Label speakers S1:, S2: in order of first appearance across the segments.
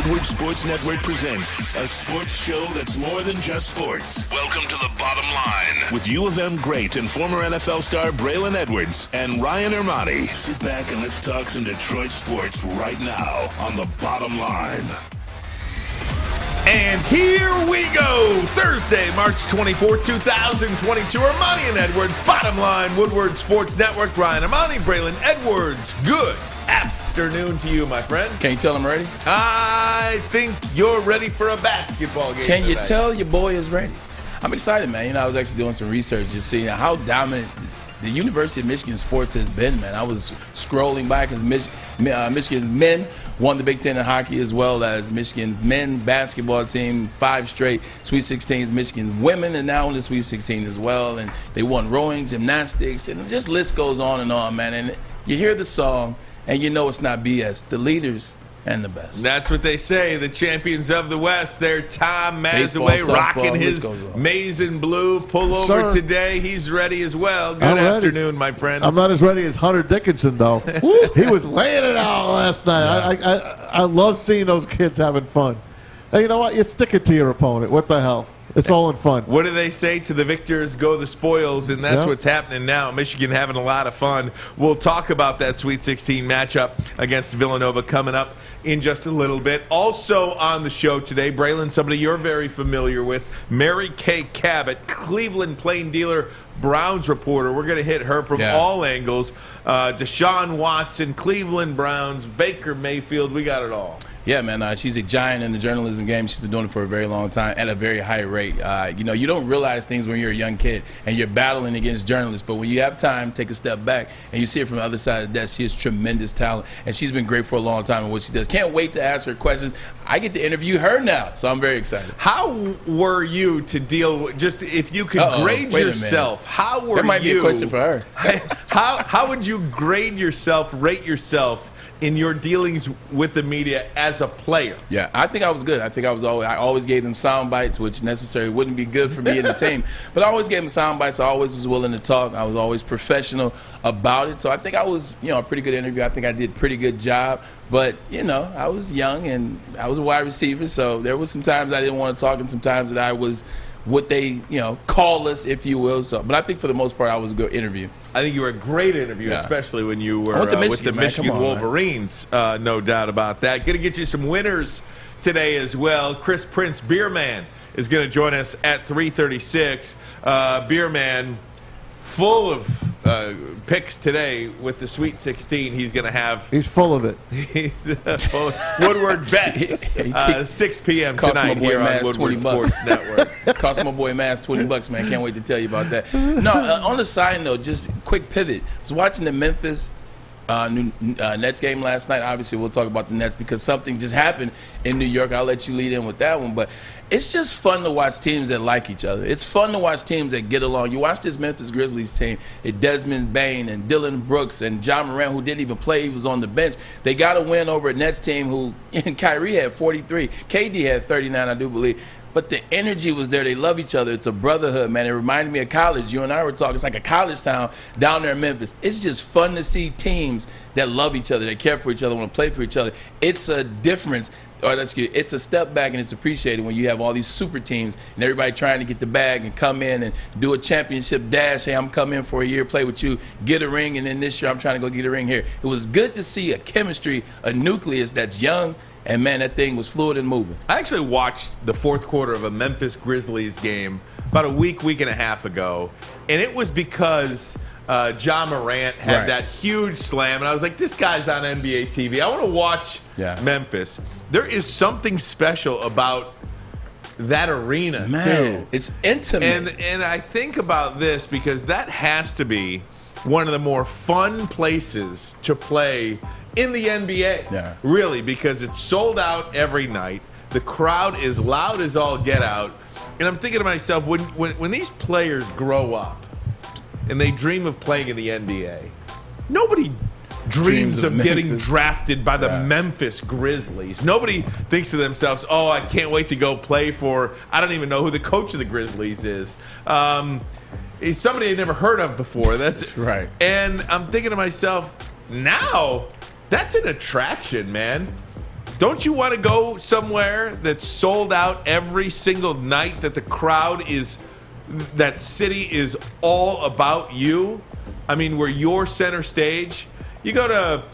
S1: Woodward Sports Network presents a sports show that's more than just sports. Welcome to The Bottom Line with U of M great and former NFL star Braylon Edwards and Ryan Ermanni. Sit back and let's talk some Detroit sports right now on The Bottom Line.
S2: And here we go, Thursday, March 24th, 2022. Ermanni and Edwards, Bottom Line, Woodward Sports Network. Ryan Ermanni, Braylon Edwards. Good afternoon to you, my friend.
S3: Can you tell I'm ready?
S2: I think you're ready for a basketball game
S3: Can you
S2: tonight.
S3: tell your boy is ready? I'm excited, man. You know, I was actually doing some research, just seeing how dominant the University of Michigan sports has been, man. I was scrolling by because Michigan's men won the Big Ten in hockey, as well as Michigan men basketball team, 5 straight Sweet 16s. Michigan women are now in the Sweet 16 as well, and they won rowing, gymnastics, and just list goes on and on, man. And you hear the song, and you know it's not BS. The leaders and the best.
S2: That's what they say. The champions of the West. They're Tom
S3: Baseball,
S2: Mazawey
S3: softball,
S2: rocking
S3: list
S2: his
S3: goes on.
S2: maize and blue pullover today. He's ready as well. Good
S4: I'm ready.
S2: afternoon, my friend.
S4: I'm not as ready as Hunter Dickinson, though. He was laying it out last night. I love seeing those kids having fun. And you know what? You stick it to your opponent. What the hell? It's all in fun.
S2: What do they say? To the victors go the spoils, and that's
S4: Yeah.
S2: what's happening now. Michigan having a lot of fun. We'll talk about that Sweet 16 matchup against Villanova coming up in just a little bit. Also on the show today, Braylon, somebody you're very familiar with, Mary Kay Cabot, Cleveland Plain Dealer Browns reporter. We're going to hit her from all angles. Deshaun Watson, Cleveland Browns, Baker Mayfield, we got it all.
S3: Yeah, man, she's a giant in the journalism game. She's been doing it for a very long time at a very high rate. You know, you don't realize things when you're a young kid and you're battling against journalists, but when you have time, take a step back and you see it from the other side of the desk. She has tremendous talent, and she's been great for a long time in what she does. Can't wait to ask her questions. I get to interview her now, so I'm very excited.
S2: How were you to deal with, just if you could grade yourself, how were you?
S3: That might be a question for her.
S2: How would you grade yourself, rate yourself in your dealings with the media as a player?
S3: Yeah, I think I was good. I always gave them sound bites, which necessarily wouldn't be good for me and the team. But I always gave them sound bites. I always was willing to talk. I was always professional about it. So I think I was, a pretty good interview. I think I did a pretty good job. But, I was young and I was a wide receiver. So there was some times I didn't want to talk and some times that I was what they, call us, if you will. So, but I think for the most part, I was a good interview.
S2: I think you were a great interview, especially when you were with the Michigan Wolverines. No doubt about that. Going to get you some winners today as well. Chris Prince, Beerman, is going to join us at 3:36. Beerman, full of picks today with the Sweet 16. He's going to have.
S4: He's full of it.
S2: He's full of Woodward bets. 6 p.m. tonight here on Woodward Sports Network.
S3: Cost my boy Mass $20, man. Can't wait to tell you about that. No, on the side note, just quick pivot. I was watching the Memphis Nets game last night. Obviously, we'll talk about the Nets because something just happened in New York. I'll let you lead in with that one. But it's just fun to watch teams that like each other. It's fun to watch teams that get along. You watch this Memphis Grizzlies team, Desmond Bane and Dylan Brooks and John Morant, who didn't even play. He was on the bench. They got a win over a Nets team who Kyrie had 43. KD had 39, I do believe. But the energy was there. They love each other. It's a brotherhood, man. It reminded me of college. You and I were talking. It's like a college town down there in Memphis. It's just fun to see teams that love each other, that care for each other, want to play for each other. It's a difference. It's a step back, and it's appreciated when you have all these super teams and everybody trying to get the bag and come in and do a championship dash. Hey, I'm coming in for a year, play with you, get a ring, and then this year I'm trying to go get a ring here. It was good to see a chemistry, a nucleus that's young, and, man, that thing was fluid and moving.
S2: I actually watched the fourth quarter of a Memphis Grizzlies game about a week and a half ago, and it was because John Morant had that huge slam, and I was like, this guy's on NBA TV. I want to watch Memphis. There is something special about that arena, too.
S3: It's intimate.
S2: And I think about this because that has to be one of the more fun places to play in the NBA.
S3: Yeah.
S2: Really, because it's sold out every night. The crowd is loud as all get out. And I'm thinking to myself, when these players grow up and they dream of playing in the NBA, nobody dreams of getting drafted by the Memphis Grizzlies. Nobody thinks to themselves, oh, I can't wait to go play for, I don't even know who the coach of the Grizzlies is. He's somebody I'd never heard of before. That's
S3: right.
S2: And I'm thinking to myself, now that's an attraction, man. Don't you want to go somewhere that's sold out every single night, that the crowd is, that city is all about you? I mean, where you're center stage. You go to,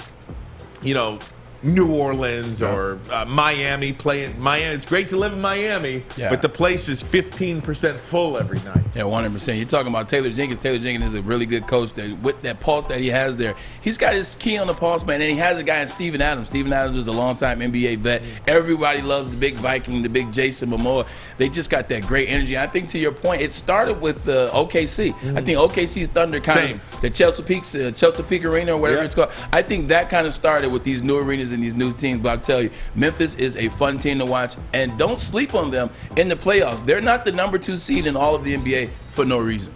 S2: New Orleans or Miami, Miami. It's great to live in Miami, but the place is 15% full every night.
S3: Yeah, 100%. You're talking about Taylor Jenkins. Taylor Jenkins is a really good coach. That with that pulse that he has there, he's got his key on the pulse, man. And he has a guy in Steven Adams. Steven Adams is a longtime NBA vet. Everybody loves the big Viking, the big Jason Momoa. They just got that great energy. I think to your point, it started with OKC. I think OKC's Thunder kind of the Chesapeake Arena or whatever it's called. I think that kind of started with these new arenas and these new teams. But I'll tell you, Memphis is a fun team to watch, and don't sleep on them in the playoffs. They're not the number 2 seed in all of the NBA for no reason.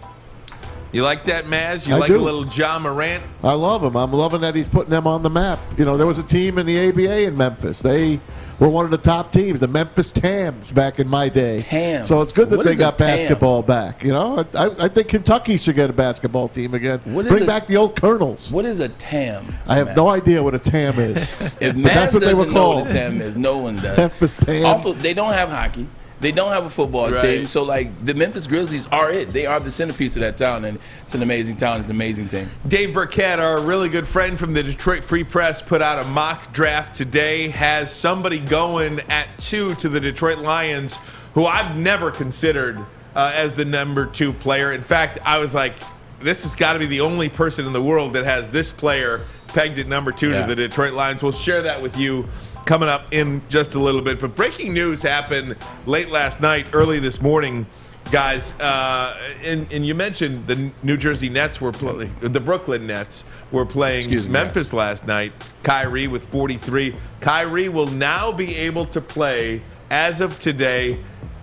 S2: You like that, Maz? You
S4: I
S2: like
S4: do.
S2: a little John Morant?
S4: I love him. I'm loving that he's putting them on the map. There was a team in the ABA in Memphis. They were one of the top teams, the Memphis Tams, back in my day.
S3: Tams.
S4: So it's good that
S3: What
S4: they
S3: is a
S4: got
S3: Tam?
S4: basketball back. I think Kentucky should get a basketball team again.
S3: What is
S4: Bring
S3: it?
S4: back the old Colonels.
S3: What is a TAM?
S4: I have no idea what a Tam is.
S3: If
S4: but that's
S3: Maz
S4: what they were
S3: doesn't know
S4: called.
S3: what a TAM is, no one does.
S4: Memphis Tam.
S3: Also, they don't have hockey. They don't have a football
S2: Right.
S3: team. So, the Memphis Grizzlies are it. They are the centerpiece of that town, and it's an amazing town. It's an amazing team.
S2: Dave Burkett, our really good friend from the Detroit Free Press, put out a mock draft today. Has somebody going at 2 to the Detroit Lions, who I've never considered as the number 2 player. In fact, I was like, this has got to be the only person in the world that has this player pegged at number 2 to the Detroit Lions. We'll share that with you coming up in just a little bit. But breaking news happened late last night, early this morning, guys. And you mentioned the New Jersey Nets were playing, the Brooklyn Nets were playing Memphis last night. Kyrie with 43. Kyrie will now be able to play, as of today,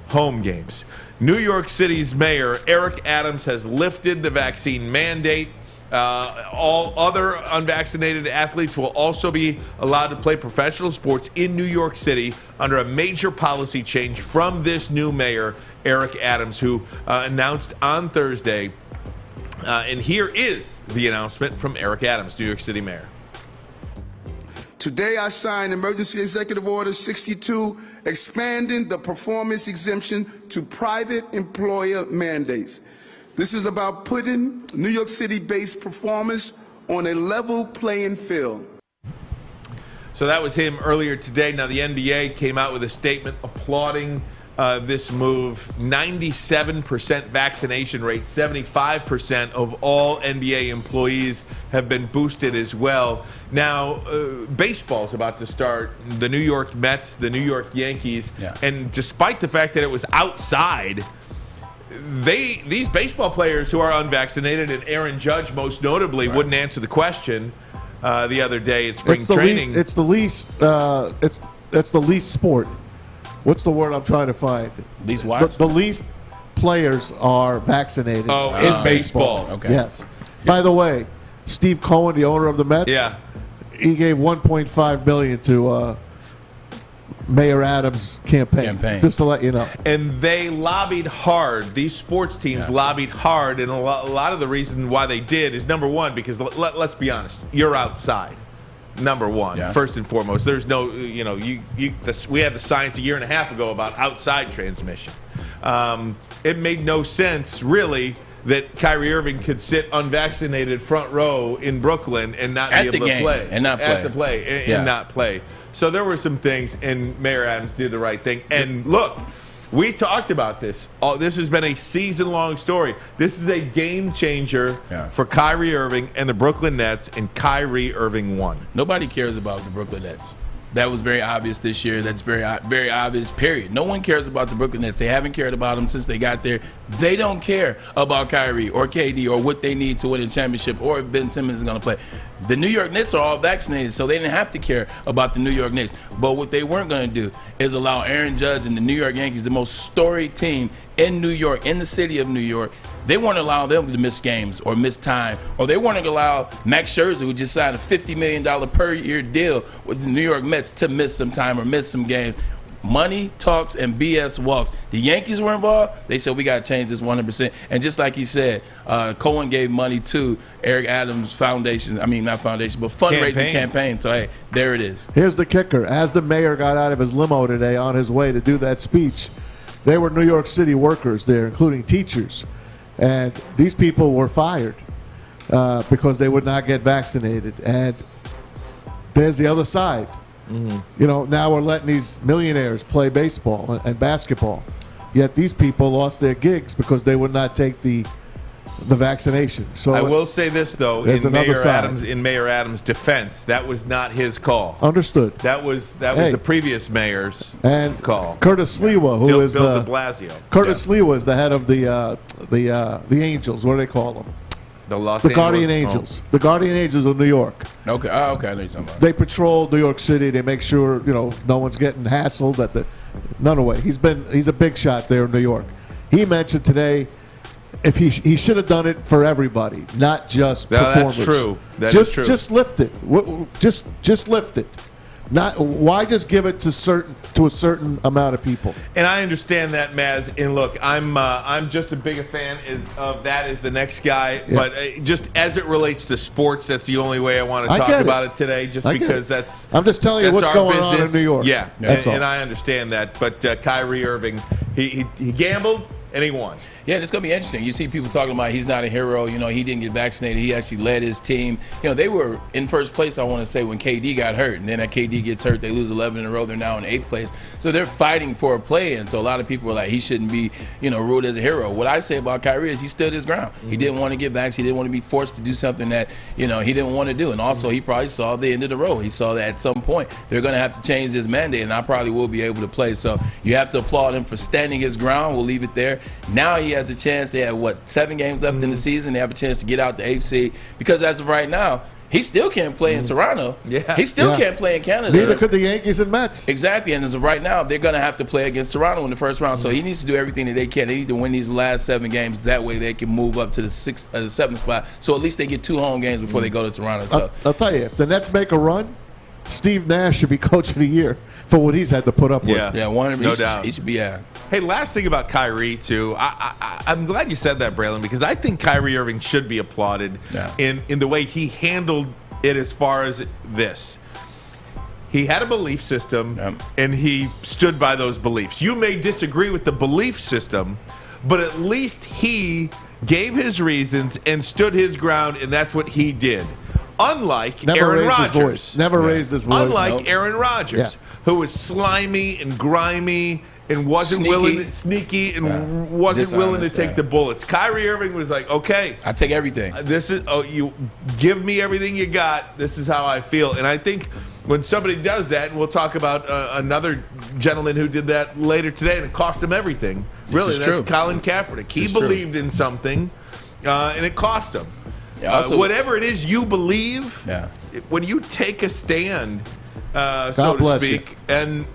S2: home games. New York City's mayor, Eric Adams, has lifted the vaccine mandate. All other unvaccinated athletes will also be allowed to play professional sports in New York City under a major policy change from this new mayor, Eric Adams, who announced on Thursday. And here is the announcement from Eric Adams, New York City mayor.
S5: Today I signed Emergency Executive Order 62, expanding the performance exemption to private employer mandates. This is about putting New York City-based performance on a level playing field.
S2: So that was him earlier today. Now the NBA came out with a statement applauding this move. 97% vaccination rate, 75% of all NBA employees have been boosted as well. Now, baseball's about to start. The New York Mets, the New York Yankees, and despite the fact that it was outside, these baseball players who are unvaccinated, and Aaron Judge most notably, wouldn't answer the question the other day at spring training.
S4: It's the least sport. What's the word I'm trying to find?
S3: Least watched?
S4: The least players are vaccinated.
S2: Oh, in baseball.
S3: Okay.
S4: Yes. By the way, Steve Cohen, the owner of the Mets, he gave $1.5 million to Mayor Adams' campaign. Just to let you know.
S2: And they lobbied hard. These sports teams lobbied hard, and a lot of the reason why they did is, number one, because let's be honest, you're outside. Number one, first and foremost. There's no, we had the science a year and a half ago about outside transmission. It made no sense, really, that Kyrie Irving could sit unvaccinated front row in Brooklyn and not be able to play.
S3: And not play.
S2: And not play. So there were some things, and Mayor Adams did the right thing. And look, we talked about this. This has been a season-long story. This is a game changer for Kyrie Irving and the Brooklyn Nets, and Kyrie Irving won.
S3: Nobody cares about the Brooklyn Nets. That was very obvious this year. That's very obvious, period. No one cares about the Brooklyn Nets. They haven't cared about them since they got there. They don't care about Kyrie or KD or what they need to win a championship or if Ben Simmons is going to play. The New York Knicks are all vaccinated, so they didn't have to care about the New York Knicks. But what they weren't going to do is allow Aaron Judge and the New York Yankees, the most storied team in New York, in the city of New York, they weren't allowing them to miss games or miss time, or they weren't going to allow Max Scherzer, who just signed a $50 million per year deal with the New York Mets, to miss some time or miss some games. money talks and BS walks. The Yankees were involved. They said, we got to change this 100%. And just like he said, Cohen gave money to Eric Adams' foundation. I mean, not foundation, but fundraising campaign. So, hey, there it is.
S4: Here's the kicker. As the mayor got out of his limo today on his way to do that speech, there were New York City workers there, including teachers. And these people were fired because they would not get vaccinated. And there's the other side. Mm-hmm. You know, now we're letting these millionaires play baseball and basketball. Yet these people lost their gigs because they would not take the vaccination. So
S2: I will say this, though, in Mayor Adams' defense, that was not his call.
S4: Understood.
S2: That was the previous mayor's call.
S4: Curtis Lewa, who is
S2: Bill de Blasio.
S4: Curtis Lewa is the head of the Angels. What do they call them? The Guardian Angels. The Guardian Angels of New York.
S3: Okay. Okay. I know you're talking about.
S4: They patrol New York City. They make sure no one's getting hassled. None away. He's a big shot there in New York. He mentioned today, if he should have done it for everybody, not just performers.
S2: That's true. That is true.
S4: Just lift it. Just lift it. Why just give it to a certain amount of people?
S2: And I understand that, Maz. And look, I'm just as big a fan of that as the next guy. Yeah. But just as it relates to sports, that's the only way I want to talk about it today. Just because that's
S4: I'm just telling you what's going on in New York.
S2: Yeah, and I understand that. But Kyrie Irving, he gambled and he won.
S3: Yeah, it's going to be interesting. You see people talking about he's not a hero. He didn't get vaccinated. He actually led his team. They were in first place, I want to say, when KD got hurt. And then that KD gets hurt, they lose 11 in a row. They're now in 8th place. So they're fighting for a play. And so a lot of people are like, he shouldn't be, ruled as a hero. What I say about Kyrie is he stood his ground. Mm-hmm. He didn't want to get vaccinated. He didn't want to be forced to do something that, he didn't want to do. And also, he probably saw the end of the road. He saw that at some point they're going to have to change this mandate, and I probably will be able to play. So you have to applaud him for standing his ground. We'll leave it there. Now he has a chance. They have 7 games left in the season. They have a chance to get out the AFC because as of right now, he still can't play in Toronto. Yeah. He still can't play in Canada.
S4: Neither could the Yankees and Mets.
S3: Exactly. And as of right now, they're going to have to play against Toronto in the first round. So he needs to do everything that they can. They need to win these last 7 games. That way they can move up to the 7th spot. So at least they get 2 home games before they go to Toronto. So
S4: I'll tell you, if the Nets make a run, Steve Nash should be coach of the year for what he's had to put up with.
S3: Yeah,
S2: no doubt.
S3: He should be,
S2: Hey, last thing about Kyrie, too. I'm glad you said that, Braylon, because I think Kyrie Irving should be applauded in the way he handled it as far as this. He had a belief system, and he stood by those beliefs. You may disagree with the belief system, but at least he gave his reasons and stood his ground, and that's what he did. Unlike Aaron Rodgers.
S4: Never raised his voice.
S2: Unlike Aaron Rodgers, who was slimy and grimy and wasn't sneaky and wasn't willing to take the bullets. Kyrie Irving was like, okay,
S3: I take everything.
S2: This is you give me everything you got. This is how I feel. And I think when somebody does that, and we'll talk about another gentleman who did that later today, and it cost him everything. Really, that's Colin Kaepernick. He believed in something, and it cost him. Whatever it is you believe, when you take a stand, so to speak, and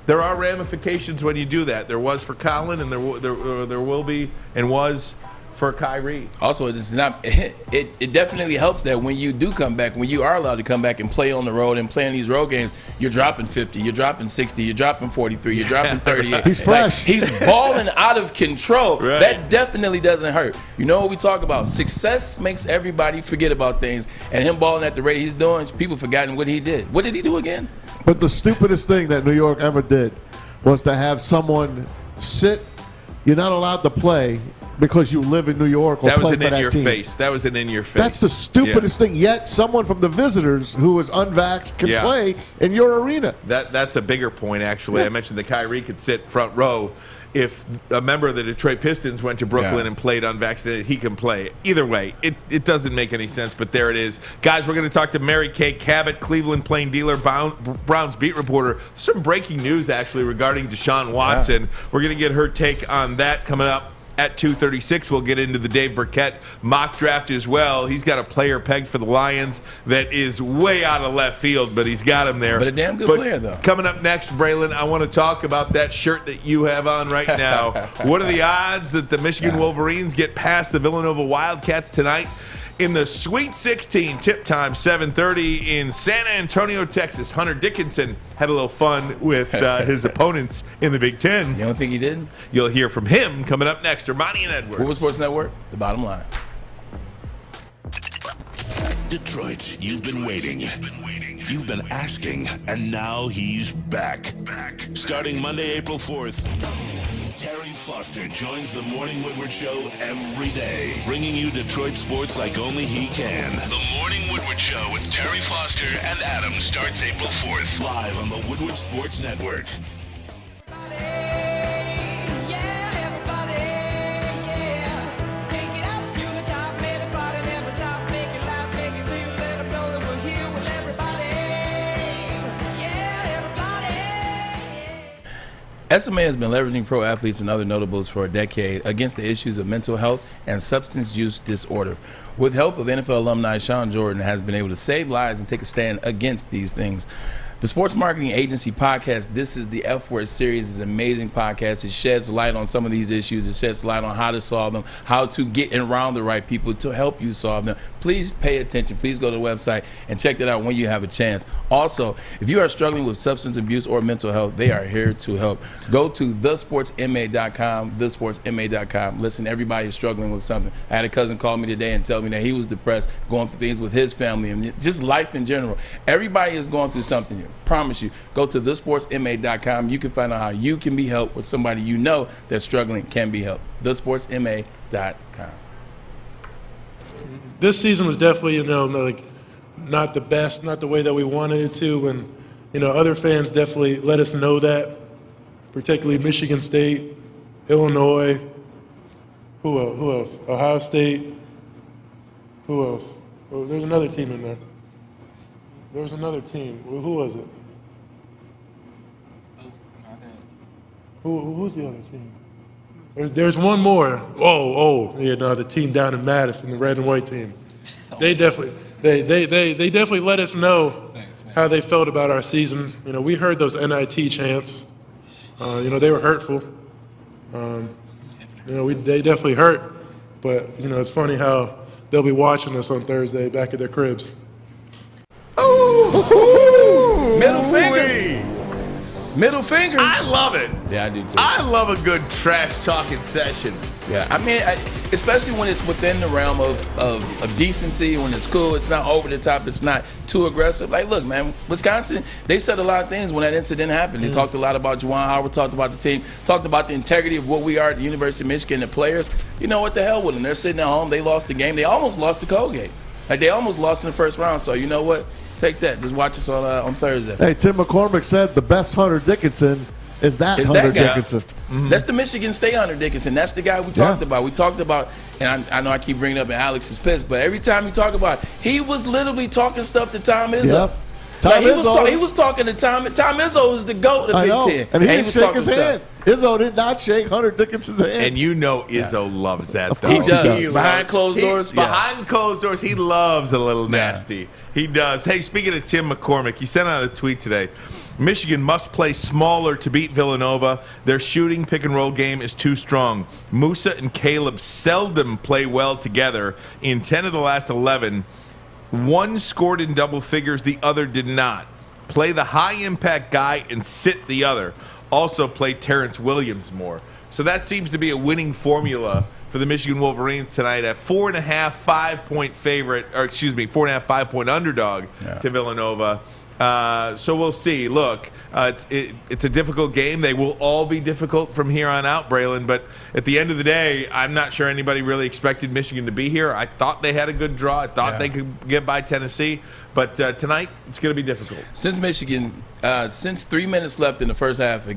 S2: there are ramifications when you do that. There was for Colin, and there will be, and was for Kyrie.
S3: Also, it's not. It definitely helps that when you do come back, when you are allowed to come back and play on the road and play in these road games, you're dropping 50, you're dropping 60, you're dropping 43, you're dropping 38.
S4: He's fresh.
S3: He's balling out of control. Right. That definitely doesn't hurt. You know what we talk about? Success makes everybody forget about things, and him balling at the rate he's doing, people forgotten what he did. What did he do again?
S4: But the stupidest thing that New York ever did was to have someone sit. You're not allowed to play because you live in New York or play for that team.
S2: That was an in-your-face. That was an in-your-face.
S4: That's the stupidest thing. Yet someone from the visitors who is unvaxxed can play in your arena.
S2: That's a bigger point, actually. I mentioned that Kyrie could sit front row. If a member of the Detroit Pistons went to Brooklyn and played unvaccinated, he can play. Either way, it doesn't make any sense, but there it is. Guys, we're going to talk to Mary Kay Cabot, Cleveland Plain Dealer, Browns beat reporter. Some breaking news, actually, regarding Deshaun Watson. We're going to get her take on that coming up at 2:36. We'll get into the Dave Burkett mock draft as well. He's got a player pegged for the Lions that is way out of left field, but he's got him there.
S3: But a damn good player, though.
S2: Coming up next, Braylon, I want to talk about that shirt that you have on right now. What are the odds that the Michigan Wolverines get past the Villanova Wildcats tonight? In the Sweet 16, tip time, 7:30 in San Antonio, Texas. Hunter Dickinson had a little fun with his opponents in the Big Ten.
S3: You don't think he did?
S2: You'll hear from him coming up next. Ermanni and Edwards.
S3: Woodward Sports Network, the bottom line.
S1: Detroit, you've been waiting. You've been asking, and now he's back. Starting Monday, April 4th, Terry Foster joins the Morning Woodward Show every day, bringing you Detroit sports like only he can. The Morning Woodward Show with Terry Foster and Adam starts April 4th, live on the Woodward Sports Network.
S3: SMA has been leveraging pro athletes and other notables for a decade against the issues of mental health and substance use disorder. With help of NFL alumni Sean Jordan has been able to save lives and take a stand against these things. The Sports Marketing Agency podcast, This is the F Word series, is an amazing podcast. It sheds light on some of these issues. It sheds light on how to solve them, how to get around the right people to help you solve them. Please pay attention. Please go to the website and check that out when you have a chance. Also, if you are struggling with substance abuse or mental health, they are here to help. Go to thesportsma.com, thesportsma.com. Listen, everybody is struggling with something. I had a cousin call me today and tell me that he was depressed, going through things with his family and just life in general. Everybody is going through something here. Promise you. Go to thesportsma.com. You can find out how you can be helped with somebody you know that's struggling can be helped. Thesportsma.com.
S6: This season was definitely, not the best, not the way that we wanted it to, and other fans definitely let us know that, particularly Michigan State, Illinois, who else? Ohio State, who else? Oh, there's another team in there. There was another team. Who was it? Who's the other team? There's one more. The team down in Madison, the red and white team. They definitely let us know how they felt about our season. We heard those NIT chants. They were hurtful. They definitely hurt. But it's funny how they'll be watching us on Thursday back at their cribs.
S3: Middle fingers. Middle fingers.
S2: I love it.
S3: Yeah, I do too.
S2: I love a good trash talking session.
S3: Yeah, I mean, especially when it's within the realm of decency, when it's cool, it's not over the top, it's not too aggressive. Like, look, man, Wisconsin, they said a lot of things when that incident happened. They talked a lot about Juwan Howard, talked about the team, talked about the integrity of what we are at the University of Michigan, the players. What the hell with them? They're sitting at home. They lost the game. They almost lost to Colgate. Like, they almost lost in the first round. So, you know what? Take that. Just watch us on Thursday.
S4: Hey, Tim McCormick said the best Hunter Dickinson is that Hunter Dickinson.
S3: Mm-hmm. That's the Michigan State Hunter Dickinson. That's the guy we talked about. We talked about, and I know I keep bringing up and Alex is pissed, but every time you talk about it, he was literally talking stuff to Tom Izzo.
S4: Yep.
S3: He was talking to Tom. Tom Izzo is the GOAT of Big Ten.
S4: And he didn't shake his hand. Izzo did not shake Hunter Dickinson's hand.
S2: And Izzo loves that, though.
S3: He does. Behind closed doors?
S2: Behind closed doors, he loves a little nasty. Yeah. He does. Hey, speaking of Tim McCormick, he sent out a tweet today. Michigan must play smaller to beat Villanova. Their shooting pick-and-roll game is too strong. Musa and Caleb seldom play well together. In 10 of the last 11, one scored in double figures, the other did not. Play the high-impact guy and sit the other. Also play Terrence Williams more. So that seems to be a winning formula for the Michigan Wolverines tonight at 4.5, 5-point favorite, or 4.5, 5-point underdog to Villanova. So we'll see. Look, it's a difficult game. They will all be difficult from here on out, Braylon. But at the end of the day, I'm not sure anybody really expected Michigan to be here. I thought they had a good draw. I thought they could get by Tennessee. But tonight, it's going to be difficult.
S3: Since Michigan, since 3 minutes left in the first half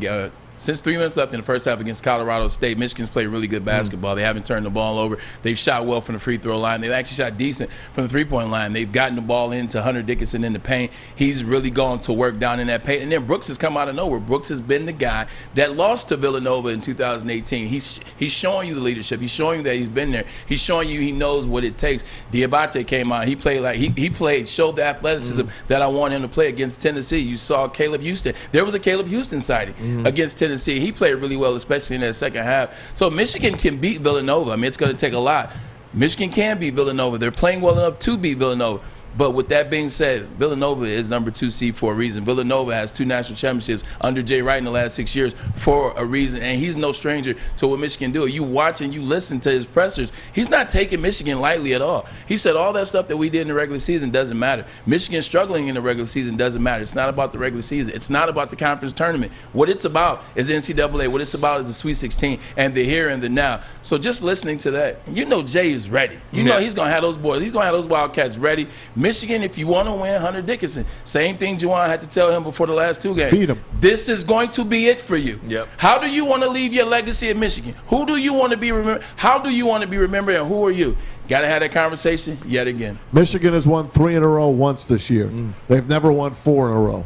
S3: Since 3 minutes left in the first half against Colorado State, Michigan's played really good basketball. They haven't turned the ball over. They've shot well from the free throw line. They've actually shot decent from the three-point line. They've gotten the ball into Hunter Dickinson in the paint. He's really gone to work down in that paint. And then Brooks has come out of nowhere. Brooks has been the guy that lost to Villanova in 2018. He's showing you the leadership. He's showing you that he's been there. He's showing you he knows what it takes. Diabate came out. He played like he played, showed the athleticism that I want him to play against Tennessee. You saw Caleb Houston. There was a Caleb Houston sighting against Tennessee. He played really well, especially in that second half. So Michigan can beat Villanova. I mean, it's going to take a lot. Michigan can beat Villanova. They're playing well enough to beat Villanova. But with that being said, Villanova is number 2 seed for a reason. Villanova has 2 national championships under Jay Wright in the last 6 years for a reason, and he's no stranger to what Michigan do. You watch and you listen to his pressers. He's not taking Michigan lightly at all. He said all that stuff that we did in the regular season doesn't matter. Michigan struggling in the regular season doesn't matter. It's not about the regular season. It's not about the conference tournament. What it's about is NCAA. What it's about is the Sweet 16 and the here and the now. So just listening to that, you know Jay is ready. You know he's going to have those boys. He's going to have those Wildcats ready. Michigan, if you want to win, Hunter Dickinson. Same thing Juwan had to tell him before the last 2 games.
S4: Feed him.
S3: This is going to be it for you.
S2: Yep.
S3: How do you want to leave your legacy at Michigan? Who do you want to be remembered? How do you want to be remembered, and who are you? Got to have that conversation yet again.
S4: Michigan has won 3 in a row once this year. They've never won 4 in a row.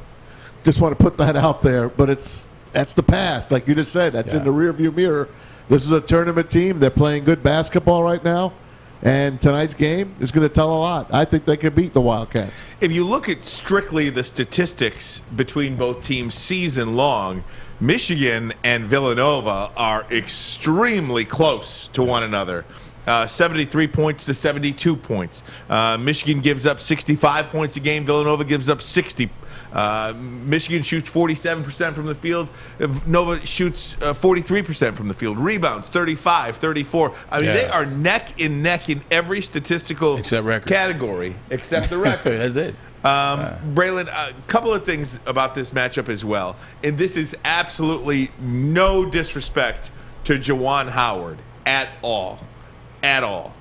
S4: Just want to put that out there, but that's the past. Like you just said, that's in the rearview mirror. This is a tournament team. They're playing good basketball right now. And tonight's game is going to tell a lot. I think they can beat the Wildcats.
S2: If you look at strictly the statistics between both teams season long, Michigan and Villanova are extremely close to one another. 73 points to 72 points. Michigan gives up 65 points a game. Villanova gives up 60. Michigan shoots 47% from the field. Nova shoots 43% from the field. Rebounds 35, 34. I mean, they are neck in every statistical category except the record.
S3: That's it.
S2: Braylon, a couple of things about this matchup as well. And this is absolutely no disrespect to Juwan Howard at all. At all.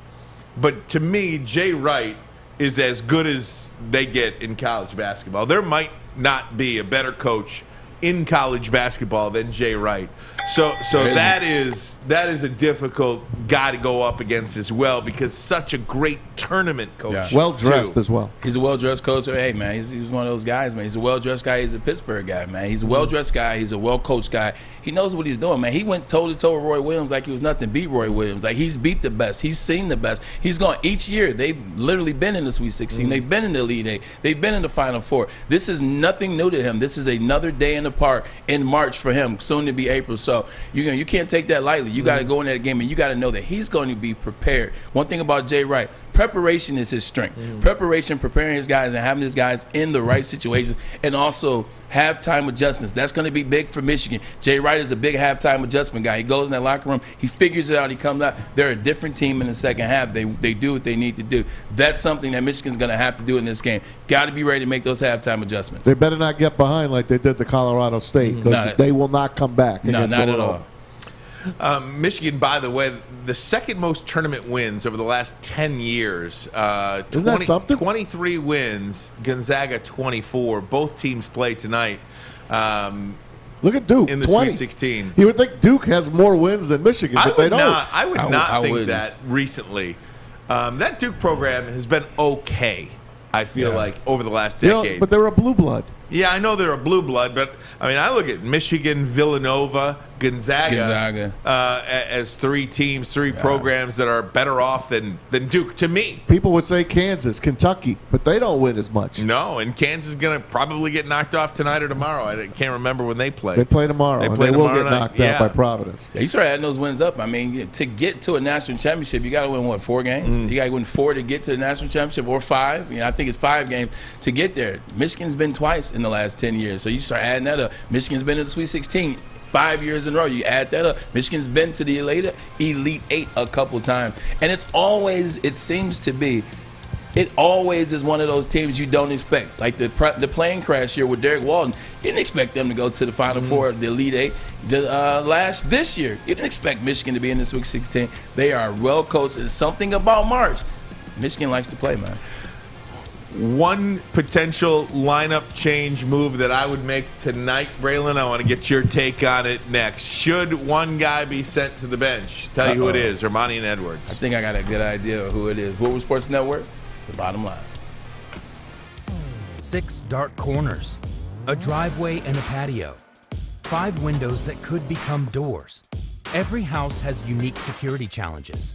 S2: But to me, Jay Wright is as good as they get in college basketball. There might not be a better coach in college basketball than Jay Wright. So that is a difficult guy to go up against as well, because such a great tournament coach.
S4: Yeah. Well dressed as well.
S3: He's a well dressed coach. Hey man, he's one of those guys, man. He's a well dressed guy. He's a Pittsburgh guy, man. He's a well dressed guy. He's a well coached guy. He knows what he's doing, man. He went toe to toe with Roy Williams like he was nothing. Beat Roy Williams. Like he's beat the best. He's seen the best. He's gone each year. They've literally been in the Sweet 16. They've been in the Elite Eight. They've been in the Final Four. This is nothing new to him. This is another day in the park in March for him, soon to be April. So you can't take that lightly. You got to go in that game and you got to know that he's going to be prepared. One thing about Jay Wright, preparation is his strength. Preparation, preparing his guys and having his guys in the right situation, and also halftime adjustments. That's going to be big for Michigan. Jay Wright is a big halftime adjustment guy. He goes in that locker room, he figures it out, he comes out. They're a different team in the second half. They do what they need to do. That's something that Michigan's going to have to do in this game. Got to be ready to make those halftime adjustments.
S4: They better not get behind like they did to Colorado State, because they will not come back.
S3: No, not at all.
S2: Michigan, by the way, the second most tournament wins over the last 10 years.
S4: Isn't that something?
S2: 23 wins, Gonzaga 24. Both teams play tonight.
S4: Look at Duke,
S2: in the
S4: 20.
S2: Sweet 16.
S4: You would think Duke has more wins than Michigan, but they don't.
S2: I would not think that recently. That Duke program has been okay, I feel like, over the last decade.
S4: But they're a blue blood.
S2: Yeah, I know they're a blue blood, but I mean, I look at Michigan, Villanova, Gonzaga. As 3 teams, 3 programs that are better off than Duke, to me.
S4: People would say Kansas, Kentucky, but they don't win as much.
S2: No, and Kansas is going to probably get knocked off tonight or tomorrow. I can't remember when they play.
S4: They play tomorrow, and they will get knocked out by Providence.
S3: Yeah, you start adding those wins up. I mean, to get to a national championship, you got to win, 4 games? You got to win 4 to get to the national championship, or 5. I think it's 5 games to get there. Michigan's been twice in the last 10 years, so you start adding that up. Michigan's been in the Sweet 16 5 years in a row. You add that up. Michigan's been to the Elite Eight a couple times, and it always is one of those teams you don't expect. Like the plane crash here with Derek Walton, you didn't expect them to go to the Final Four, the Elite Eight. This year, you didn't expect Michigan to be in the Sweet 16. They are well coached. It's something about March. Michigan likes to play, man.
S2: one potential lineup change move that I would make tonight, Braylon. I want to get your take on it next. Should one guy be sent to the bench? Tell you who it is, Ermanni and Edwards.
S3: I think I got a good idea of who it is. Woodward Sports Network, the bottom line.
S7: 6 dark corners, a driveway and a patio, 5 windows that could become doors. Every house has unique security challenges.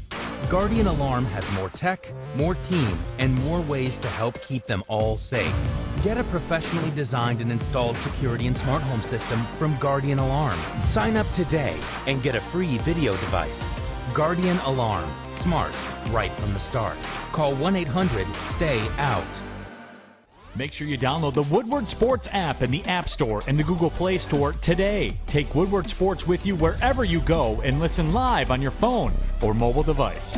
S7: Guardian Alarm has more tech, more team, and more ways to help keep them all safe. Get a professionally designed and installed security and smart home system from Guardian Alarm. Sign up today and get a free video device. Guardian Alarm. Smart, right from the start. Call 1-800-STAY-OUT.
S8: Make sure you download the Woodward Sports app in the App Store and the Google Play Store today. Take Woodward Sports with you wherever you go and listen live on your phone or mobile device.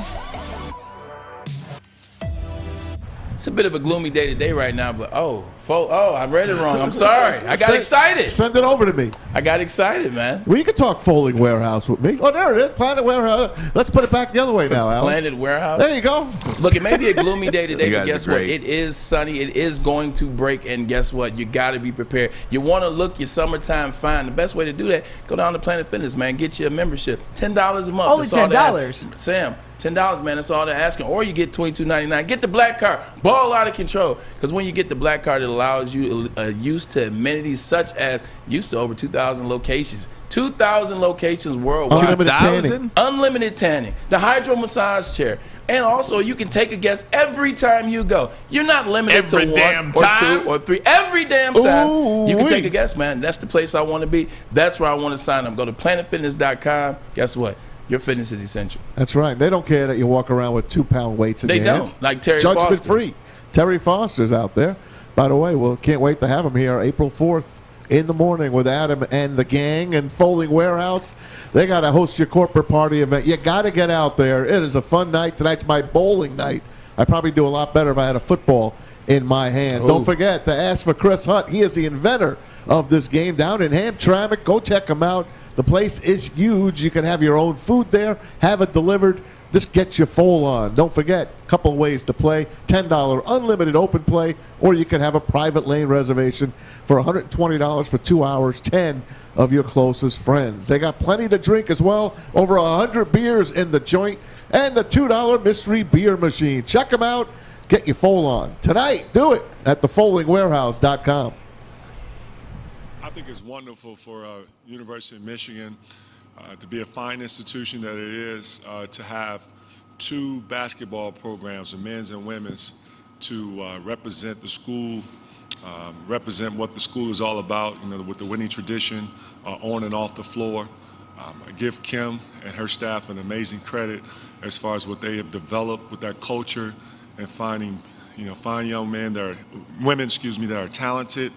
S3: It's a bit of a gloomy day today right now, but I read it wrong. I'm sorry. I got excited.
S4: Send it over to me.
S3: I got excited, man.
S4: Well, you can talk Folding Warehouse with me. Oh, there it is. Planet Warehouse. Let's put it back the other way now, Alex.
S3: Planet Warehouse.
S4: There you go.
S3: Look, it may be a gloomy day today,
S2: You
S3: but
S2: guys
S3: guess
S2: are
S3: what?
S2: great.
S3: It is sunny. It is going to break, and guess what? You got to be prepared. You want to look your summertime fine. The best way to do that, go down to Planet Fitness, man. Get you a membership. $10 a month.
S9: Only
S3: That's all they're
S9: $10.
S3: asking. Sam, $10, man. That's all they're asking. Or you get $22.99. Get the black card. Ball out of control. Because when you get the black card, it allows you use to amenities such as use to over 2,000 locations. 2,000 locations worldwide.
S4: Unlimited tanning.
S3: Unlimited tanning. The hydro massage chair. And also, you can take a guest every time you go. You're not limited
S2: Every
S3: to
S2: damn
S3: one or
S2: time?
S3: 2 or 3. Every damn time.
S4: Ooh,
S3: You can take
S4: wee.
S3: a guest, man. That's the place I want to be. That's where I want to sign up. Go to planetfitness.com. Guess what? Your fitness is essential.
S4: That's right. They don't care that you walk around with 2-pound weights in
S3: They
S4: your
S3: don't.
S4: hands.
S3: Like Terry
S4: Judgment
S3: Foster.
S4: free. Terry Foster's out there. By the way, well, can't wait to have him here April 4th in the morning with Adam and the gang and Folding Warehouse. They got to host your corporate party event. You got to get out there. It is a fun night. Tonight's my bowling night. I'd probably do a lot better if I had a football in my hands.
S3: Ooh.
S4: Don't forget to ask for Chris Hunt. He is the inventor of this game down in Hamtramck. Go check him out. The place is huge. You can have your own food there, have it delivered. Just get your foal on. Don't forget, a couple of ways to play. $10 unlimited open play, or you can have a private lane reservation for $120 for 2 hours, 10 of your closest friends. They got plenty to drink as well. Over 100 beers in the joint, and the $2 mystery beer machine. Check them out. Get your foal on. Tonight, do it at thefoldingwarehouse.com.
S10: I think it's wonderful for University of Michigan to be a fine institution that it is, to have 2 basketball programs, the men's and women's, to represent the school, represent what the school is all about, with the winning tradition on and off the floor. I give Kim and her staff an amazing credit as far as what they have developed with that culture and finding, fine young men women, that are talented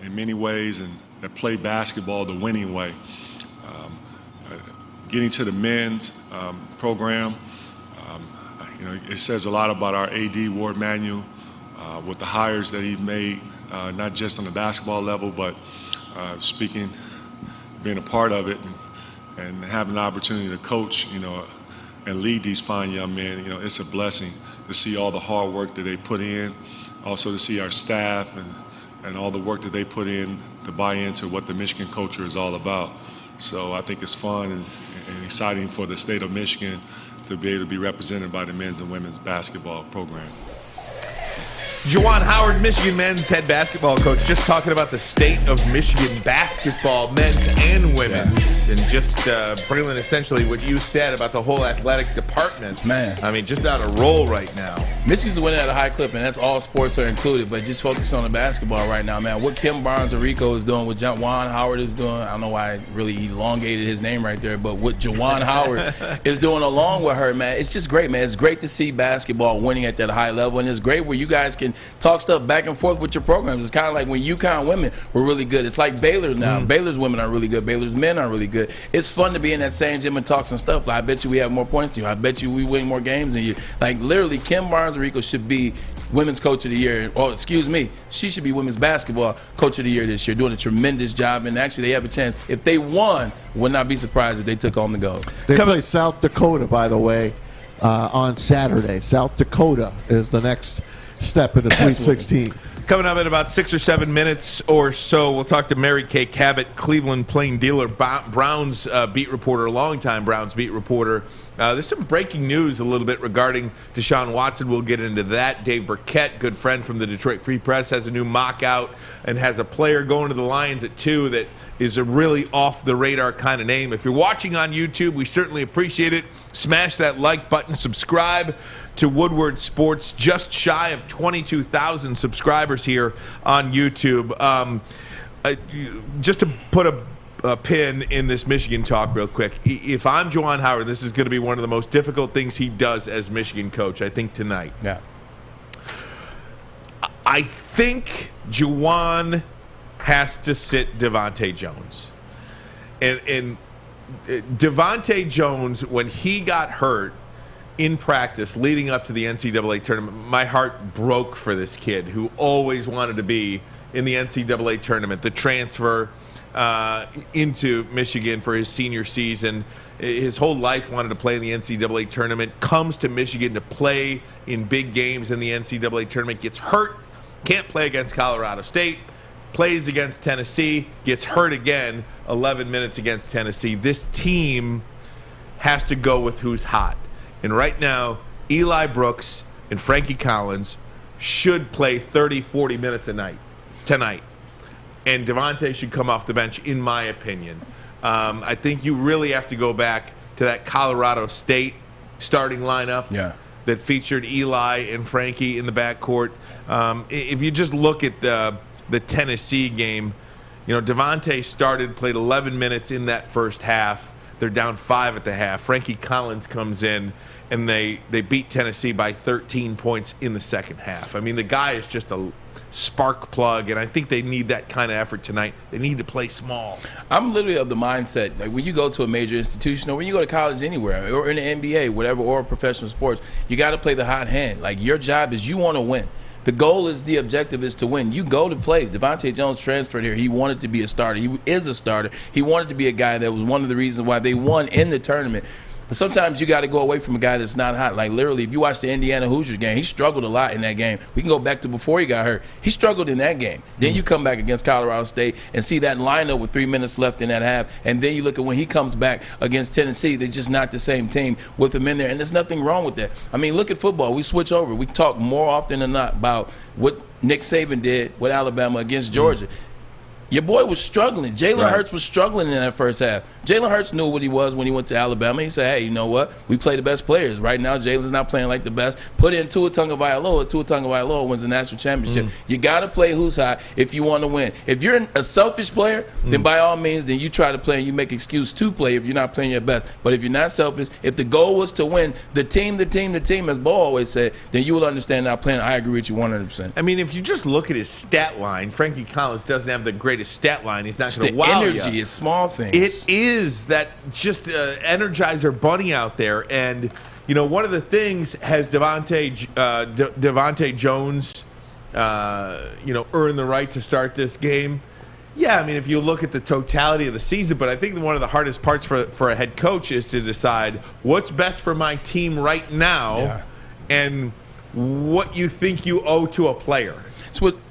S10: in many ways and that play basketball the winning way. Getting to the men's program, it says a lot about our AD, Ward Manuel, with the hires that he's made, not just on the basketball level, but being a part of it and having an opportunity to coach, and lead these fine young men. It's a blessing to see all the hard work that they put in, also to see our staff and all the work that they put in to buy into what the Michigan culture is all about. So I think it's fun and exciting for the state of Michigan to be able to be represented by the men's and women's basketball program.
S2: Juwan Howard, Michigan men's head basketball coach, just talking about the state of Michigan basketball, men's and women's, and just Braylon, essentially what you said about the whole athletic department.
S3: Man.
S2: I mean, just on a roll right now.
S3: Michigan's winning at a high clip, and that's all sports are included, but just focus on the basketball right now, man. What Kim Barnes-Rico is doing, what Juwan Howard is doing, I don't know why I really elongated his name right there, but what Juwan Howard is doing along with her, man, it's just great, man. It's great to see basketball winning at that high level, and it's great where you guys can talk stuff back and forth with your programs. It's kind of like when UConn women were really good. It's like Baylor now. Baylor's women are really good. Baylor's men are really good. It's fun to be in that same gym and talk some stuff. Like, I bet you we have more points than you. I bet you we win more games than you. Like, literally, Kim Barnes-Rico should be Women's Coach of the Year. Or, excuse me, she should be Women's Basketball Coach of the Year this year, doing a tremendous job. And actually, they have a chance. If they won, would not be surprised if they took home the gold.
S4: They play South Dakota, by the way, on Saturday. South Dakota is the next step in the Sweet 16.
S2: Coming up in about 6 or 7 minutes or so, we'll talk to Mary Kay Cabot, Cleveland Plain Dealer, Browns beat reporter, longtime Browns beat reporter. There's some breaking news a little bit regarding Deshaun Watson. We'll get into that. Dave Burkett, good friend from the Detroit Free Press, has a new mock out and has a player going to the Lions at 2 that is a really off-the-radar kind of name. If you're watching on YouTube, we certainly appreciate it. Smash that like button. Subscribe to Woodward Sports. Just shy of 22,000 subscribers here on YouTube. Just to put a pin in this Michigan talk real quick. If I'm Juwan Howard, this is going to be one of the most difficult things he does as Michigan coach, I think, tonight.
S3: Yeah.
S2: I think Juwan has to sit Devontae Jones. And Devontae Jones, when he got hurt in practice leading up to the NCAA tournament, my heart broke for this kid who always wanted to be in the NCAA tournament. The transfer into Michigan for his senior season. His whole life wanted to play in the NCAA tournament. Comes to Michigan to play in big games in the NCAA tournament. Gets hurt. Can't play against Colorado State. Plays against Tennessee. Gets hurt again. 11 minutes against Tennessee. This team has to go with who's hot. And right now, Eli Brooks and Frankie Collins should play 30, 40 minutes a night tonight. And Devontae should come off the bench, in my opinion. I think you really have to go back to that Colorado State starting lineup that featured Eli and Frankie in the backcourt. If you just look at the Tennessee game, you know, Devontae played 11 minutes in that first half. They're down 5 at the half. Frankie Collins comes in, and they beat Tennessee by 13 points in the second half. I mean, the guy is just a spark plug, and I think they need that kind of effort tonight. They need to play small.
S3: I'm literally of the mindset, like when you go to a major institution or when you go to college anywhere or in the NBA, whatever, or professional sports, you got to play the hot hand. Like, your job is you want to win. The goal is, the objective is to win. You go to play. Devontae Jones transferred here. He wanted to be a starter. He is a starter. He wanted to be a guy that was one of the reasons why they won in the tournament. But sometimes you got to go away from a guy that's not hot. Like, literally, if you watch the Indiana Hoosiers game, he struggled a lot in that game. We can go back to before he got hurt. He struggled in that game. Then you come back against Colorado State and see that lineup with 3 minutes left in that half. And then you look at when he comes back against Tennessee, they're just not the same team with him in there. And there's nothing wrong with that. I mean, look at football. We switch over. We talk more often than not about what Nick Saban did with Alabama against Georgia. Your boy was struggling. Jalen Hurts was struggling in that first half. Jalen Hurts knew what he was when he went to Alabama. He said, hey, you know what? We play the best players. Right now, Jalen's not playing like the best. Put in Tua Tagovailoa. Tua Tagovailoa wins the national championship. You got to play who's hot if you want to win. If you're a selfish player, then by all means, then you try to play and you make excuse to play if you're not playing your best. But if you're not selfish, if the goal was to win, the team, as Bo always said, then you will understand not playing. I agree with you 100%.
S2: I mean, if you just look at his stat line, Frankie Collins doesn't have the greatest stat line. He's not going to wow you.
S3: The energy is small things.
S2: It is that just Energizer bunny out there. And, you know, one of the things has Devontae Jones, earned the right to start this game. Yeah, I mean, if you look at the totality of the season, but I think one of the hardest parts for a head coach is to decide what's best for my team right now and what you think you owe to a player.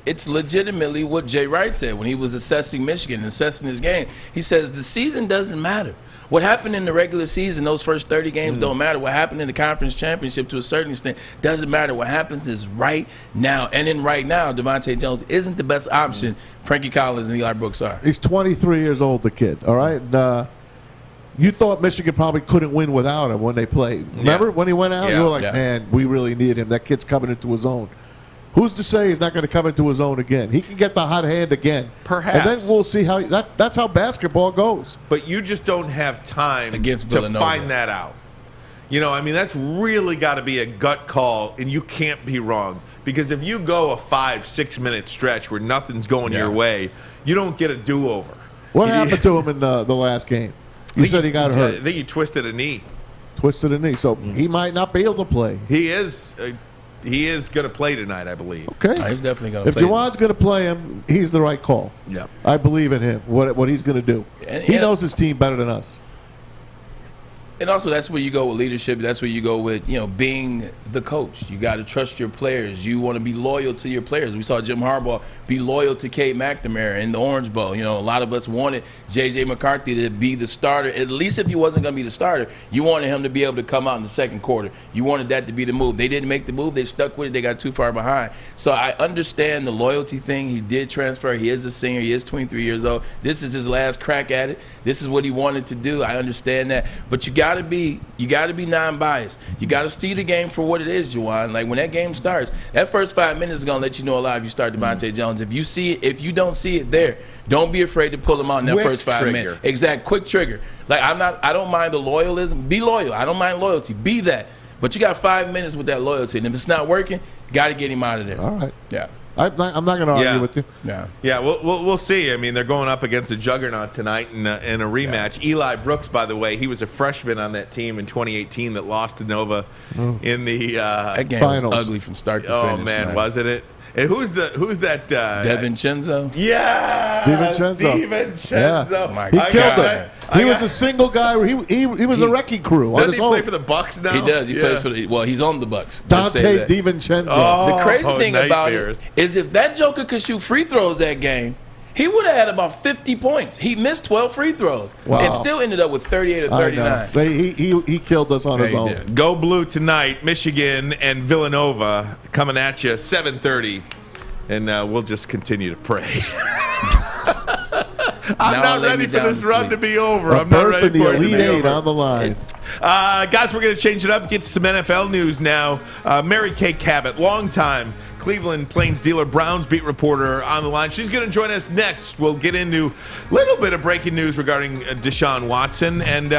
S3: It's legitimately what Jay Wright said when he was assessing Michigan, assessing his game. He says the season doesn't matter. What happened in the regular season, those first 30 games don't matter. What happened in the conference championship to a certain extent doesn't matter. What happens is right now. And in right now, Devontae Jones isn't the best option. Frankie Collins and Eli Brooks are.
S4: He's 23 years old, the kid, all right? You thought Michigan probably couldn't win without him when they played. Remember when he went out? You were like, man, we really need him. That kid's coming into his own. Who's to say he's not going to come into his own again? He can get the hot hand again.
S2: Perhaps.
S4: And then we'll see how that's how basketball goes.
S2: But you just don't have time
S3: against
S2: to
S3: Villanova.
S2: Find that out. You know, I mean, that's really got to be a gut call, and you can't be wrong. Because if you go a 5-6 minute stretch where nothing's going your way, you don't get a do-over.
S4: What happened to him in the last game? You said he got hurt.
S2: I think he twisted a knee.
S4: Twisted a knee. So he might not be able to play.
S2: He is going to play tonight, I believe.
S4: Okay.
S3: He's definitely going to
S4: play. If Juwan's going to play him, he's the right call.
S2: Yeah.
S4: I believe in him, what he's going to do. He knows his team better than us.
S3: And also, that's where you go with leadership. That's where you go with, being the coach. You got to trust your players. You want to be loyal to your players. We saw Jim Harbaugh be loyal to Kay McNamara in the Orange Bowl. A lot of us wanted J.J. McCarthy to be the starter. At least if he wasn't going to be the starter, you wanted him to be able to come out in the second quarter. You wanted that to be the move. They didn't make the move. They stuck with it. They got too far behind. So I understand the loyalty thing. He did transfer. He is a senior. He is 23 years old. This is his last crack at it. This is what he wanted to do. I understand that. But you got to be non-biased. You got to see the game for what it is, Juwan. Like when that game starts, that first 5 minutes is gonna let you know a lot if you start Devontae Jones. If you don't see it there, don't be afraid to pull him out in that first 5 minutes. Exact, quick trigger. Like I don't mind the loyalism. Be loyal. I don't mind loyalty. Be that. But you got 5 minutes with that loyalty, and if it's not working, got to get him out of there.
S4: All right.
S3: Yeah.
S4: I'm not going to argue with you.
S2: Yeah. We'll see. I mean, they're going up against a juggernaut tonight in a rematch. Yeah. Eli Brooks, by the way, he was a freshman on that team in 2018 that lost to Nova in the
S3: that game
S4: finals.
S3: Was ugly from start to finish.
S2: Oh man, wasn't it? And who's that?
S3: DiVincenzo.
S2: Yeah, DiVincenzo.
S4: Yeah.
S3: Oh my
S4: he
S3: God.
S4: killed them. He was a single guy. He was a wrecking crew on his own.
S2: Doesn't he play for the Bucks now?
S3: He does. He plays for the. Well, he's on the Bucks.
S4: Dante DiVincenzo.
S3: The crazy thing about it is if that Joker could shoot free throws that game, he would have had about 50 points. He missed 12 free throws and still ended up with 38 or 39.
S4: He killed us on his own.
S3: Did.
S2: Go Blue tonight, Michigan and Villanova coming at you 7:30, and we'll just continue to pray. I'm not ready for this run to be over. I'm not ready for it to be over.
S4: Elite Eight on the line.
S2: Guys, we're going to change it up, get to some NFL news now. Mary Kay Cabot, longtime Cleveland Plains Dealer Browns beat reporter on the line. She's going to join us next. We'll get into a little bit of breaking news regarding Deshaun Watson and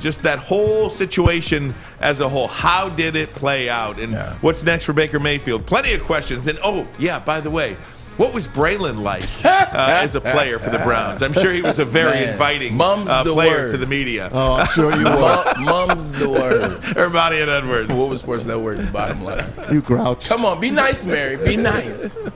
S2: just that whole situation as a whole. How did it play out? And what's next for Baker Mayfield? Plenty of questions. And, by the way, what was Braylon like as a player for the Browns? I'm sure he was a very inviting player to the media.
S4: Oh, I'm sure you were.
S3: Mum's the word.
S2: Ermanni and Edwards.
S3: What was Sports Network? Bottom line.
S4: You grouch.
S3: Come on, be nice, Mary. Be nice.
S1: Think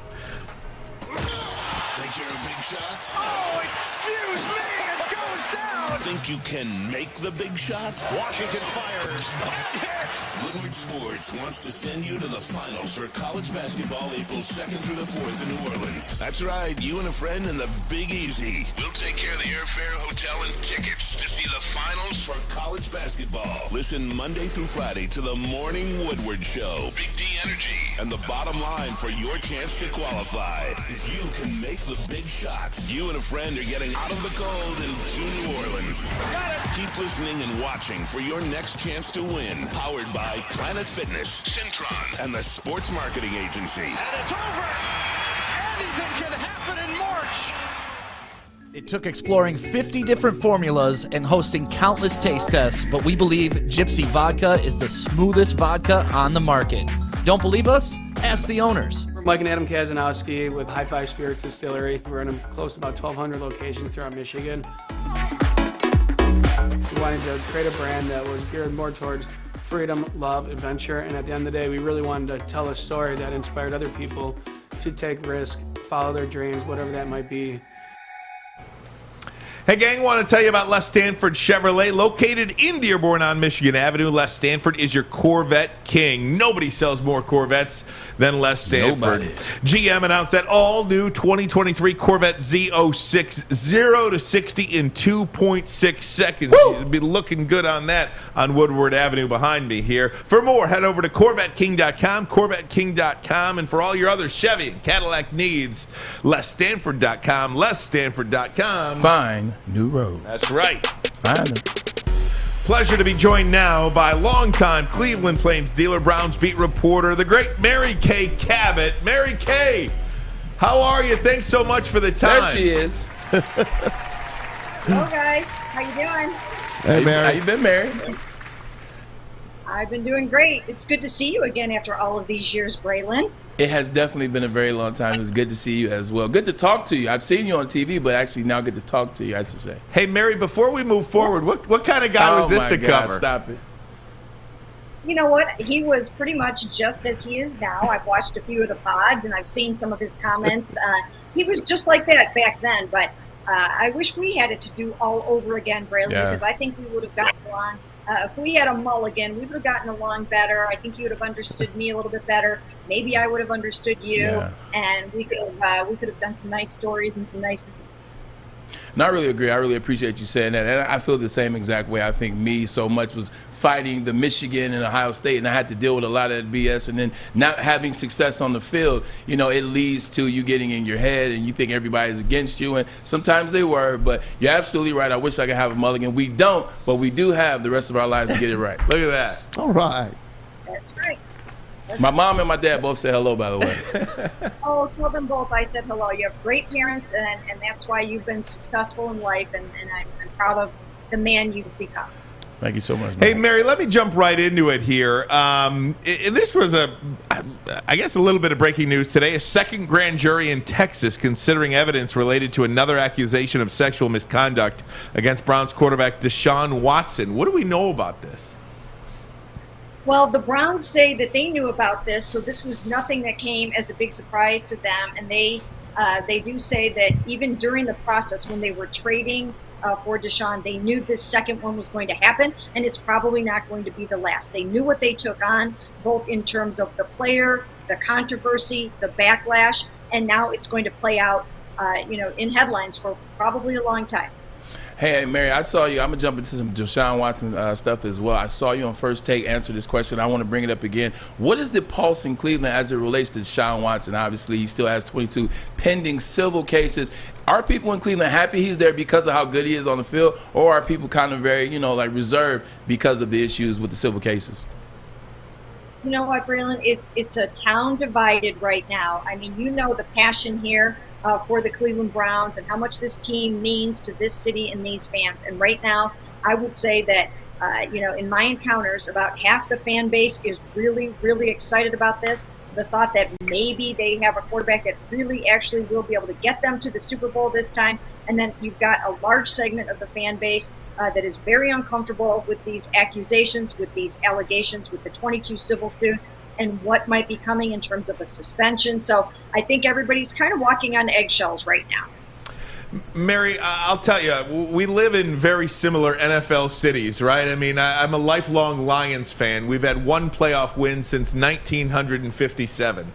S1: you're a big shot?
S9: Oh, excuse me, it goes down.
S1: Think you can make the big shot?
S9: Washington fires. Hits.
S1: Woodward Sports wants to send you to the finals for college basketball April 2nd through the 4th in New Orleans. That's right, you and a friend in the Big Easy. We'll take care of the airfare, hotel, and tickets to see the finals for college basketball. Listen Monday through Friday to the Morning Woodward Show. Big D Energy. And the bottom line for your chance to qualify. If you can make the big shot, you and a friend are getting out of the cold and to New Orleans. Keep listening and watching for your next chance to win. Powered by Planet Fitness, Centron, and the Sports Marketing Agency.
S9: And it's over. Anything can happen in March.
S11: It took exploring 50 different formulas and hosting countless taste tests, but we believe Gypsy Vodka is the smoothest vodka on the market. Don't believe us? Ask the owners.
S12: We're Mike and Adam Kazanowski with High Five Spirits Distillery. We're in close to about 1,200 locations throughout Michigan. We wanted to create a brand that was geared more towards freedom, love, adventure, and at the end of the day, we really wanted to tell a story that inspired other people to take risk, follow their dreams, whatever that might be.
S2: Hey, gang, want to tell you about Les Stanford Chevrolet, located in Dearborn on Michigan Avenue. Les Stanford is your Corvette king. Nobody sells more Corvettes than Les Stanford.
S3: Nobody.
S2: GM announced that all-new 2023 Corvette Z06 0 to 60 in 2.6 seconds. You'll be looking good on that on Woodward Avenue behind me here. For more, head over to CorvetteKing.com, CorvetteKing.com, and for all your other Chevy and Cadillac needs, LesStanford.com, LesStanford.com.
S3: Fine new road.
S2: That's right.
S3: Find them.
S2: Pleasure to be joined now by longtime Cleveland Plains Dealer Browns beat reporter, the great Mary Kay Cabot. Mary Kay, how are you? Thanks so much for the time.
S3: There she is.
S13: Hello, guys. How you doing?
S4: Hey, Mary.
S3: How you been, Mary?
S13: I've been doing great. It's good to see you again after all of these years, Braylon.
S3: It has definitely been a very long time. It was good to see you as well. Good to talk to you. I've seen you on TV, but actually now get to talk to you, I have to say.
S2: Hey, Mary, before we move forward, what kind of guy was this to cover?
S3: Stop it.
S13: You know what? He was pretty much just as he is now. I've watched a few of the pods, and I've seen some of his comments. He was just like that back then, but I wish we had it to do all over again, Braylon, because I think we would have gotten along If we had a mulligan, we would have gotten along better. I think you would have understood me a little bit better. Maybe I would have understood you, and we could have done some nice stories and some nice.
S3: No, I really agree. I really appreciate you saying that. And I feel the same exact way. I think me so much was fighting the Michigan and Ohio State, and I had to deal with a lot of that BS. And then not having success on the field, you know, it leads to you getting in your head and you think everybody's against you. And sometimes they were, but you're absolutely right. I wish I could have a mulligan. We don't, but we do have the rest of our lives to get it right.
S2: Look at that.
S4: All right.
S13: That's right.
S3: My mom and my dad both said hello, by the way.
S13: Oh, tell them both I said hello. You have great parents, and that's why you've been successful in life, and I'm proud of the man you've become.
S3: Thank you so much, man.
S2: Hey, Mary, let me jump right into it here. And this was, I guess, a little bit of breaking news today. A second grand jury in Texas considering evidence related to another accusation of sexual misconduct against Browns quarterback Deshaun Watson. What do we know about this?
S13: Well, the Browns say that they knew about this, so this was nothing that came as a big surprise to them. And they do say that even during the process when they were trading for Deshaun, they knew this second one was going to happen, and it's probably not going to be the last. They knew what they took on, both in terms of the player, the controversy, the backlash, and now it's going to play out, in headlines for probably a long time.
S3: Hey, Mary, I saw you. I'm going to jump into some Deshaun Watson stuff as well. I saw you on First Take answer this question. I want to bring it up again. What is the pulse in Cleveland as it relates to Deshaun Watson? Obviously, he still has 22 pending civil cases. Are people in Cleveland happy he's there because of how good he is on the field, or are people kind of very, reserved because of the issues with the civil cases?
S13: You know what, Braylon? It's a town divided right now. I mean, the passion here for the Cleveland Browns and how much this team means to this city and these fans. And right now, I would say that, in my encounters, about half the fan base is really, really excited about this. The thought that maybe they have a quarterback that really actually will be able to get them to the Super Bowl this time. And then you've got a large segment of the fan base that is very uncomfortable with these accusations, with these allegations, with the 22 civil suits, and what might be coming in terms of a suspension. So I think everybody's kind of walking on eggshells right now.
S2: Mary, I'll tell you, we live in very similar NFL cities, right? I mean, I'm a lifelong Lions fan. We've had one playoff win since 1957.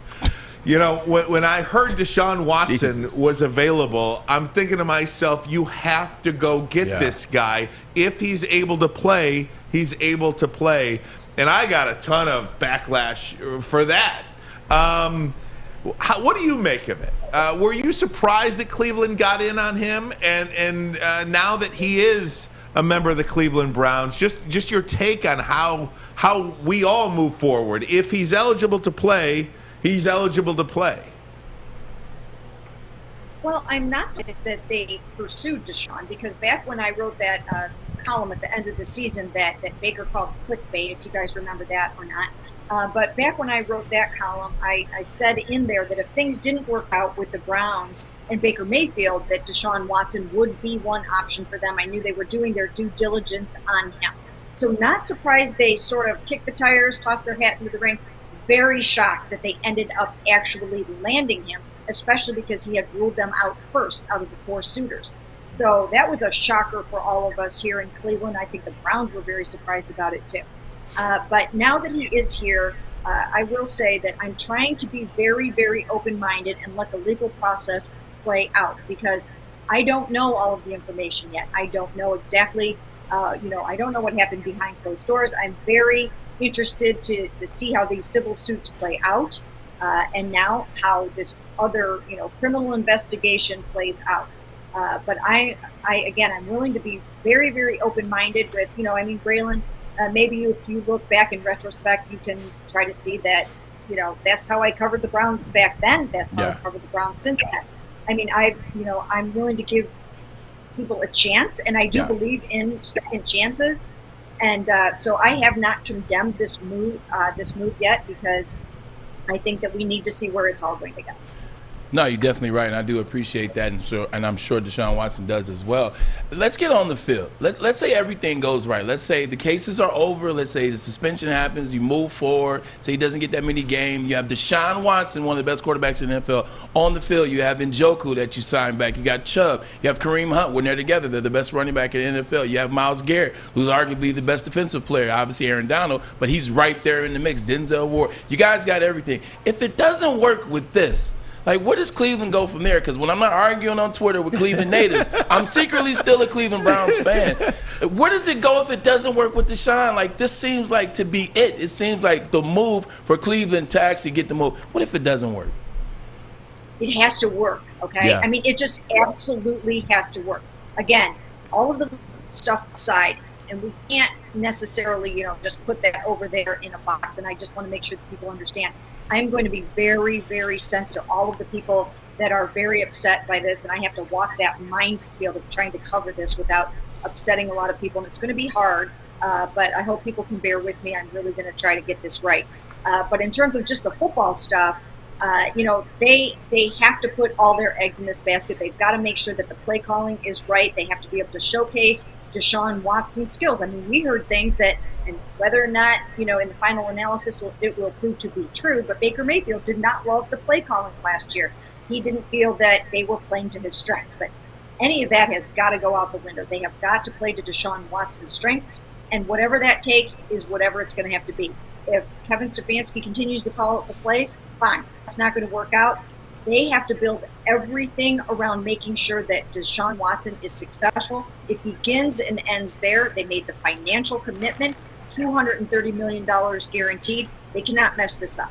S2: When I heard Deshaun Watson was available, I'm thinking to myself, you have to go get this guy. If he's able to play, he's able to play. And I got a ton of backlash for that. What do you make of it? Were you surprised that Cleveland got in on him? And now that he is a member of the Cleveland Browns, just your take on how we all move forward. If he's eligible to play, he's eligible to play.
S13: Well, I'm not saying that they pursued Deshaun, because back when I wrote that column at the end of the season that Baker called clickbait, if you guys remember that or not. But back when I wrote that column, I said in there that if things didn't work out with the Browns and Baker Mayfield, that Deshaun Watson would be one option for them. I knew they were doing their due diligence on him. So not surprised they sort of kicked the tires, tossed their hat into the ring. Very shocked that they ended up actually landing him, especially because he had ruled them out first out of the four suitors. So that was a shocker for all of us here in Cleveland. I think the Browns were very surprised about it too. But now that he is here, I will say that I'm trying to be very, very open-minded and let the legal process play out, because I don't know all of the information yet. I don't know exactly, I don't know what happened behind closed doors. I'm very interested to see how these civil suits play out, and now how this other, criminal investigation plays out. But I'm willing to be very, very open-minded with, Braylon, maybe if you look back in retrospect, you can try to see that, that's how I covered the Browns back then. That's how I covered the Browns since then. I mean, I'm willing to give people a chance, and I do believe in second chances. And so I have not condemned this move yet, because I think that we need to see where it's all going to go.
S3: No, you're definitely right, and I do appreciate that, and I'm sure Deshaun Watson does as well. Let's get on the field. Let's say everything goes right. Let's say the cases are over. Let's say the suspension happens. You move forward. Say he doesn't get that many games. You have Deshaun Watson, one of the best quarterbacks in the NFL, on the field. You have Njoku that you signed back. You got Chubb. You have Kareem Hunt. When they're together, they're the best running back in the NFL. You have Myles Garrett, who's arguably the best defensive player. Obviously, Aaron Donald, but he's right there in the mix. Denzel Ward. You guys got everything. If it doesn't work with this, like, where does Cleveland go from there? Because when I'm not arguing on Twitter with Cleveland natives, I'm secretly still a Cleveland Browns fan. Where does it go if it doesn't work with Deshaun? Like, this seems like to be it. It seems like the move for Cleveland to actually get the move. What if it doesn't work?
S13: It has to work, okay?
S3: Yeah.
S13: I mean, it just absolutely has to work. Again, all of the stuff aside, and we can't necessarily, just put that over there in a box. And I just want to make sure that people understand. I'm going to be very, very sensitive to all of the people that are very upset by this, and I have to walk that minefield of trying to cover this without upsetting a lot of people, and it's going to be hard, but I hope people can bear with me. I'm really going to try to get this right. But in terms of just the football stuff, they have to put all their eggs in this basket. They've got to make sure that the play calling is right. They have to be able to showcase Deshaun Watson's skills. I mean, we heard things that, and whether or not, in the final analysis it will prove to be true, but Baker Mayfield did not love the play calling last year. He didn't feel that they were playing to his strengths, but any of that has got to go out the window. They have got to play to Deshaun Watson's strengths, and whatever that takes is whatever it's going to have to be. If Kevin Stefanski continues to call the plays, fine. It's not going to work out. They have to build everything around making sure that Deshaun Watson is successful. It begins and ends there. They made the financial commitment, $230 million guaranteed. They cannot mess this up.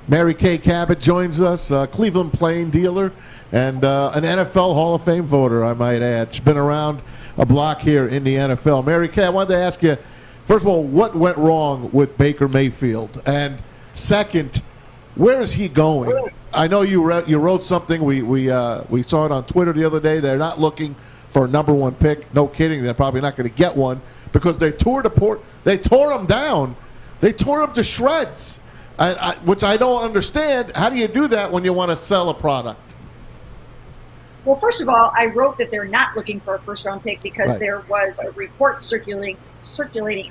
S4: Mary Kay Cabot joins us, Cleveland Plain dealer and an NFL Hall of Fame voter, I might add. She's been around a block here in the NFL. Mary Kay, I wanted to ask you, first of all, what went wrong with Baker Mayfield? And second, where is he going? I know you wrote something. We saw it on Twitter the other day. They're not looking for a number one pick. No kidding. They're probably not going to get one because they tore him down. They tore him to shreds, which I don't understand. How do you do that when you want to sell a product?
S13: Well, first of all, I wrote that they're not looking for a first-round pick because there was a report circulating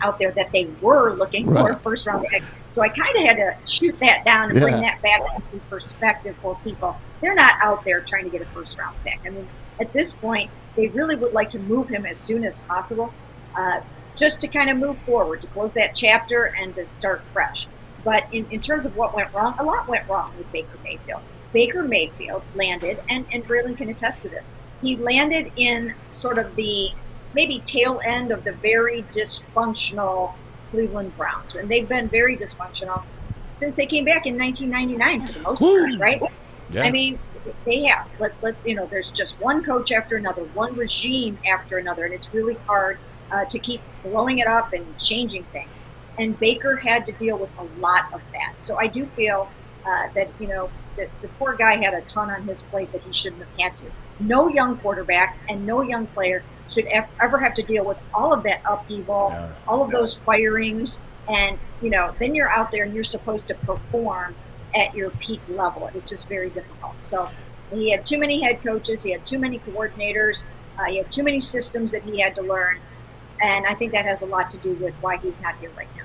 S13: out there that they were looking for a first-round pick. So I kind of had to shoot that down and bring that back into perspective for people. They're not out there trying to get a first-round pick. I mean, at this point, they really would like to move him as soon as possible, just to kind of move forward, to close that chapter and to start fresh. But in terms of what went wrong, a lot went wrong with Baker Mayfield. Baker Mayfield landed, and Braylon can attest to this, he landed in sort of the maybe tail end of the very dysfunctional Cleveland Browns. And they've been very dysfunctional since they came back in 1999 for the most part, right? Yeah. I mean, they have. There's just one coach after another, one regime after another, and it's really hard to keep blowing it up and changing things. And Baker had to deal with a lot of that. So I do feel that the poor guy had a ton on his plate that he shouldn't have had to. No young quarterback and no young player should ever have to deal with all of that upheaval, all of those firings, and then you're out there and you're supposed to perform at your peak level. It's just very difficult. So he had too many head coaches, he had too many coordinators, he had too many systems that he had to learn, and I think that has a lot to do with why he's not here right now.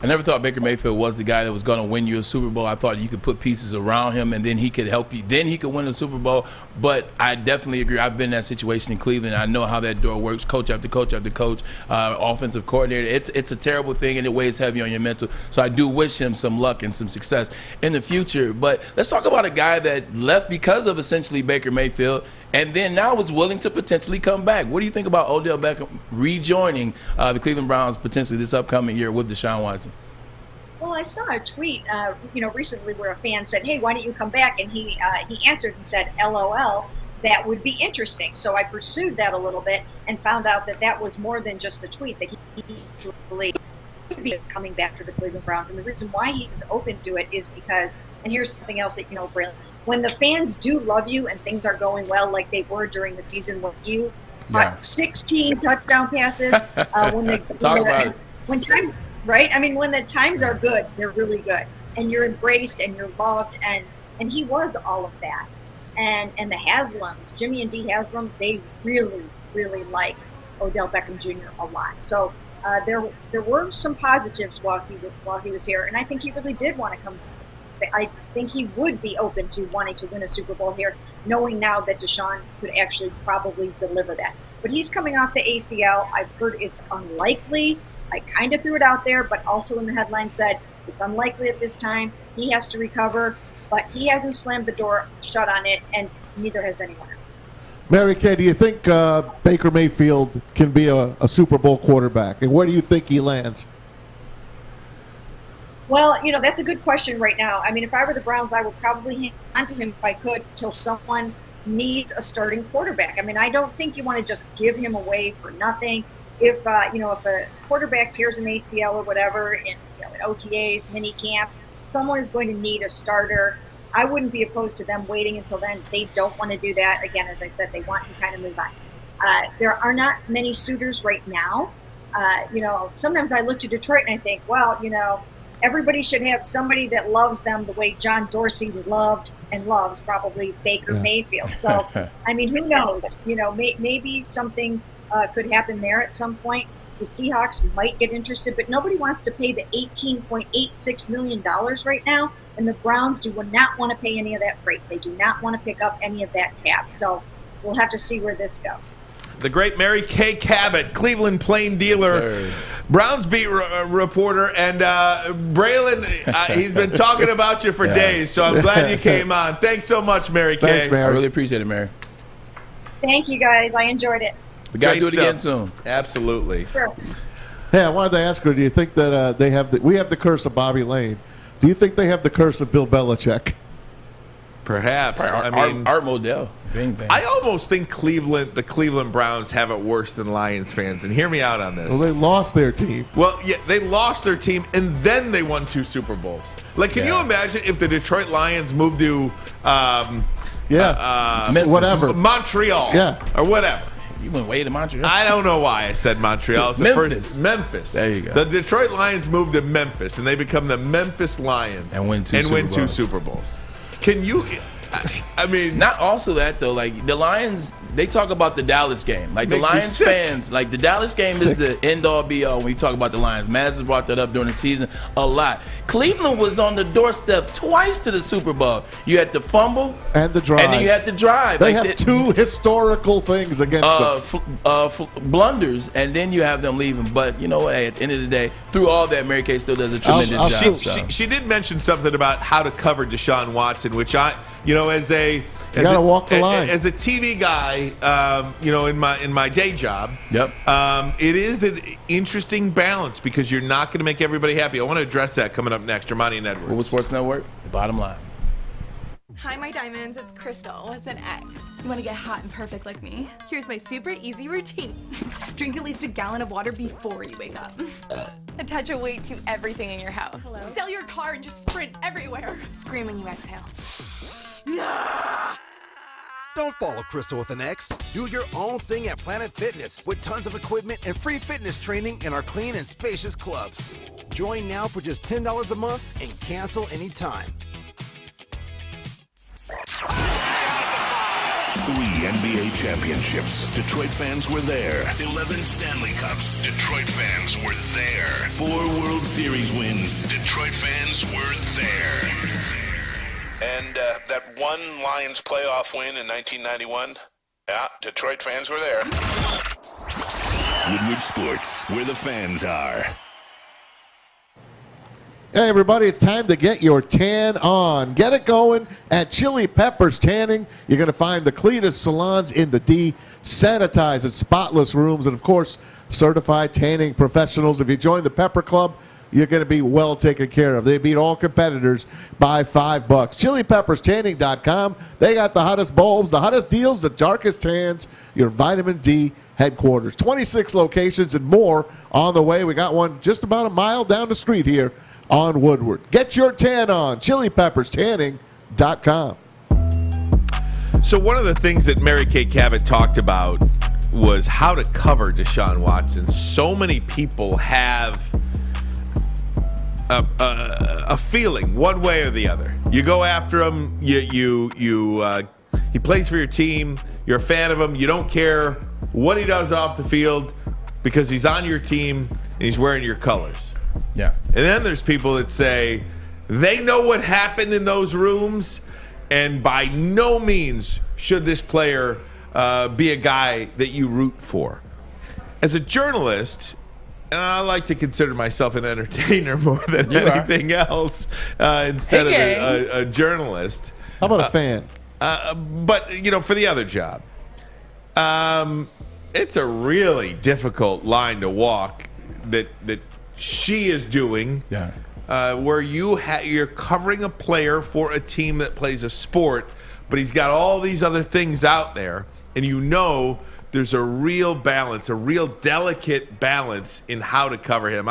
S3: I never thought Baker Mayfield was the guy that was going to win you a Super Bowl. I thought you could put pieces around him, and then he could help you. Then he could win a Super Bowl. But I definitely agree. I've been in that situation in Cleveland. I know how that door works, coach after coach after coach, offensive coordinator. It's a terrible thing, and it weighs heavy on your mental. So I do wish him some luck and some success in the future. But let's talk about a guy that left because of essentially Baker Mayfield, and then now is willing to potentially come back. What do you think about Odell Beckham rejoining the Cleveland Browns potentially this upcoming year with Deshaun Watson?
S13: Well, I saw a tweet, recently where a fan said, "Hey, why don't you come back?" And he answered and said, "LOL, that would be interesting." So I pursued that a little bit and found out that was more than just a tweet, that he really could be coming back to the Cleveland Browns. And the reason why he's open to it is because, and here's something else that Braylon, when the fans do love you and things are going well, like they were during the season when you caught 16 touchdown passes, when times, right? I mean, when the times are good, they're really good, and you're embraced and you're loved, and he was all of that. and the Haslams, Jimmy and Dee Haslam, they really, really like Odell Beckham Jr. a lot. So there were some positives while he was here, and I think he really did want to come. I think he would be open to wanting to win a Super Bowl here, knowing now that Deshaun could actually probably deliver that. But he's coming off the ACL. I've heard it's unlikely. I kind of threw it out there, but also in the headline said it's unlikely at this time. He has to recover, but he hasn't slammed the door shut on it, and neither has anyone else.
S4: Mary Kay, do you think Baker Mayfield can be a Super Bowl quarterback? And where do you think he lands?
S13: Well, that's a good question right now. I mean, if I were the Browns, I would probably hang on to him if I could until someone needs a starting quarterback. I mean, I don't think you want to just give him away for nothing. If a quarterback tears an ACL or whatever in OTAs, mini camp, someone is going to need a starter. I wouldn't be opposed to them waiting until then. They don't want to do that. Again, as I said, they want to kind of move on. There are not many suitors right now. Sometimes I look to Detroit and I think, well, everybody should have somebody that loves them the way John Dorsey loved and loves probably Baker Mayfield. So, I mean, who knows? Maybe something could happen there at some point. The Seahawks might get interested, but nobody wants to pay the $18.86 million right now, and the Browns do not want to pay any of that freight. They do not want to pick up any of that tab. So we'll have to see where this goes.
S2: The great Mary Kay Cabot, Cleveland Plain Dealer,
S3: Yes,
S2: Browns beat reporter, and Braylon, he's been talking about you for days, so I'm glad you came on. Thanks so much, Mary Kay.
S4: Thanks, Mary.
S3: I really appreciate it, Mary.
S13: Thank you, guys. I enjoyed it.
S3: We got to do it
S2: Great
S3: again
S2: stuff.
S3: soon.
S2: Absolutely.
S13: Sure.
S4: Hey, I wanted to ask her, do you think that we have the curse of Bobby Lane? Do you think they have the curse of Bill Belichick?
S2: Perhaps.
S3: Art Modell, if anything.
S2: I almost think the Cleveland Browns have it worse than Lions fans, and hear me out on this.
S4: Well, they lost their team.
S2: Well, yeah, they lost their team, and then they won 2 Super Bowls. Like, can you imagine if the Detroit Lions moved to
S4: whatever,
S2: Montreal, or whatever?
S3: You went way to Montreal.
S2: I don't know why I said Montreal. It's Memphis.
S3: There you go.
S2: The Detroit Lions moved to Memphis, and they become the Memphis Lions
S3: and win 2
S2: Super Bowls. Can you? I mean,
S3: not also that though. Like the Lions, they talk about the Dallas game. Like the Lions fans, like the Dallas game is the end all be all when you talk about the Lions. Maz has brought that up during the season a lot. Cleveland was on the doorstep twice to the Super Bowl. You had the fumble
S4: and the drive,
S3: and then you had the drive.
S4: They have 2 historical things against them.
S3: Blunders, and then you have them leaving. But at the end of the day, through all that, Mary Kay still does a tremendous job.
S2: She did mention something about how to cover Deshaun Watson, which as a TV guy, in my day job, it is an interesting balance because you're not going to make everybody happy. I want to address that coming up next. Ermanni and Edwards.
S3: Woodward Sports Network, the bottom line.
S14: Hi, my diamonds. It's Crystal with an X. You want to get hot and perfect like me? Here's my super easy routine. Drink at least a gallon of water before you wake up. Attach a weight to everything in your house. Sell your car and just sprint everywhere. Scream when you exhale.
S15: Don't follow Crystal with an X. Do your own thing at Planet Fitness with tons of equipment and free fitness training in our clean and spacious clubs. Join now for just $10 a month and cancel anytime.
S1: 3 NBA championships. Detroit fans were there. 11 Stanley Cups. Detroit fans were there. 4 World Series wins. Detroit fans were there. And that one Lions playoff win in 1991. Yeah, Detroit fans were there. Woodward Sports, where the fans are.
S4: Hey, everybody, it's time to get your tan on. Get it going at Chili Peppers Tanning. You're going to find the cleanest salons in the D, sanitized and spotless rooms, and, of course, certified tanning professionals. If you join the Pepper Club, you're going to be well taken care of. They beat all competitors by $5. ChiliPeppersTanning.com. They got the hottest bulbs, the hottest deals, the darkest tans, your vitamin D headquarters. 26 locations and more on the way. We got one just about a mile down the street here on Woodward. Get your tan on. ChiliPeppersTanning.com.
S2: So one of the things that Mary Kay Cabot talked about was how to cover Deshaun Watson. So many people have a feeling one way or the other. You go after him, you He plays for your team. You're a fan of him. You don't care what he does off the field because he's on your team and he's wearing your colors.
S3: Yeah.
S2: And then there's people that say they know what happened in those rooms, and by no means should this player be a guy that you root for. As a journalist, and I like to consider myself an entertainer more than anything else instead of a journalist.
S4: How about a fan?
S2: But, for the other job, it's a really difficult line to walk that she is doing.
S3: Yeah.
S2: Where you're covering a player for a team that plays a sport, but he's got all these other things out there, and there's a real balance, a real delicate balance in how to cover him.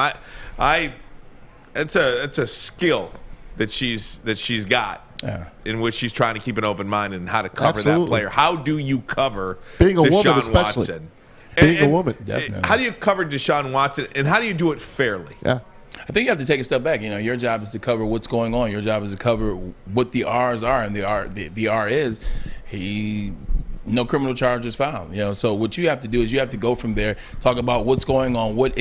S2: It's a skill that she's got.
S3: Yeah.
S2: In which she's trying to keep an open mind and how to cover
S4: Absolutely.
S2: that player. How do you cover
S4: Being a
S2: Deshaun
S4: woman, especially.
S2: Watson?
S4: Being a woman.
S3: Definitely.
S2: How do you cover Deshaun Watson, and how do you do it fairly?
S4: Yeah.
S3: I think you have to take a step back. Your job is to cover what's going on. Your job is to cover what the R's are, and the R is no criminal charges found. So what you have to do is you have to go from there, talk about what's going on, what's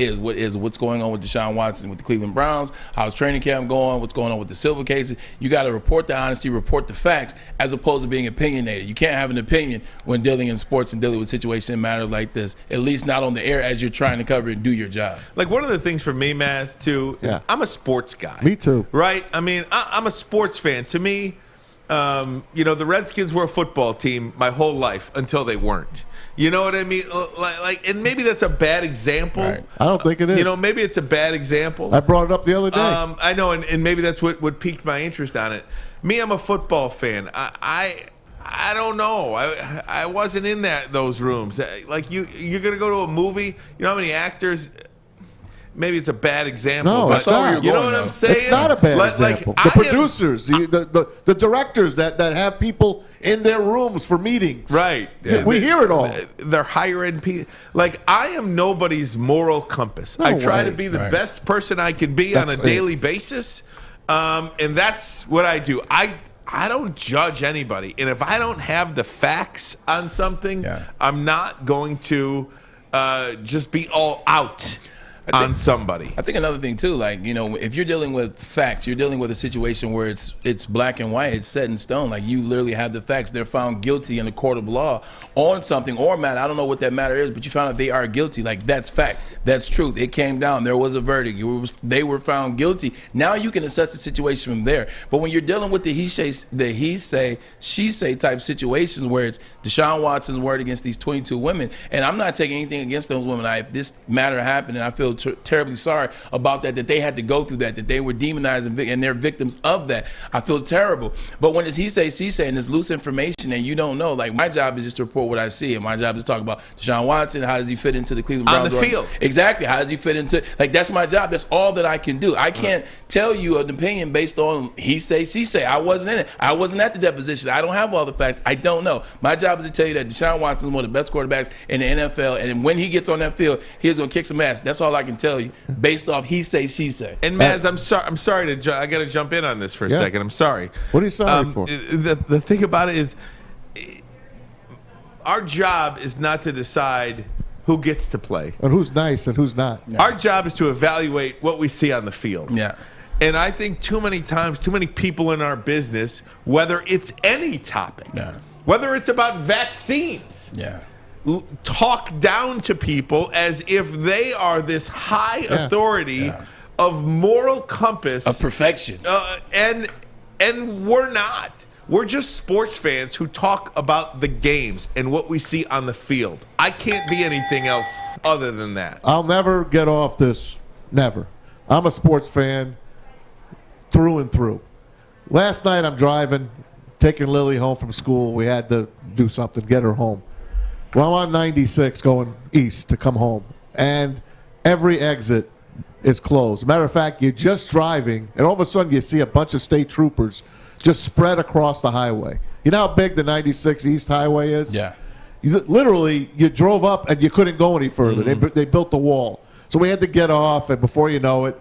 S3: going on with Deshaun Watson, with the Cleveland Browns, how's training camp going, what's going on with the Silver cases. You got to report the honesty, report the facts, as opposed to being opinionated. You can't have an opinion when dealing in sports and dealing with situations and matters like this, at least not on the air as you're trying to cover and do your job.
S2: Like, one of the things for me, Maz, too, is I'm a sports guy.
S4: Me too.
S2: Right? I mean, I'm a sports fan. To me, the Redskins were a football team my whole life until they weren't. You know what I mean? Like, and maybe that's a bad example.
S4: Right. I don't think it is.
S2: Maybe it's a bad example.
S4: I brought it up the other day.
S2: I know, and maybe that's what piqued my interest on it. Me, I'm a football fan. I don't know. I wasn't in those rooms. Like, you're gonna go to a movie. You know how many actors? Maybe it's a bad example.
S4: No,
S2: but
S4: it's not.
S2: You know what I'm saying?
S4: It's not a bad example. The producers, the directors that have people in their rooms for meetings.
S2: Right.
S4: We hear it all.
S2: They're higher end people. Like, I am nobody's moral compass.
S4: No
S2: I try
S4: way.
S2: to be the best person I can be on a daily basis. And that's what I do. I don't judge anybody. And if I don't have the facts on something, I'm not going to just be all out on somebody.
S3: I think another thing too, like, if you're dealing with facts, you're dealing with a situation where it's black and white, it's set in stone. Like, you literally have the facts. They're found guilty in a court of law on something or matter. I don't know what that matter is, but you found out they are guilty. Like, that's fact. That's truth. It came down. There was a verdict. They were found guilty. Now you can assess the situation from there. But when you're dealing with the he say, she say type situations where it's Deshaun Watson's word against these 22 women, and I'm not taking anything against those women. If this matter happened, and I feel terribly sorry about that they had to go through that they were demonized and they're victims of that. I feel terrible. But when it's he say, she say, and it's loose information and you don't know, like, my job is just to report what I see, and my job is to talk about Deshaun Watson. How does he fit into the Cleveland Browns?
S2: On the field.
S3: Exactly. How does he fit into, like, that's my job. That's all that I can do. I can't tell you an opinion based on he say, she say. I wasn't in it. I wasn't at the deposition. I don't have all the facts. I don't know. My job is to tell you that Deshaun Watson is one of the best quarterbacks in the NFL, and when he gets on that field, he's going to kick some ass. That's all I can tell you based off he say, she say.
S2: And Maz, I'm sorry I got to jump in on this for a second. I'm sorry.
S4: What are you sorry for?
S2: The thing about it is, our job is not to decide who gets to play
S4: and who's nice and who's not.
S2: Our job is to evaluate what we see on the field.
S3: Yeah.
S2: And I think too many times, too many people in our business, whether it's any topic, whether it's about vaccines, talk down to people as if they are this high authority of moral compass,
S3: of perfection,
S2: and we're not. We're just sports fans who talk about the games and what we see on the field. I can't be anything else other than that.
S4: I'll never get off this. Never. I'm a sports fan through and through. Last night I'm driving, taking Lily home from school. We had to do something, get her home. Well, I'm on 96 going east to come home, and every exit is closed. Matter of fact, you're just driving, and all of a sudden you see a bunch of state troopers just spread across the highway. You know how big the 96 East Highway is?
S3: Yeah.
S4: Literally, you drove up and you couldn't go any further. They built the wall. So we had to get off, and before you know it,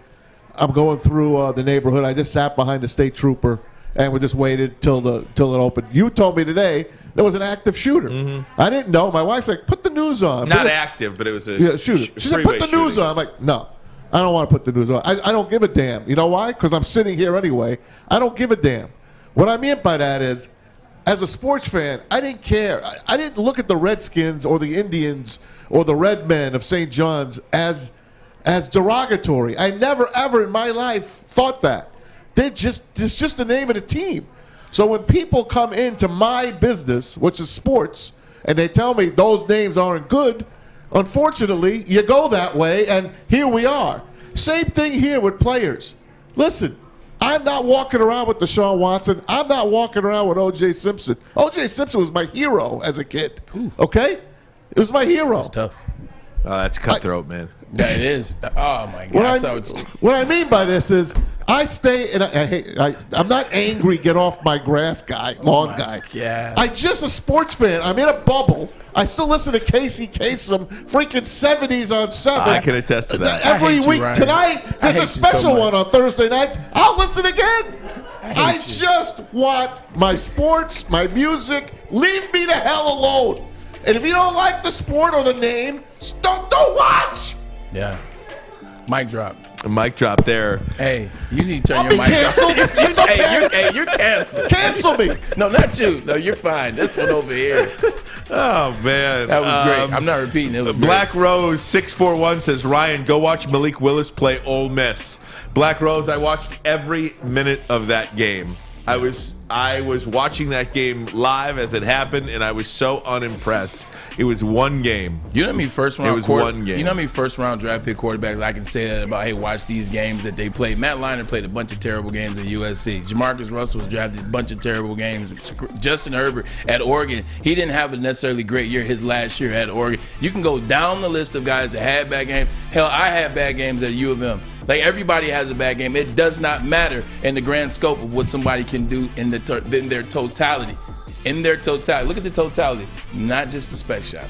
S4: I'm going through the neighborhood. I just sat behind the state trooper, and we just waited till it opened. You told me today there was an active shooter. I didn't know. My wife's like, put the news on.
S2: Not active, but it was a
S4: shooter. She said, put the news on. I'm like, no, I don't want to put the news on. I don't give a damn. You know why? Because I'm sitting here anyway. I don't give a damn. What I mean by that is, as a sports fan, I didn't care. I didn't look at the Redskins or the Indians or the Redmen of St. John's as derogatory. I never, ever in my life thought that. It's just the name of the team. So when people come into my business, which is sports, and they tell me those names aren't good, unfortunately, you go that way, and here we are. Same thing here with players. Listen, I'm not walking around with Deshaun Watson. I'm not walking around with O.J. Simpson. O.J. Simpson was my hero as a kid, okay? It was my hero.
S3: That's tough.
S2: Oh, that's cutthroat, man.
S3: Yeah, it is. Oh, my God.
S4: What I mean by this is I stay, and I'm not angry, get off my grass guy, lawn guy.
S3: Yeah.
S4: I'm just a sports fan. I'm in a bubble. I still listen to Casey Kasem, freaking 70s on 7.
S2: I can attest to that.
S4: Every week. Tonight, there's a special one on Thursday nights. I'll listen again. I just want my sports, my music. Leave me the hell alone. And if you don't like the sport or the name, don't watch.
S3: Yeah. Mic drop.
S2: A mic drop there.
S3: Hey, you need to turn your mic off. You're canceled.
S4: Cancel me.
S3: No, not you. No, you're fine. This one over here.
S2: Oh, man.
S3: That was great. I'm not repeating. It was
S2: Black
S3: great.
S2: Rose 641 says, Ryan, go watch Malik Willis play Ole Miss. Black Rose, I watched every minute of that game. I was watching that game live as it happened, and I was so unimpressed. It was one game.
S3: You know how many first round?
S2: It was one game.
S3: You know how many first round draft pick quarterbacks I can say that about? Hey, watch these games that they played. Matt Leinart played a bunch of terrible games at USC. Jamarcus Russell was drafted a bunch of terrible games. Justin Herbert at Oregon, he didn't have a necessarily great year his last year at Oregon. You can go down the list of guys that had bad games. Hell, I had bad games at U of M. Like, everybody has a bad game. It does not matter in the grand scope of what somebody can do in their totality. In their totality. Look at the totality, not just the spec shot.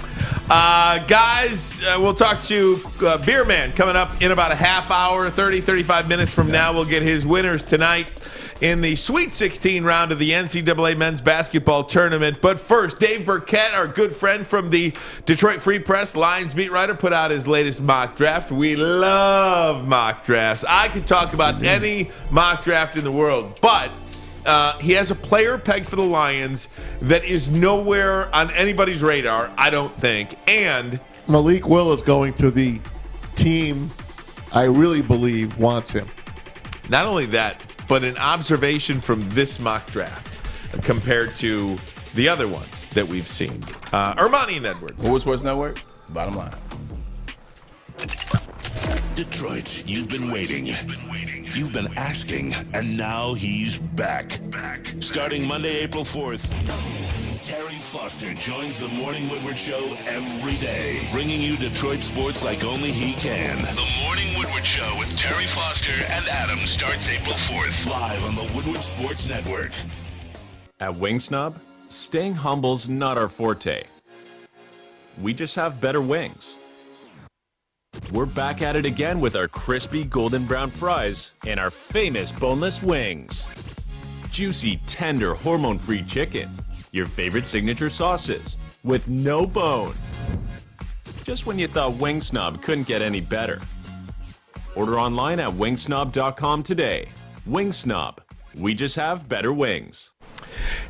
S2: Guys, we'll talk to Beer Man coming up in about a half hour, 30, 35 minutes from now. We'll get his winners tonight in the Sweet 16 round of the NCAA Men's Basketball Tournament. But first, Dave Burkett, our good friend from the Detroit Free Press, Lions beat writer, put out his latest mock draft. We love mock drafts. I could talk about any mock draft in the world, but he has a player pegged for the Lions that is nowhere on anybody's radar, I don't think. And
S4: Malik Willis going to the team I really believe wants him.
S2: Not only that, but an observation from this mock draft compared to the other ones that we've seen. Ermanni and Edwards.
S3: Woodward Sports Network, bottom line.
S1: Detroit, you've been waiting. You've been asking, and now he's back. Starting Monday, April 4th, Terry Foster joins the Morning Woodward Show every day, bringing you Detroit sports like only he can. The Morning Woodward Show with Terry Foster and Adam starts April 4th, live on the Woodward Sports Network.
S16: At Wing Snob, staying humble's not our forte. We just have better wings. We're back at it again with our crispy golden brown fries and our famous boneless wings. Juicy, tender, hormone-free chicken. Your favorite signature sauces with no bone. Just when you thought Wing Snob couldn't get any better. Order online at wingsnob.com today. Wing Snob. We just have better wings.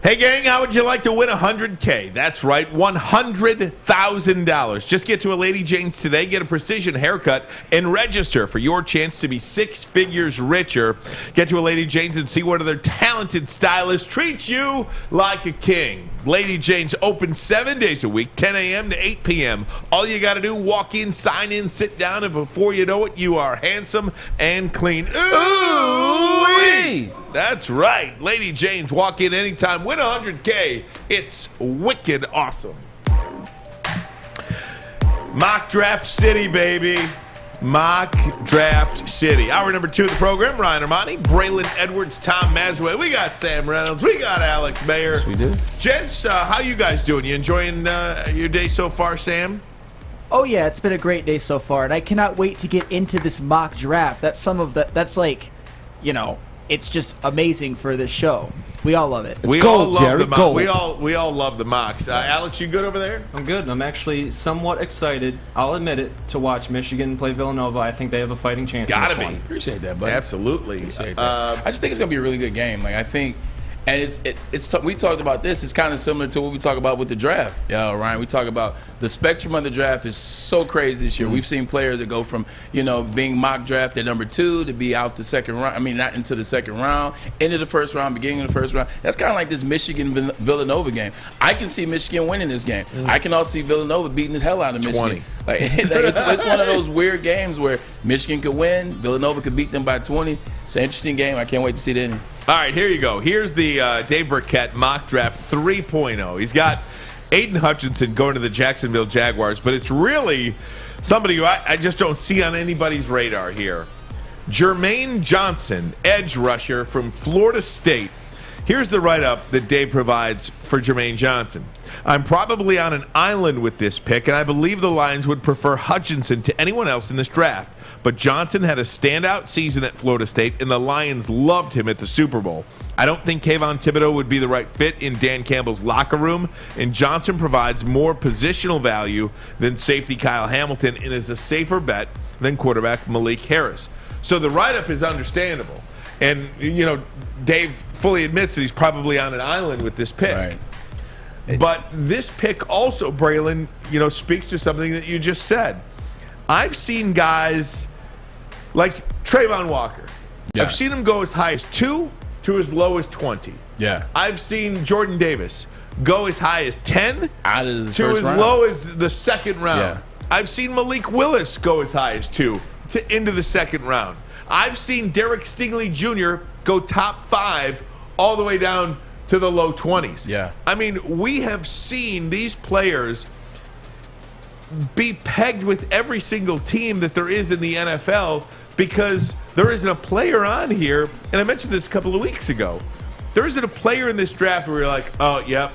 S2: Hey, gang, how would you like to win $100K? That's right, $100,000. Just get to a Lady Jane's today, get a precision haircut, and register for your chance to be 6 figures richer. Get to a Lady Jane's and see one of their talented stylists treat you like a king. Lady Jane's open 7 days a week, 10 a.m. to 8 p.m. All you got to do, walk in, sign in, sit down, and before you know it, you are handsome and clean. Ooh-wee! That's right. Lady Jane's, walk in anytime, win $100K. It's wicked awesome. Mock Draft City, baby. Mock Draft City. Hour number 2 of the program. Ryan Ermanni, Braylon Edwards, Tom Mazawey. We got Sam Reynolds. We got Alex Mayer.
S3: Yes, we do.
S2: Gents, how you guys doing? You enjoying your day so far, Sam?
S17: Oh yeah, it's been a great day so far, and I cannot wait to get into this mock draft. That's like, it's just amazing for this show. We all love it.
S2: We all love the mocks. We all love the mocks. Alex, you good over there?
S18: I'm good. I'm actually somewhat excited, I'll admit it, to watch Michigan play Villanova. I think they have a fighting chance.
S2: Gotta
S18: in this
S2: be.
S18: one.
S3: Appreciate that, buddy.
S2: Absolutely.
S3: Appreciate that. I just think it's gonna be a really good game. Like, I think, and we talked about this. It's kind of similar to what we talk about with the draft. Yeah, Ryan. We talk about the spectrum of the draft is so crazy this year. We've seen players that go from being mock drafted number 2 to be out the second round. I mean, not into the second round, into the first round, beginning of the first round. That's kind of like this Michigan Villanova game. I can see Michigan winning this game. I can also see Villanova beating the hell out of Michigan.
S2: 20.
S3: Like, it's one of those weird games where Michigan could win, Villanova could beat them by 20. It's an interesting game. I can't wait to see the ending.
S2: All right, here you go. Here's the Dave Burkett mock draft 3.0. He's got Aiden Hutchinson going to the Jacksonville Jaguars, but it's really somebody who I just don't see on anybody's radar here. Jermaine Johnson, edge rusher from Florida State. Here's the write-up that Dave provides for Jermaine Johnson. I'm probably on an island with this pick, and I believe the Lions would prefer Hutchinson to anyone else in this draft. But Johnson had a standout season at Florida State, and the Lions loved him at the Super Bowl. I don't think Kayvon Thibodeau would be the right fit in Dan Campbell's locker room, and Johnson provides more positional value than safety Kyle Hamilton and is a safer bet than quarterback Malik Harris. So the write-up is understandable. And, Dave fully admits that he's probably on an island with this pick.
S3: Right.
S2: But this pick also, Braylon, speaks to something that you just said. I've seen guys like Trayvon Walker.
S3: Yeah.
S2: I've seen him go as high as 2 to as low as 20.
S3: Yeah.
S2: I've seen Jordan Davis go as high as 10
S3: out of the
S2: to
S3: first
S2: as
S3: round.
S2: low as the second round.
S3: Yeah.
S2: I've seen Malik Willis go as high as 2 to into the second round. I've seen Derek Stingley Jr. go top 5 all the way down to the low 20s.
S3: Yeah.
S2: I mean, we have seen these players be pegged with every single team that there is in the NFL because there isn't a player on here, and I mentioned this a couple of weeks ago. There isn't a player in this draft where you're like, oh, yep,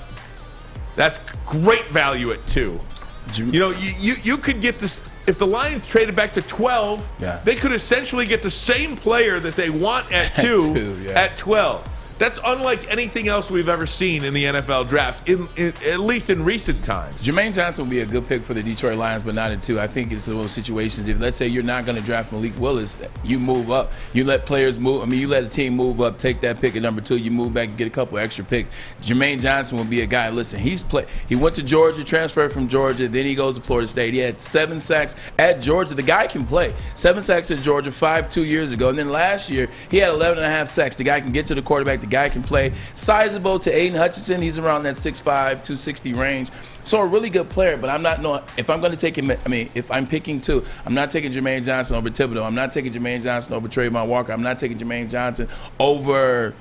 S2: that's great value at 2. You could get this. If the Lions traded back to 12, they could essentially get the same player that they want at 2 at 12. That's unlike anything else we've ever seen in the NFL draft, at least in recent times.
S3: Jermaine Johnson would be a good pick for the Detroit Lions, but not in 2. I think it's one of those situations. If, let's say, you're not going to draft Malik Willis, you move up. You let players move. I mean, you let a team move up, take that pick at number 2. You move back and get a couple extra picks. Jermaine Johnson would be a guy. Listen, he went to Georgia, transferred from Georgia, then he goes to Florida State. He had 7 sacks at Georgia. The guy can play. 7 sacks at Georgia, 5 2 years ago. And then last year, he had 11.5 sacks. The guy can get to the quarterback. The guy can play. Sizable to Aiden Hutchinson. He's around that 6'5", 260 range. So a really good player, but I'm not knowing if I'm going to take him. I mean, if I'm picking 2, I'm not taking Jermaine Johnson over Thibodeau. I'm not taking Jermaine Johnson over Trayvon Walker. I'm not taking Jermaine Johnson over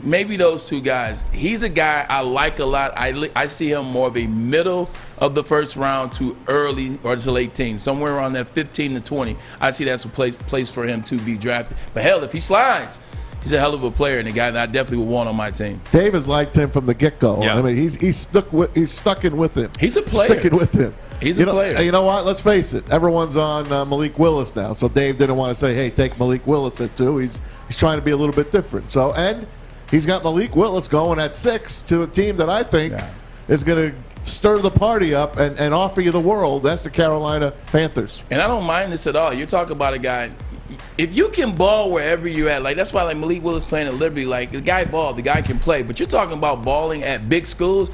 S3: maybe those 2 guys. He's a guy I like a lot. I see him more of a middle of the first round to early or to late teens, somewhere around that 15 to 20. I see that's a place for him to be drafted. But hell, if he slides, he's a hell of a player and a guy that I definitely would want on my team.
S4: Dave has liked him from the get-go.
S3: Yeah.
S4: I mean, he's stuck in with him.
S3: He's a player.
S4: Sticking with him.
S3: He's a player.
S4: You know what? Let's face it. Everyone's on Malik Willis now. So Dave didn't want to say, hey, take Malik Willis at 2. He's trying to be a little bit different. So, and he's got Malik Willis going at 6 to a team that I think is going to stir the party up and offer you the world. That's the Carolina Panthers.
S3: And I don't mind this at all. You're talking about a guy. If you can ball wherever you're at, like that's why like Malik Willis playing at Liberty, like the guy balled, the guy can play. But you're talking about balling at big schools.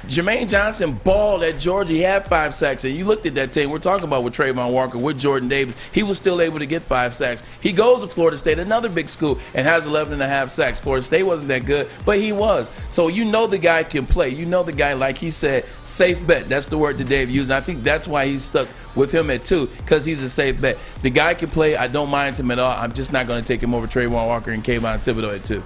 S3: Jermaine Johnson balled at Georgia. He had 5 sacks. And you looked at that team. We're talking about with Trayvon Walker, with Jordan Davis. He was still able to get 5 sacks. He goes to Florida State, another big school, and has 11.5 sacks. Florida State wasn't that good, but he was. So you know the guy can play. You know the guy, like he said, safe bet. That's the word that Dave used. And I think that's why he's stuck with him at 2, because he's a safe bet. The guy can play. I don't mind him at all. I'm just not going to take him over Trayvon Walker and Kayvon Thibodeau at 2.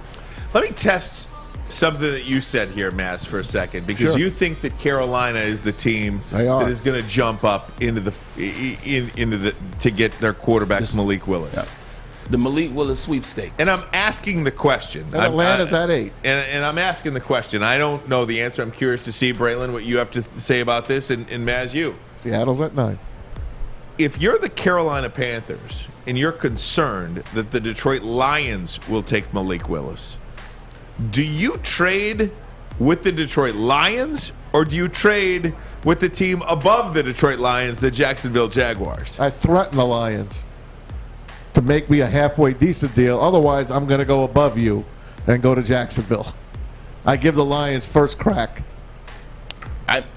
S2: Let me test something that you said here, Mass, for a second, because you think that Carolina is the team that is going to jump up into the to get their quarterback Malik Willis.
S3: Yeah. The Malik Willis sweepstakes.
S2: And I'm asking the question.
S4: And Atlanta's at 8.
S2: And I'm asking the question. I don't know the answer. I'm curious to see, Braylon, what you have to say about this, and Maz, you.
S4: Seattle's at 9.
S2: if you're the Carolina Panthers and you're concerned that the Detroit Lions will take Malik Willis, do you trade with the Detroit Lions or do you trade with the team above the Detroit Lions, the Jacksonville Jaguars?
S4: I threaten the Lions to make me a halfway decent deal. Otherwise, I'm going to go above you and go to Jacksonville. I give the Lions first crack.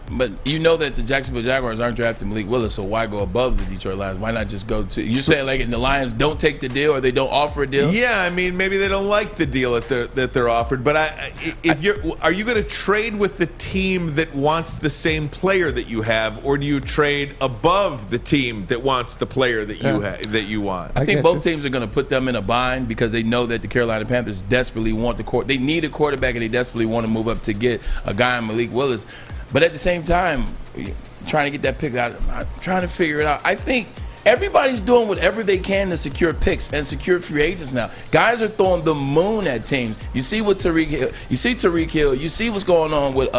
S3: But you know that the Jacksonville Jaguars aren't drafting Malik Willis, so why go above the Detroit Lions? Why not just go to? You're saying like the Lions don't take the deal or they don't offer a deal?
S2: Yeah, I mean maybe they don't like the deal that they're offered. But are you going to trade with the team that wants the same player that you have, or do you trade above the team that wants the player that you want?
S3: I think both teams are going to put them in a bind because they know that the Carolina Panthers desperately want they need a quarterback and they desperately want to move up to get a guy in Malik Willis. But at the same time, trying to get that pick out, I'm trying to figure it out. I think everybody's doing whatever they can to secure picks and secure free agents now. Guys are throwing the moon at teams. You see what Tyreek Hill. You see what's going on with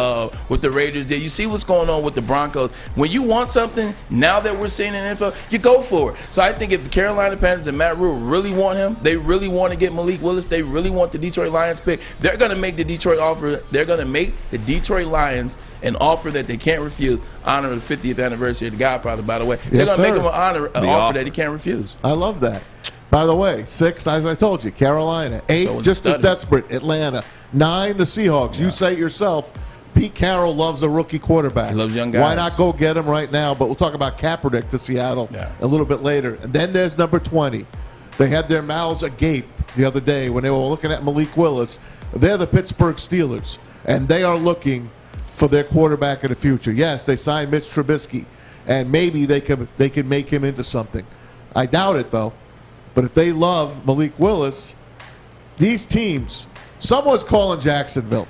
S3: the Raiders did. You see what's going on with the Broncos. When you want something, now that we're seeing in the NFL, you go for it. So I think if the Carolina Panthers and Matt Rule really want him, they really want to get Malik Willis, they really want the Detroit Lions pick, they're going to make the Detroit offer. They're going to make the Detroit Lions an offer that they can't refuse. Honor the 50th anniversary of the Godfather, by the way. They're going to make him an offer that he can't refuse.
S4: I love that. By the way, 6, as I told you, Carolina. 8, just as desperate, Atlanta. 9, the Seahawks. Yeah. You say it yourself. Pete Carroll loves a rookie quarterback.
S3: He loves young guys.
S4: Why not go get him right now? But we'll talk about Kaepernick to Seattle a little bit later. And then there's number 20. They had their mouths agape the other day when they were looking at Malik Willis. They're the Pittsburgh Steelers, and they are looking for their quarterback in the future. Yes, they signed Mitch Trubisky, and maybe they could make him into something. I doubt it, though. But if they love Malik Willis, these teams, someone's calling Jacksonville,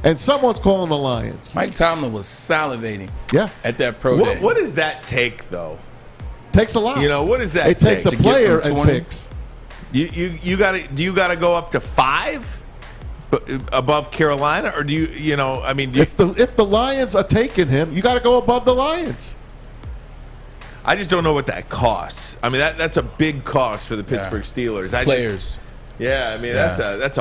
S4: and someone's calling the Lions.
S3: Mike Tomlin was salivating at that pro day.
S2: What does that take, though?
S4: Takes a lot.
S2: You know, what does that
S4: take? It takes a player and picks.
S2: You got to go up to 5? Above Carolina, or do you know? I mean,
S4: if the Lions are taking him, you got to go above the Lions.
S2: I just don't know what that costs. I mean, that's a big cost for the Pittsburgh Steelers.
S3: Players.
S2: I mean, that's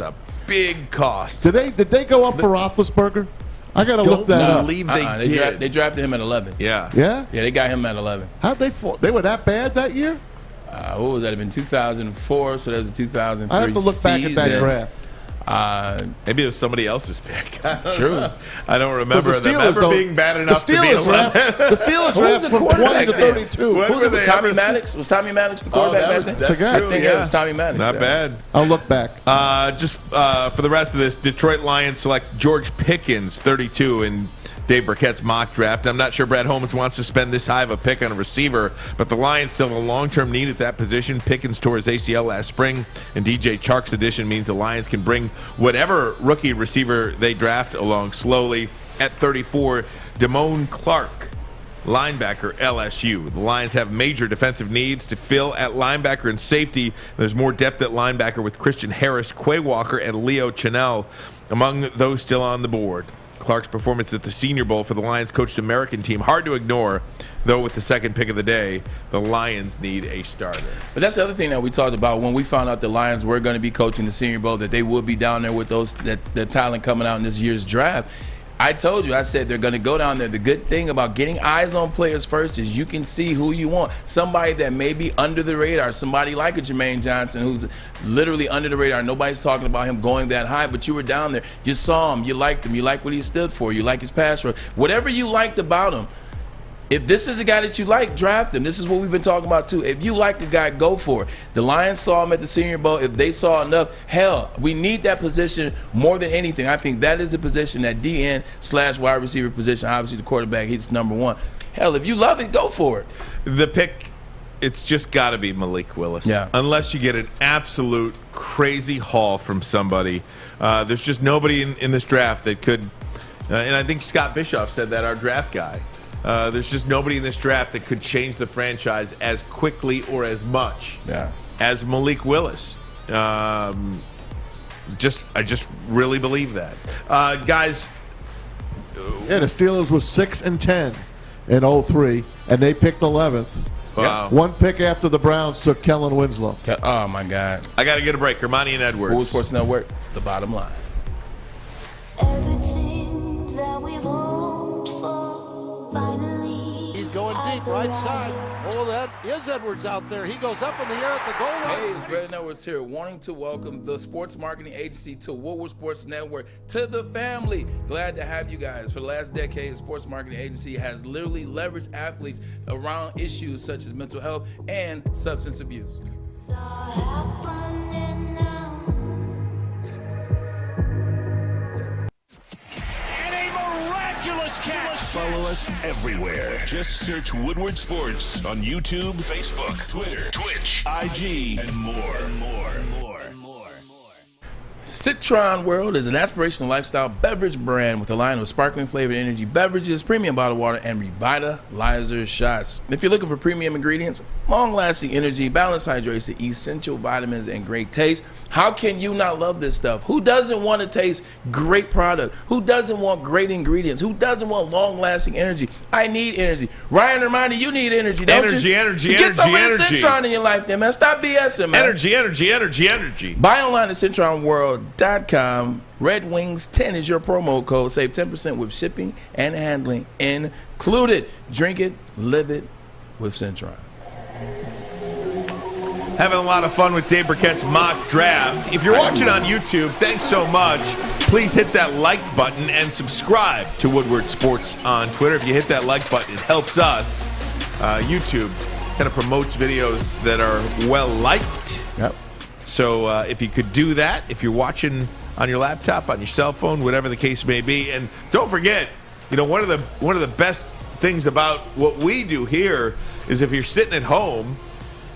S2: a big cost.
S4: Did they go up for Roethlisberger? I got to look that up.
S2: Believe they did.
S3: They drafted him at 11.
S2: Yeah.
S4: Yeah.
S3: Yeah, they got him at 11.
S4: How'd they fall? They were that bad that year?
S3: What was that? It had been 2004, so that was a 2003
S4: I have to look back at that draft.
S2: Maybe it was somebody else's pick.
S3: True.
S2: I don't remember them ever being bad enough to be in
S4: the Steelers draft from 20 to 32.
S3: Who was it? Tommy Maddox? Was Tommy Maddox the quarterback back then?
S4: I
S3: think it was Tommy Maddox.
S2: Not bad.
S4: I'll look back.
S2: Just for the rest of this, Detroit Lions select George Pickens, 32, in Dave Burkett's mock draft. I'm not sure Brad Holmes wants to spend this high of a pick on a receiver, but the Lions still have a long-term need at that position. Pickens tore his ACL last spring, and DJ Chark's addition means the Lions can bring whatever rookie receiver they draft along slowly. At 34, Damone Clark, linebacker, LSU. The Lions have major defensive needs to fill at linebacker and safety. There's more depth at linebacker with Christian Harris, Quay Walker, and Leo Chenal among those still on the board. Clark's performance at the Senior Bowl for the Lions-coached American team, hard to ignore, though with the second pick of the day, the Lions need a starter.
S3: But that's the other thing that we talked about when we found out the Lions were going to be coaching the Senior Bowl, that they would be down there with the talent coming out in this year's draft. I told you, I said they're going to go down there. The good thing about getting eyes on players first is you can see who you want. Somebody that may be under the radar, somebody like a Jermaine Johnson who's literally under the radar. Nobody's talking about him going that high, but you were down there. You saw him. You liked him. You liked what he stood for. You like his pass rush. Whatever you liked about him, if this is the guy that you like, draft him. This is what we've been talking about too. If you like the guy, go for it. The Lions saw him at the Senior Bowl. If they saw enough, hell, we need that position more than anything. I think that is the position, that DN/wide receiver position. Obviously, the quarterback, he's number one. Hell, if you love it, go for it.
S2: The pick, it's just got to be Malik Willis.
S3: Yeah.
S2: Unless you get an absolute crazy haul from somebody. There's just nobody in this draft that could, and I think Scott Bischoff said that, our draft guy. There's just nobody in this draft that could change the franchise as quickly or as much as Malik Willis. I just really believe that. Guys.
S4: Yeah, the Steelers were 6-10. in 03, and they picked 11th.
S2: Wow.
S4: One pick after the Browns took Kellen Winslow.
S3: Oh, my God.
S2: I got to get a break. Ermanni and Edwards.
S3: Woodward Sports Network, the bottom line.
S19: Everything that we've hoped for, finally.
S20: He's going deep, right side. Oh, that is Edwards out there. He goes up in the air at the goal line.
S3: Hey, it's Braylon Edwards here, wanting to welcome the sports marketing agency to Woodward Sports Network, to the family. Glad to have you guys. For the last decade, the sports marketing agency has literally leveraged athletes around issues such as mental health and substance abuse.
S1: Follow us everywhere. Just search Woodward Sports on YouTube, Facebook, Twitter, Twitch, IG, and more.
S3: Citron World is an aspirational lifestyle beverage brand with a line of sparkling flavored energy beverages, premium bottled water, and revitalizer shots. If you're looking for premium ingredients, long-lasting energy, balanced hydration, essential vitamins, and great taste, how can you not love this stuff? Who doesn't want to taste great product? Who doesn't want great ingredients? Who doesn't want long-lasting energy? I need energy. Ryan Ermanni, you need energy, don't you?
S2: Energy.
S3: Get some of the Citron in your life, then, man. Stop BSing, man.
S2: Energy.
S3: Buy online at CitronWorld.com. Red Wings 10 is your promo code. Save 10% with shipping and handling included. Drink it, live it with Citron.
S2: Having a lot of fun with Dave Burkett's mock draft. If you're watching on YouTube, thanks so much. Please hit that like button and subscribe to Woodward Sports on Twitter. If you hit that like button, it helps us. YouTube kind of promotes videos that are well liked.
S3: Yep.
S2: So if you could do that, if you're watching on your laptop, on your cell phone, whatever the case may be, and don't forget, you know, one of the best things about what we do here is if you're sitting at home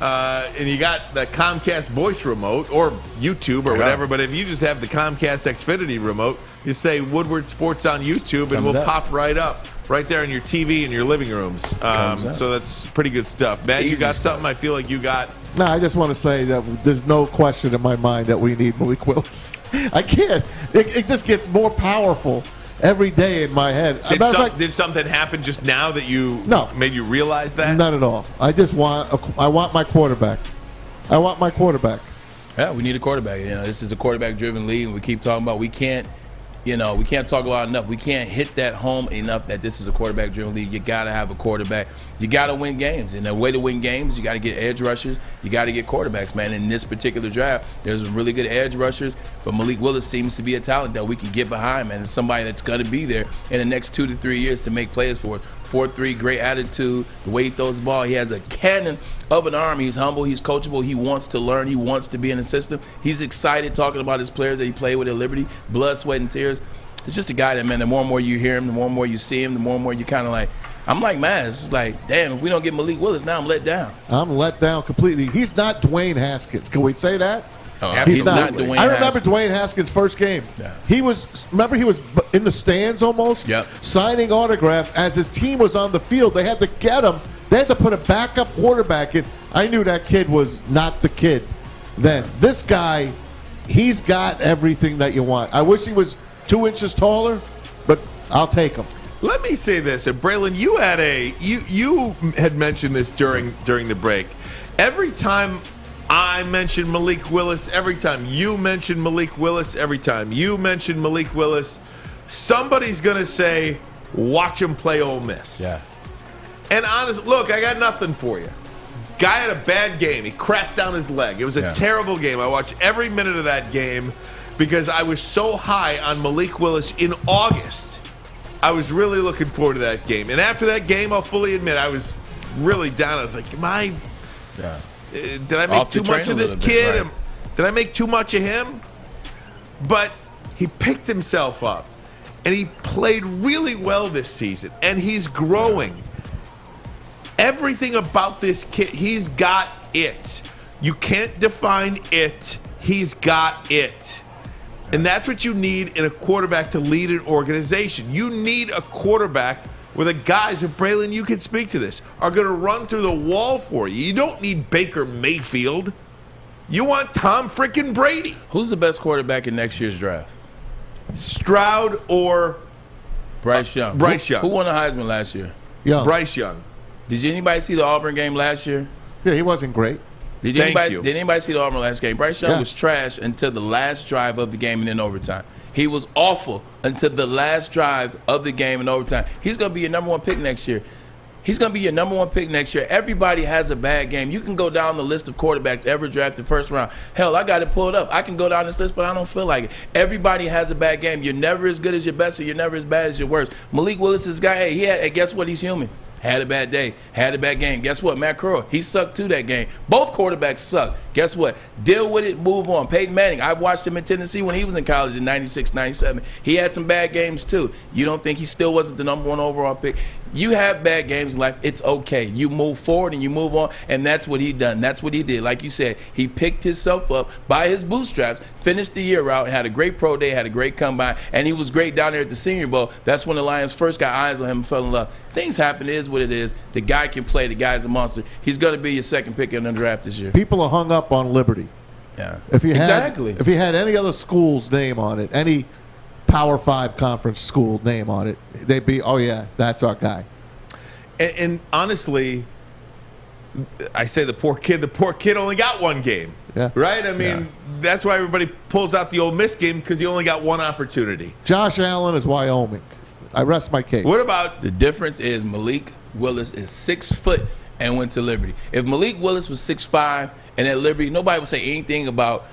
S2: and you got the Comcast voice remote or YouTube or whatever, but if you just have the Comcast Xfinity remote, you say Woodward Sports on YouTube and we'll pop right up right there on your TV in your living rooms. So that's pretty good stuff. Matt, you got something I feel like you got?
S4: No, I just want to say that there's no question in my mind that we need Malik Willis. I can't. It just gets more powerful every day in my head.
S2: Did something happen just now that made you realize that?
S4: Not at all. I want my quarterback. I want my quarterback.
S3: Yeah, we need a quarterback. You know, this is a quarterback-driven league, and we keep talking about we can't talk a lot enough. We can't hit that home enough that this is a quarterback-driven league. You got to have a quarterback. You got to win games. And the way to win games, you got to get edge rushers. You got to get quarterbacks, man. In this particular draft, there's really good edge rushers, but Malik Willis seems to be a talent that we can get behind, man. It's somebody that's going to be there in the next 2 to 3 years to make plays for it. 4'3", great attitude. The way he throws the ball, he has a cannon of an arm. He's humble. He's coachable. He wants to learn. He wants to be in the system. He's excited talking about his players that he played with at Liberty. Blood, sweat, and tears. It's just a guy that, man, the more and more you hear him, the more and more you see him, the more and more you kind of like, I'm like, man, it's like, damn, if we don't get Malik Willis, now I'm let down.
S4: I'm let down completely. He's not Dwayne Haskins. Can we say that?
S3: He's not Dwayne Haskins.
S4: I remember Dwayne Haskins' first game.
S3: Yeah.
S4: He was in the stands almost, signing autographs as his team was on the field. They had to get him. They had to put a backup quarterback in. I knew that kid was not the kid then. This guy, he's got everything that you want. I wish he was 2 inches taller, but I'll take him.
S2: Let me say this, and Braylon, you had mentioned this during the break. Every time I mention Malik Willis, every time you mention Malik Willis, every time you mention Malik Willis, somebody's going to say, watch him play Ole Miss.
S3: Yeah.
S2: And honestly, look, I got nothing for you. Guy had a bad game. He cracked down his leg. It was a terrible game. I watched every minute of that game because I was so high on Malik Willis in August. I was really looking forward to that game. And after that game, I'll fully admit, I was really down. I was like, did I make too much of this kid? Right. Did I make too much of him? But he picked himself up, and he played really well this season, and he's growing. Everything about this kid, he's got it. You can't define it. He's got it. And that's what you need in a quarterback to lead an organization. You need a quarterback where the guys, and Braylon, you can speak to this, are going to run through the wall for you. You don't need Baker Mayfield. You want Tom frickin' Brady.
S3: Who's the best quarterback in next year's draft?
S2: Stroud or
S3: Bryce Young.
S2: Bryce Young.
S3: Who won the Heisman last year?
S4: Young.
S2: Bryce Young.
S3: Did anybody see the Auburn game last year?
S4: Yeah, he wasn't great.
S3: Did anybody see the Auburn last game? Bryce Young was trash until the last drive of the game and in overtime. He was awful until the last drive of the game in overtime. He's going to be your number one pick next year. Everybody has a bad game. You can go down the list of quarterbacks ever drafted first round. Hell, I got it pulled up. I can go down this list, but I don't feel like it. Everybody has a bad game. You're never as good as your best, or you're never as bad as your worst. Malik Willis is a guy, hey, guess what? He's human. Had a bad day, had a bad game. Guess what? Matt Corral, he sucked too that game. Both quarterbacks suck. Guess what? Deal with it, move on. Peyton Manning, I watched him in Tennessee when he was in college in 96, 97. He had some bad games too. You don't think he still wasn't the number one overall pick? You have bad games in life. It's okay. You move forward and you move on, and that's what he done. That's what he did. Like you said, he picked himself up by his bootstraps, finished the year out, had a great pro day, had a great combine, and he was great down there at the Senior Bowl. That's when the Lions first got eyes on him and fell in love. Things happen. It is what it is. The guy can play. The guy's a monster. He's going to be your second pick in the draft this year.
S4: People are hung up on Liberty.
S3: Yeah.
S4: If you had any other school's name on it, any Power 5 conference school name on it, they'd be, oh yeah, that's our guy.
S2: And honestly, I say the poor kid only got one game.
S4: Yeah.
S2: Right? I mean, that's why everybody pulls out the Ole Miss game, because he only got one opportunity.
S4: Josh Allen is Wyoming. I rest my case.
S2: What about
S3: the difference is Malik Willis is 6 foot and went to Liberty. If Malik Willis was 6'5" and at Liberty, nobody would say anything about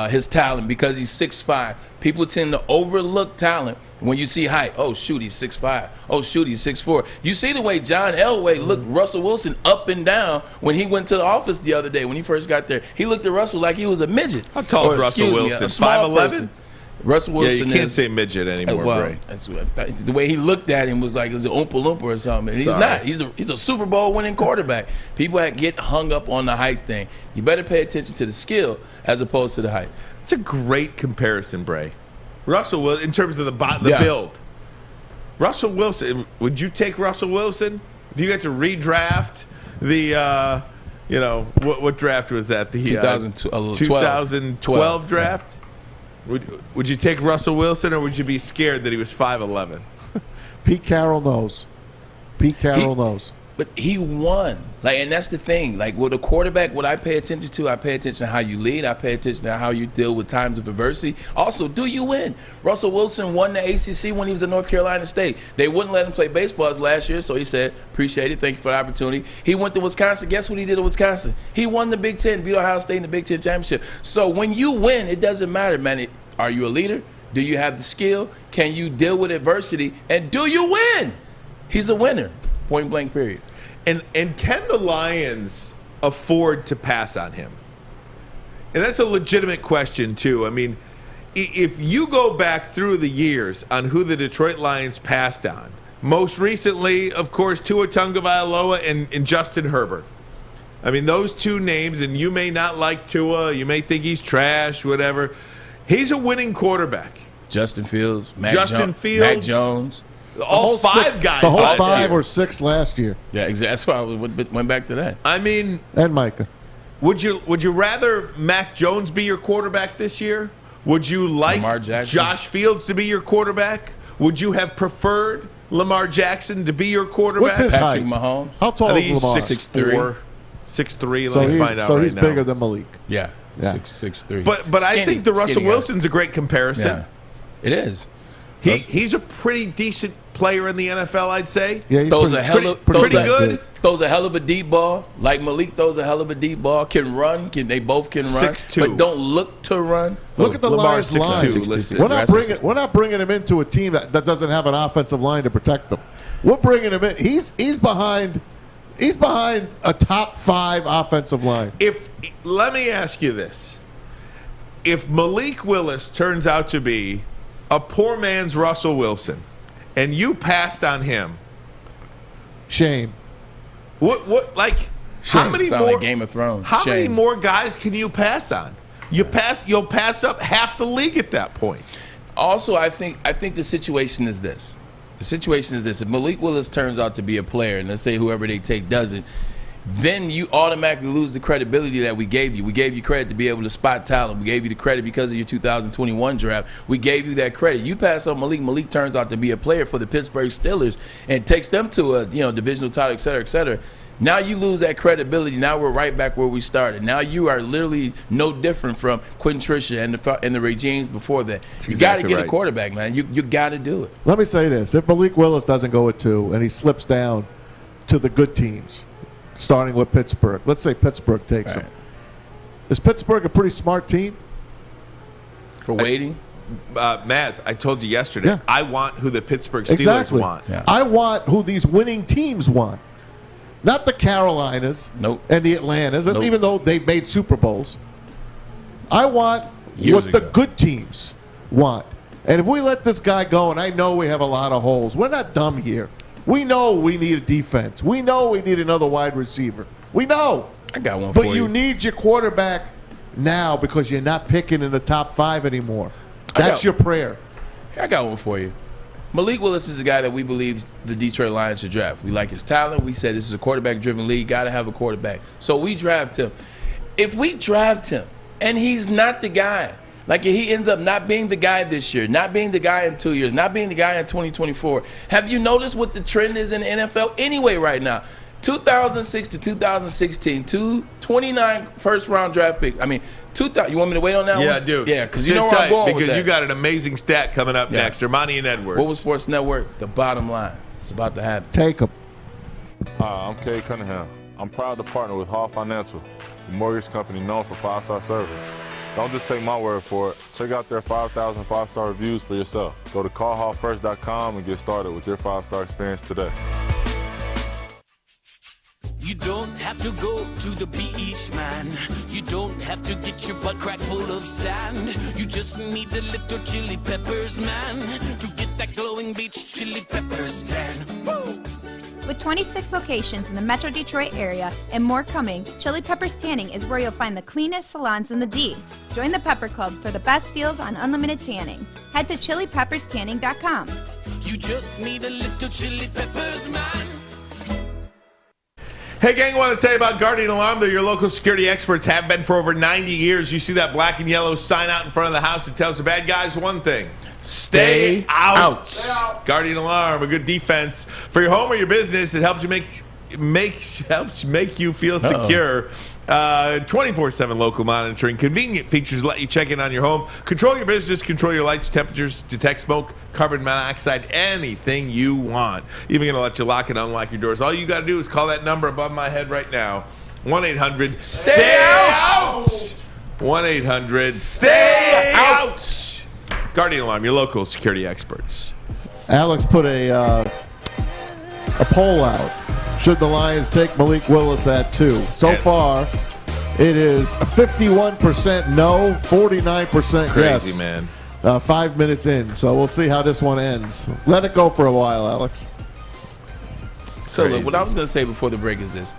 S3: his talent because he's 6'5". People tend to overlook talent when you see height. Oh, shoot, he's 6'5". Oh, shoot, he's 6'4". You see the way John Elway looked Russell Wilson up and down when he went to the office the other day when he first got there. He looked at Russell like he was a midget.
S2: How tall is Russell Wilson? 5'11"?
S3: Russell Wilson
S2: you can't say midget anymore, Bray.
S3: The way he looked at him was like it was an Oompa Loompa or something. He's not. He's a Super Bowl winning quarterback. People get hung up on the height thing. You better pay attention to the skill as opposed to the height.
S2: It's a great comparison, Bray. Russell Wilson, in terms of the build. Russell Wilson, would you take Russell Wilson if you got to redraft the, what draft was that? The 2012 draft?
S3: Yeah.
S2: Would you take Russell Wilson, or would you be scared that he was 5'11"?
S4: Pete Carroll knows. Pete Carroll knows.
S3: But he won. And that's the thing. With a quarterback, what I pay attention to, I pay attention to how you lead. I pay attention to how you deal with times of adversity. Also, do you win? Russell Wilson won the ACC when he was at North Carolina State. They wouldn't let him play baseball last year, so he said, appreciate it, thank you for the opportunity. He went to Wisconsin. Guess what he did at Wisconsin? He won the Big Ten, beat Ohio State in the Big Ten championship. So when you win, it doesn't matter, man. Are you a leader? Do you have the skill? Can you deal with adversity? And do you win? He's a winner. Point blank, period.
S2: And can the Lions afford to pass on him? And that's a legitimate question, too. I mean, if you go back through the years on who the Detroit Lions passed on, most recently, of course, Tua Tagovailoa and Justin Herbert. I mean, those two names, and you may not like Tua, you may think he's trash, whatever. He's a winning quarterback.
S3: Justin Fields, Mac Jones.
S2: All five guys.
S4: The whole 5 or 6 last year.
S3: Yeah, exactly. That's why I went back to that.
S2: I mean,
S4: and Micah.
S2: Would you rather Mac Jones be your quarterback this year? Would you like Josh Fields to be your quarterback? Would you have preferred Lamar Jackson to be your quarterback?
S4: What's his
S3: Patrick
S4: height?
S3: Mahomes.
S4: How tall is Lamar?
S2: 6'4". 6'3".
S4: So
S2: Let me find out
S4: so
S2: right
S4: he's
S2: now.
S4: bigger than Malik.
S3: Yeah. 6'3".
S2: But I think the Russell Wilson's a great comparison.
S3: Yeah, it is.
S2: He's a pretty decent player in the NFL, I'd say.
S4: Yeah,
S3: throws
S2: pretty good.
S3: Throws a hell of a deep ball. Like Malik throws a hell of a deep ball. Can run. They both can run.
S2: 6'2".
S3: But don't look to run.
S4: Look at the Lions line. We're not bringing him into a team that doesn't have an offensive line to protect them. We're bringing him in. He's behind a top 5 offensive line.
S2: Let me ask you this: if Malik Willis turns out to be a poor man's Russell Wilson, and you passed on him,
S4: shame.
S2: How many
S3: Sound
S2: more
S3: like Game of Thrones?
S2: How many more guys can you pass on? You'll pass up half the league at that point.
S3: Also, I think the situation is this. The situation is this: if Malik Willis turns out to be a player, and let's say whoever they take doesn't, then you automatically lose the credibility that we gave you. We gave you credit to be able to spot talent. We gave you the credit because of your 2021 draft. We gave you that credit. You pass on Malik. Malik turns out to be a player for the Pittsburgh Steelers and takes them to a divisional title, et cetera, et cetera. Now you lose that credibility. Now we're right back where we started. Now you are literally no different from Quentin Trisha and the regimes before that. You got to get a quarterback, man. You got to do it.
S4: Let me say this. If Malik Willis doesn't go at 2 and he slips down to the good teams, starting with Pittsburgh. Let's say Pittsburgh takes him. Is Pittsburgh a pretty smart team?
S3: For waiting?
S2: Maz, I told you yesterday,
S4: Yeah.
S2: I want who the Pittsburgh Steelers want.
S3: Yeah.
S4: I want who these winning teams want. Not the Carolinas and the Atlantas, even though they've made Super Bowls. I want what the good teams want. And if we let this guy go, and I know we have a lot of holes, we're not dumb here. We know we need a defense. We know we need another wide receiver. We know.
S3: I got one for you.
S4: But you need your quarterback now because you're not picking in the top 5 anymore. That's your prayer.
S3: I got one for you. Malik Willis is a guy that we believe the Detroit Lions should draft. We like his talent. We said this is a quarterback-driven league. Got to have a quarterback. So we draft him. If we draft him and he's not the guy, like he ends up not being the guy this year, not being the guy in 2 years, not being the guy in 2024, have you noticed what the trend is in the NFL anyway right now? 2006 to 2016, 29 first-round draft picks. I mean, you want me to wait on that one?
S2: Yeah, I do.
S3: Yeah, because
S2: Sit
S3: you know where I'm
S2: tight,
S3: going with
S2: because
S3: that.
S2: you got an amazing stat coming up next. Ermanni and Edwards.
S3: Woodward Sports Network, the bottom line. It's about to happen.
S4: Take them.
S21: Hi, I'm Kay Cunningham. I'm proud to partner with Hall Financial, the mortgage company known for 5-star service. Don't just take my word for it. Check out their 5,000 5-star reviews for yourself. Go to callhallfirst.com and get started with your 5-star experience today.
S22: You don't have to go to the beach, man. You don't have to get your butt crack full of sand. You just need a little chili peppers, man, to get that glowing beach chili peppers tan. Woo!
S23: With 26 locations in the Metro Detroit area and more coming, Chili Peppers Tanning is where you'll find the cleanest salons in the D. Join the Pepper Club for the best deals on unlimited tanning. Head to chilipepperstanning.com.
S22: You just need a little chili peppers, man.
S2: Hey, gang, I want to tell you about Guardian Alarm. They're your local security experts, have been for over 90 years. You see that black and yellow sign out in front of the house. It tells the bad guys one thing. Stay out. Stay out. Guardian Alarm, a good defense for your home or your business. It helps you helps make you feel secure. 24/7 local monitoring. Convenient features let you check in on your home. Control your business. Control your lights, temperatures, detect smoke, carbon monoxide, anything you want. Even going to let you lock and unlock your doors. All you got to do is call that number above my head right now. 1-800-STAY-OUT. 1-800-STAY OUT. Guardian Alarm, your local security experts.
S4: Alex put a poll out. Should the Lions take Malik Willis at 2? So far, it is 51% no, 49% yes.
S2: Crazy, man.
S4: 5 minutes in, so we'll see how this one ends. Let it go for a while, Alex.
S3: So look, what I was going to say before the break is this.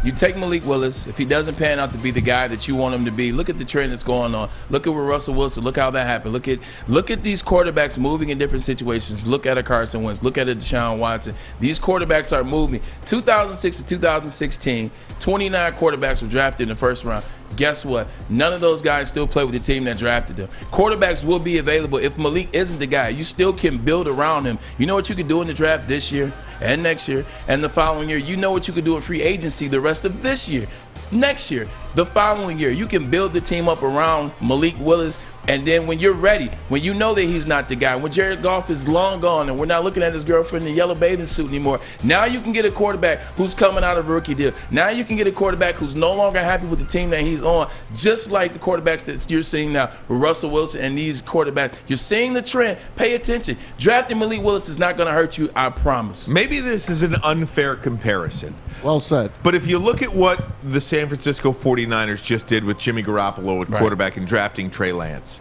S3: You take Malik Willis. If he doesn't pan out to be the guy that you want him to be, look at the trend that's going on. Look at where Russell Wilson. Look how that happened. Look at these quarterbacks moving in different situations. Look at a Carson Wentz. Look at a Deshaun Watson. These quarterbacks are moving. 2006 to 2016, 29 quarterbacks were drafted in the first round. Guess what? None of those guys still play with the team that drafted them. Quarterbacks will be available. If Malik isn't the guy, you still can build around him. You know what you can do in the draft this year and next year and the following year. You know what you can do in free agency the rest of this year, next year, the following year. You can build the team up around Malik Willis. And then when you're ready, when you know that he's not the guy, when Jared Goff is long gone and we're not looking at his girlfriend in the yellow bathing suit anymore, now you can get a quarterback who's coming out of a rookie deal. Now you can get a quarterback who's no longer happy with the team that he's on, just like the quarterbacks that you're seeing now with Russell Wilson and these quarterbacks. You're seeing the trend. Pay attention. Drafting Malik Willis is not going to hurt you, I promise.
S2: Maybe this is an unfair comparison.
S4: Well said.
S2: But if you look at what the San Francisco 49ers just did with Jimmy Garoppolo at quarterback and drafting Trey Lance.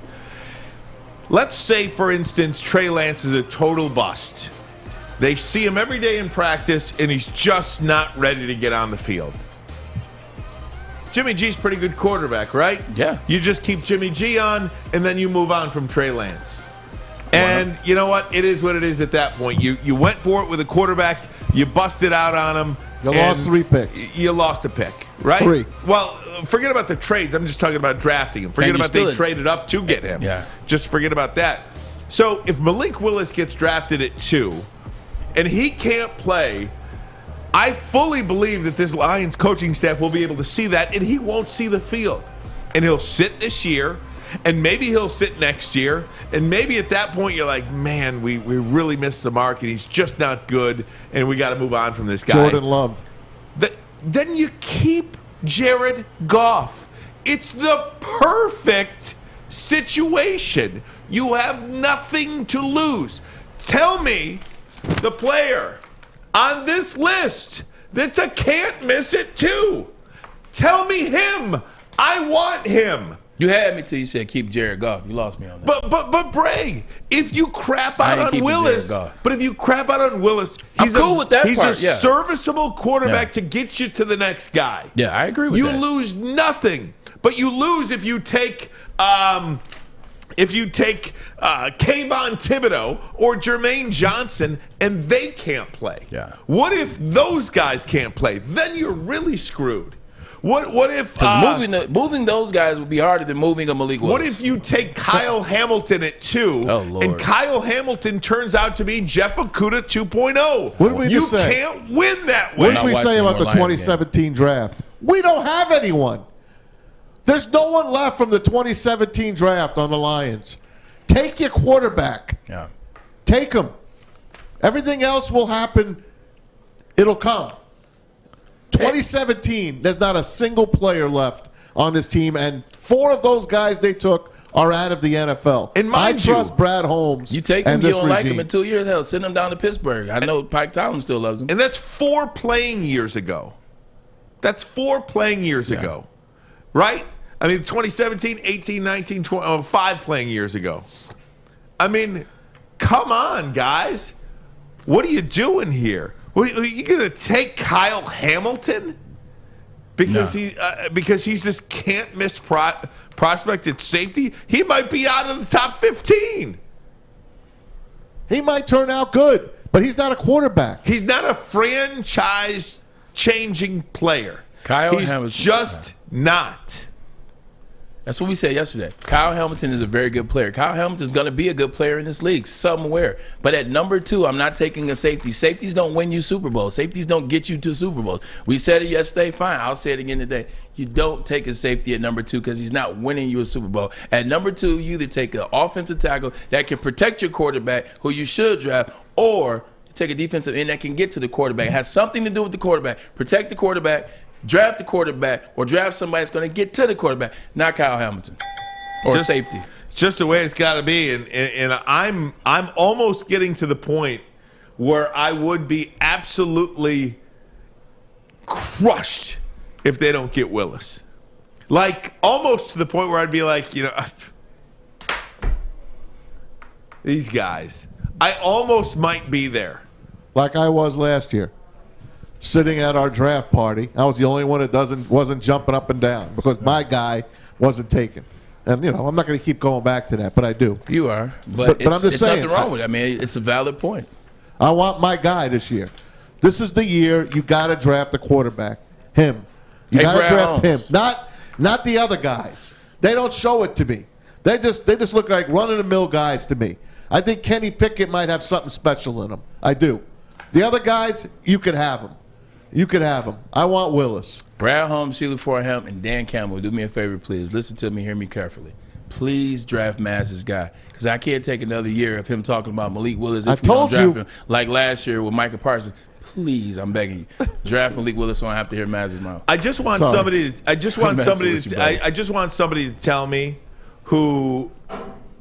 S2: Let's say, for instance, Trey Lance is a total bust. They see him every day in practice, and he's just not ready to get on the field. Jimmy G's pretty good quarterback, right?
S3: Yeah.
S2: You just keep Jimmy G on, and then you move on from Trey Lance. And you know what? It is what it is at that point. You went for it with a quarterback. You busted out on him.
S4: You lost 3 picks.
S2: You lost a pick, right?
S4: 3.
S2: Well, forget about the trades. I'm just talking about drafting him. Forget about they traded up to get him.
S3: Yeah.
S2: Just forget about that. So if Malik Willis gets drafted at 2 and he can't play, I fully believe that this Lions coaching staff will be able to see that, and he won't see the field. And he'll sit this year, and maybe he'll sit next year, and maybe at that point you're like, man, we really missed the mark, and he's just not good, and we got to move on from this guy.
S4: Jordan Love.
S2: Then you keep Jared Goff. It's the perfect situation. You have nothing to lose. Tell me the player on this list that's a can't miss it too. Tell me him. I want him.
S3: You had me till you said keep Jared Goff. You lost me on that.
S2: But Bray, if you crap out on Willis, he's
S3: cool with that
S2: he's
S3: part,
S2: a serviceable quarterback to get you to the next guy.
S3: Yeah, I agree with
S2: you
S3: that.
S2: You lose nothing, but you lose if you take Kayvon Thibodeau or Jermaine Johnson and they can't play.
S3: Yeah.
S2: What if those guys can't play? Then you're really screwed. What if
S3: moving those guys would be harder than moving a Malik Willis?
S2: What if you take Kyle Hamilton at 2 and Kyle Hamilton turns out to be Jeff Okudah 2.0?
S4: What did we just say?
S2: You can't win that way.
S4: What did we say about the 2017 draft? We don't have anyone. There's no one left from the 2017 draft on the Lions. Take your quarterback.
S3: Yeah.
S4: Take him. Everything else will happen. It'll come. 2017, there's not a single player left on this team, and 4 of those guys they took are out of the NFL.
S2: And
S4: I trust Brad Holmes.
S3: You take him,
S4: and
S3: you
S4: this
S3: don't like
S4: regime.
S3: him in 2 years, hell, send him down to Pittsburgh. I know Pike Tomlin still loves him.
S2: And that's 4 playing years ago. That's 4 playing years ago. Right? I mean, 2017, 18, 19, 20, 5 playing years ago. I mean, come on, guys. What are you doing here? Are you going to take Kyle Hamilton because he's this can't miss prospect at safety? He might be out of the top 15.
S4: He might turn out good, but he's not a quarterback.
S2: He's not a franchise-changing player. He's just not.
S3: That's what we said yesterday. Kyle Hamilton is a very good player. Kyle Hamilton is going to be a good player in this league somewhere. But at number 2, I'm not taking a safety. Safeties don't win you Super Bowls. Safeties don't get you to Super Bowls. We said it yesterday. Fine. I'll say it again today. You don't take a safety at number 2 because he's not winning you a Super Bowl. At number 2, you either take an offensive tackle that can protect your quarterback, who you should draft, or you take a defensive end that can get to the quarterback. It has something to do with the quarterback. Protect the quarterback. Draft the quarterback or draft somebody that's going to get to the quarterback, not Kyle Hamilton or safety.
S2: It's just the way it's got to be, and I'm almost getting to the point where I would be absolutely crushed if they don't get Willis. Like almost to the point where I'd be like, these guys. I almost might be there.
S4: Like I was last year. Sitting at our draft party, I was the only one that wasn't jumping up and down because my guy wasn't taken. And I'm not going to keep going back to that, but I do.
S3: You are, but
S4: I'm just saying,
S3: nothing wrong with it. I mean, it's a valid point.
S4: I want my guy this year. This is the year you got to draft a quarterback. Him. You got to draft him, not the other guys. They don't show it to me. They just look like run-of-the-mill guys to me. I think Kenny Pickett might have something special in him. I do. The other guys, you could have them. You could have him. I want Willis.
S3: Brad Holmes, Sheila Forham, and Dan Campbell, do me a favor, please. Listen to me, hear me carefully. Please draft Maz's guy, because I can't take another year of him talking about Malik Willis if we don't draft him like last year with Micah Parsons. Please, I'm begging you, draft Malik Willis so I don't have to hear Maz's mouth.
S2: I just want somebody to tell me who,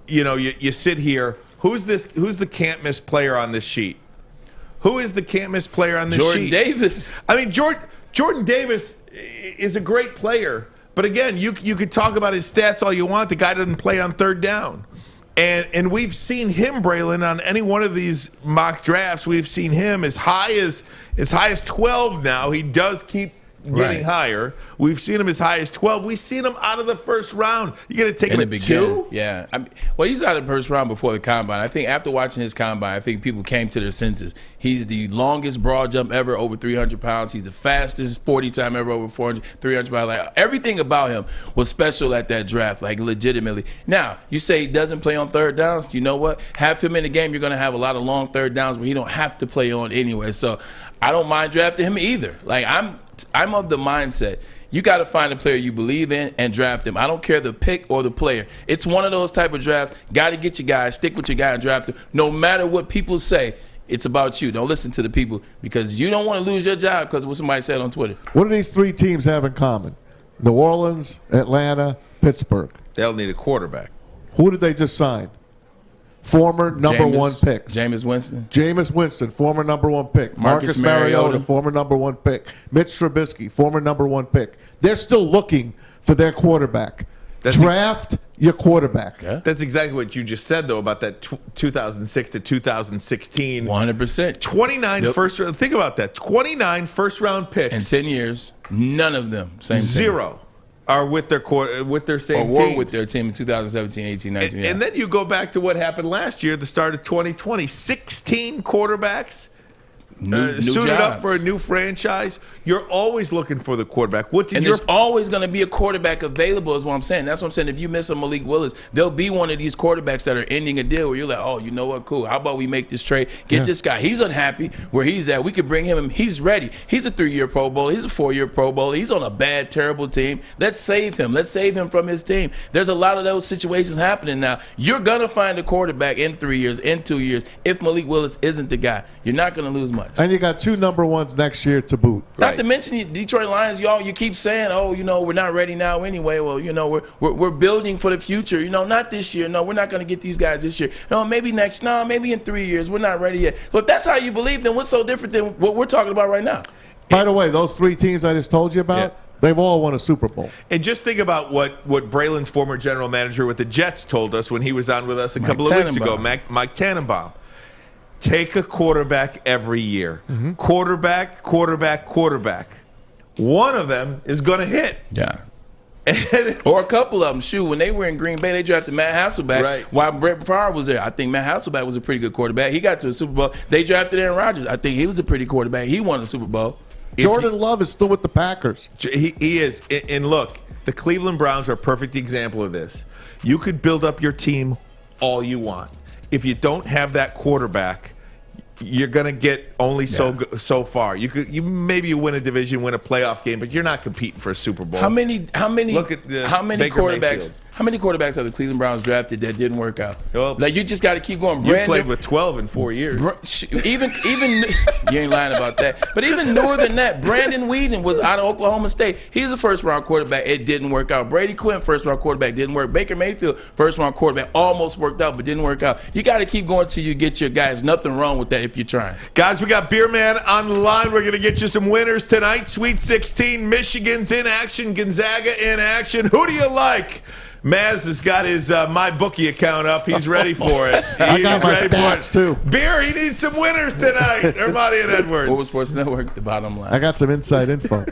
S2: you sit here. Who's the can't miss player on this sheet? Who is the can't miss player on this sheet?
S3: Jordan Davis.
S2: I mean, Jordan Davis is a great player, but again, you could talk about his stats all you want. The guy doesn't play on 3rd down, and we've seen him, Braylon, on any one of these mock drafts. We've seen him as high as 12 now. He does keep getting higher. We've seen him as high as 12. We've seen him out of the first round. You got to take him at 2?
S3: Yeah. Well, he's out of the first round before the combine. I think after watching his combine, I think people came to their senses. He's the longest broad jump ever, over 300 pounds. He's the fastest 40 time ever, over 300 pounds. Like, everything about him was special at that draft, like legitimately. Now, you say he doesn't play on third downs. You know what? Have him in the game, you're going to have a lot of long third downs, but he don't have to play on anyway. So I don't mind drafting him either. Like, I'm of the mindset, you got to find a player you believe in and draft him. I don't care the pick or the player. It's one of those type of drafts. Got to get your guy, stick with your guy and draft him. No matter what people say, it's about you. Don't listen to the people, because you don't want to lose your job because of what somebody said on Twitter.
S4: What do these 3 teams have in common? New Orleans, Atlanta, Pittsburgh.
S2: They'll need a quarterback.
S4: Who did they just sign? Former number 1 picks.
S3: Jameis Winston.
S4: Jameis Winston, former number 1 pick. Marcus Mariota, former number 1 pick. Mitch Trubisky, former number 1 pick. They're still looking for their quarterback. Draft your quarterback.
S2: Yeah. That's exactly what you just said, though, about that 2006 to 2016.
S3: 100%.
S2: 29 first round. Think about that. 29 first-round picks.
S3: In 10 years, none of them. Same
S2: 0. Are with their same team.
S3: Or were with their team in 2017, 18, 19.
S2: And then you go back to what happened last year, the start of 2020. 16 quarterbacks
S3: new
S2: suited
S3: jobs.
S2: up for a new franchise. You're always looking for the quarterback.
S3: There's always going to be a quarterback available, is what I'm saying. That's what I'm saying. If you miss a Malik Willis, there'll be one of these quarterbacks that are ending a deal where you're like, oh, you know what, cool. How about we make this trade? Get this guy. He's unhappy where he's at. We could bring him. He's ready. He's a 3-year Pro Bowler. He's a 4-year Pro Bowler. He's on a bad, terrible team. Let's save him. Let's save him from his team. There's a lot of those situations happening now. You're going to find a quarterback in 3 years, in 2 years, if Malik Willis isn't the guy. You're not going to lose much.
S4: And you got 2 number 1s next year to boot.
S3: Not to mention the Detroit Lions, you keep saying, oh, we're not ready now anyway. Well, we're building for the future. Not this year. No, we're not going to get these guys this year. No, maybe next. No, maybe in 3 years. We're not ready yet. So if that's how you believe, then what's so different than what we're talking about right now?
S4: By the way, those 3 teams I just told you about, they've all won a Super Bowl.
S2: And just think about what Braylon's former general manager with the Jets told us when he was on with us a couple of weeks ago, Mike Tannenbaum. Take a quarterback every year. Mm-hmm. Quarterback. One of them is going to hit.
S3: Yeah. Or a couple of them. Shoot, when they were in Green Bay, they drafted Matt Hasselbeck while Brett Favre was there. I think Matt Hasselbeck was a pretty good quarterback. He got to a Super Bowl. They drafted Aaron Rodgers. I think he was a pretty quarterback. He won a Super Bowl.
S4: Jordan Love is still with the Packers.
S2: He is. And look, the Cleveland Browns are a perfect example of this. You could build up your team all you want. If you don't have that quarterback, you're gonna get only so far. You maybe win a division, win a playoff game, but you're not competing for a Super Bowl.
S3: How many Look at
S2: Baker
S3: quarterbacks?
S2: Mayfield.
S3: How many quarterbacks have the Cleveland Browns drafted that didn't work out?
S2: Well,
S3: like, you just got to keep going.
S2: You played with 12 in 4 years.
S3: Even you ain't lying about that. But even newer than that, Brandon Weeden was out of Oklahoma State. He's a first-round quarterback. It didn't work out. Brady Quinn, first-round quarterback, didn't work. Baker Mayfield, first-round quarterback, almost worked out, but didn't work out. You got to keep going till you get your guys. Nothing wrong with that if you're trying.
S2: Guys, we got Beer Man on the line. We're going to get you some winners tonight. Sweet 16, Michigan's in action, Gonzaga in action. Who do you like? Maz has got his MyBookie account up. He's ready for it.
S4: I got my stats, too.
S2: Beer, he needs some winners tonight. Ermanni and Edwards.
S3: What was Sports Network, the bottom line?
S4: I got some inside info.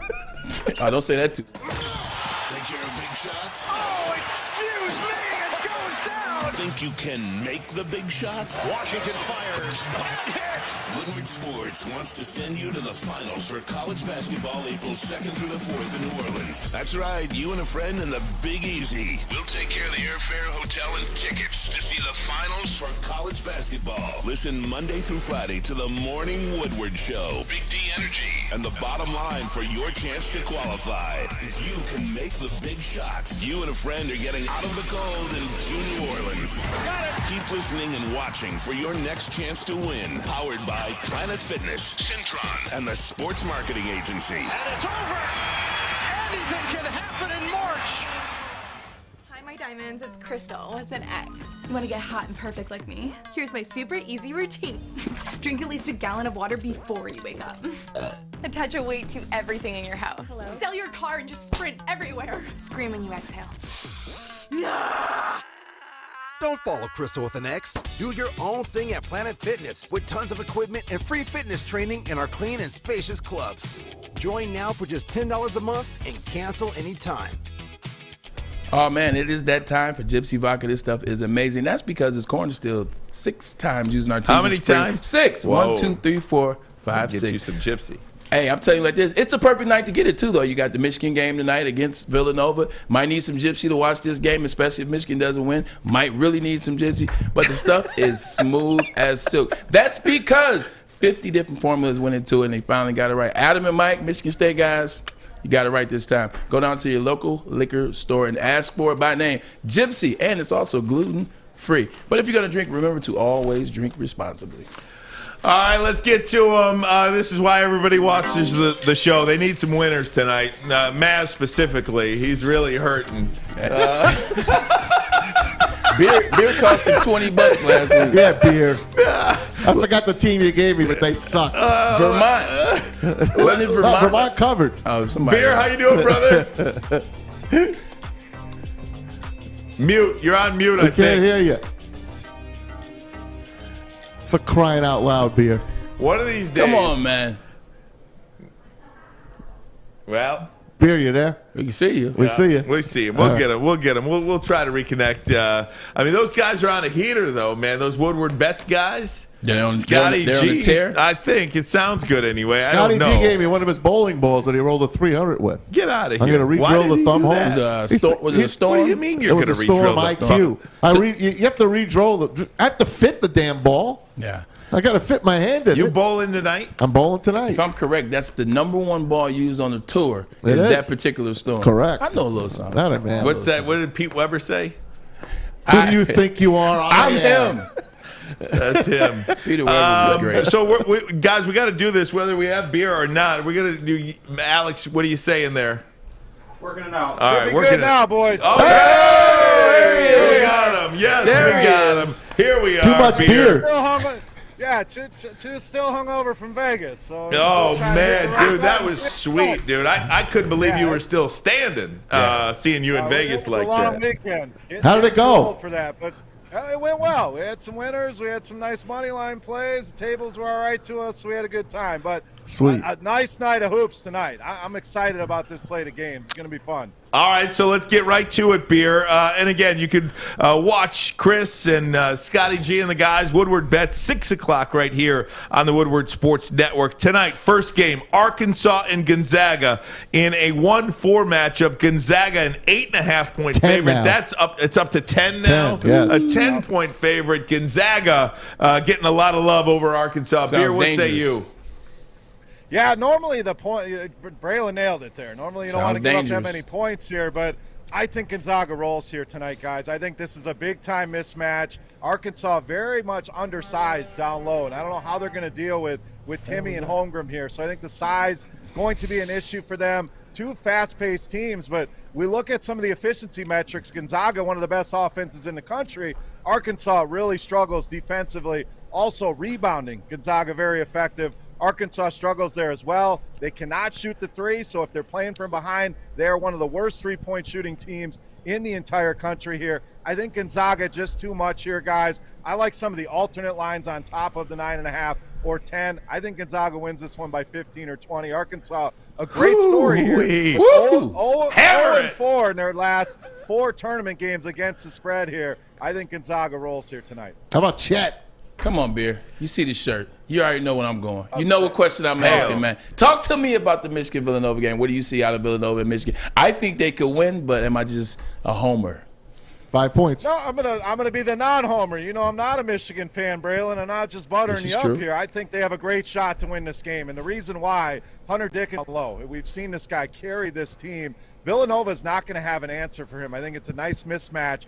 S3: Oh, don't say that too.
S1: Think you're a big shot?
S9: Oh, excuse me, it goes down.
S1: Think you can make the big shot?
S9: Washington fires. Hits.
S1: Woodward Sports wants to send you to the finals for college basketball April 2nd through the 4th in New Orleans. That's right, you and a friend in the Big Easy. We'll take care of the airfare, hotel, and tickets to see the finals for college basketball. Listen Monday through Friday to the Morning Woodward Show. Big D Energy. And the bottom line for your chance to qualify. If you can make the big shot, you and a friend are getting out of the cold and to New Orleans. Keep listening and watching for your next chance to win. Powered by Planet Fitness, Centron, and the Sports Marketing Agency.
S9: And it's over. Anything can happen in March.
S14: Hi, my diamonds. It's Crystal with an X. You want to get hot and perfect like me? Here's my super easy routine. Drink at least a gallon of water before you wake up. Attach a weight to everything in your house. Hello? Sell your car and just sprint everywhere. Scream when you exhale.
S15: Don't follow Crystal with an X. Do your own thing at Planet Fitness with tons of equipment and free fitness training in our clean and spacious clubs. Join now for just $10 a month and cancel anytime.
S3: Oh, man, it is that time for Gypsy Vodka. This stuff is amazing. That's because this corn distilled 6 times using our
S2: How many times?
S3: 6.
S2: Whoa.
S3: 1, 2, 3, 4, 5,
S2: Get
S3: 6.
S2: you some Gypsy.
S3: Hey, I'm telling you like this. It's a perfect night to get it, too, though. You got the Michigan game tonight against Villanova. Might need some Gypsy to watch this game, especially if Michigan doesn't win. Might really need some Gypsy. But the stuff is smooth as silk. That's because 50 different formulas went into it, and they finally got it right. Adam and Mike, Michigan State guys, you got it right this time. Go down to your local liquor store and ask for it by name, Gypsy, and it's also gluten-free. But if you're going to drink, remember to always drink responsibly.
S2: All right, let's get to them. This is why everybody watches the show. They need some winners tonight. Maz specifically, he's really hurting.
S3: Beer cost him $20 last week.
S4: Yeah, beer. I forgot the team you gave me, but they sucked.
S3: Vermont. Wasn't it Vermont?
S4: Vermont covered.
S3: Oh, somebody.
S2: Beer, how you doing, brother? Mute. You're on mute, I think.
S4: Can't hear you. For crying out loud, beer.
S2: One of these days.
S3: Come on, man.
S2: Well,
S4: Beer, you there?
S3: We can see you.
S4: We see you.
S2: We see him. We'll get him. We'll get him. We'll try to reconnect. I mean, those guys are on a heater, though, man. Those Woodward Bets guys.
S3: They're on
S2: Scotty
S3: they're on
S2: G.
S3: a tear.
S2: I think it sounds good anyway.
S4: Scotty
S2: I don't
S4: G
S2: know.
S4: gave me one of his bowling balls that he rolled a 300 with.
S2: Get out of
S4: I'm
S2: here.
S4: going to
S2: Why
S4: re-drill
S2: did
S4: the
S2: he
S4: thumb
S2: do
S4: hole.
S2: that?
S3: Was it a storm?
S2: What do you mean you're
S4: It
S2: going
S4: was
S2: to
S4: a storm
S2: re-drill the
S4: IQ.
S2: thumb?
S4: You have to re-drill the. I have to fit the damn ball.
S3: Yeah.
S4: I got to fit my hand in
S2: You
S4: it.
S2: bowling tonight?
S4: I'm bowling tonight.
S3: If I'm correct, that's the #1 ball used on the tour.
S4: It
S3: Is
S4: is.
S3: that particular storm?
S4: Correct.
S3: I know a little something.
S4: Not a man.
S2: What's that? What did Pete Weber say?
S4: Who do you think you are?
S3: I'm him.
S2: That's him.
S3: Peter Weber was great.
S2: So, guys, we got to do this whether we have beer or not. We're going to do. Alex, what are you saying there?
S5: Working it out.
S2: All right,
S5: Should be
S2: working
S5: good
S2: it
S5: now, boys.
S2: Oh, we got him. Yes,
S3: There
S2: we
S3: he
S2: got
S3: is.
S2: him. Here we are.
S4: Too much beer.
S5: Two still hungover from Vegas. So
S2: Oh,
S5: trying to get the
S2: man,
S5: right
S2: dude, that
S5: one.
S2: was sweet, dude. I couldn't believe you were still standing, seeing you in Vegas
S5: it was
S2: like
S5: a long
S2: that.
S5: weekend.
S4: How did it go?
S5: Too old for that, but it went well. We had some winners. We had some nice money line plays. The tables were all right to us. So we had a good time. But
S4: Sweet.
S5: a nice night of hoops tonight. I'm excited about this slate of games. It's going to be fun.
S2: All right, so let's get right to it, Beer. And again, you can watch Chris and Scotty G and the guys. Woodward Bets, 6 o'clock right here on the Woodward Sports Network. Tonight, first game, Arkansas and Gonzaga in a 1-4 matchup. Gonzaga an 8.5-point
S4: 10
S2: favorite.
S4: now.
S2: It's up to 10 now.
S4: 10, yes.
S2: A 10-point favorite. Gonzaga getting a lot of love over Arkansas.
S3: Sounds
S2: Beer, what
S3: dangerous.
S2: say you?
S5: Yeah, normally the point, Braylon nailed it there. Normally you don't want to
S3: Sounds
S5: give up
S3: dangerous.
S5: that many points here, but I think Gonzaga rolls here tonight, guys. I think this is a big-time mismatch. Arkansas very much undersized down low, and I don't know how they're going to deal with Timmy and Holmgren here. So I think the size going to be an issue for them. Two fast-paced teams, but we look at some of the efficiency metrics. Gonzaga, one of the best offenses in the country. Arkansas really struggles defensively. Also rebounding, Gonzaga very effective. Arkansas struggles there as well. They cannot shoot the three, so if they're playing from behind, they're one of the worst three-point shooting teams in the entire country here. I think Gonzaga just too much here, guys. I like some of the alternate lines on top of the 9.5 or 10. I think Gonzaga wins this one by 15 or 20. Arkansas, a great story here. 0-4 in their last 4 tournament games against the spread here. I think Gonzaga rolls here tonight.
S4: How about Chet?
S3: Come on, Beer. You see the shirt. You already know where I'm going. You know what question I'm asking, man. Talk to me about the Michigan-Villanova game. What do you see out of Villanova and Michigan? I think they could win, but am I just a homer?
S4: 5 points.
S5: No, I'm gonna be the non-homer. You know, I'm not a Michigan fan, Braylon. I'm not just buttering you up here. I think they have a great shot to win this game, and the reason why, Hunter Dickinson low. We've seen this guy carry this team. Villanova is not going to have an answer for him. I think it's a nice mismatch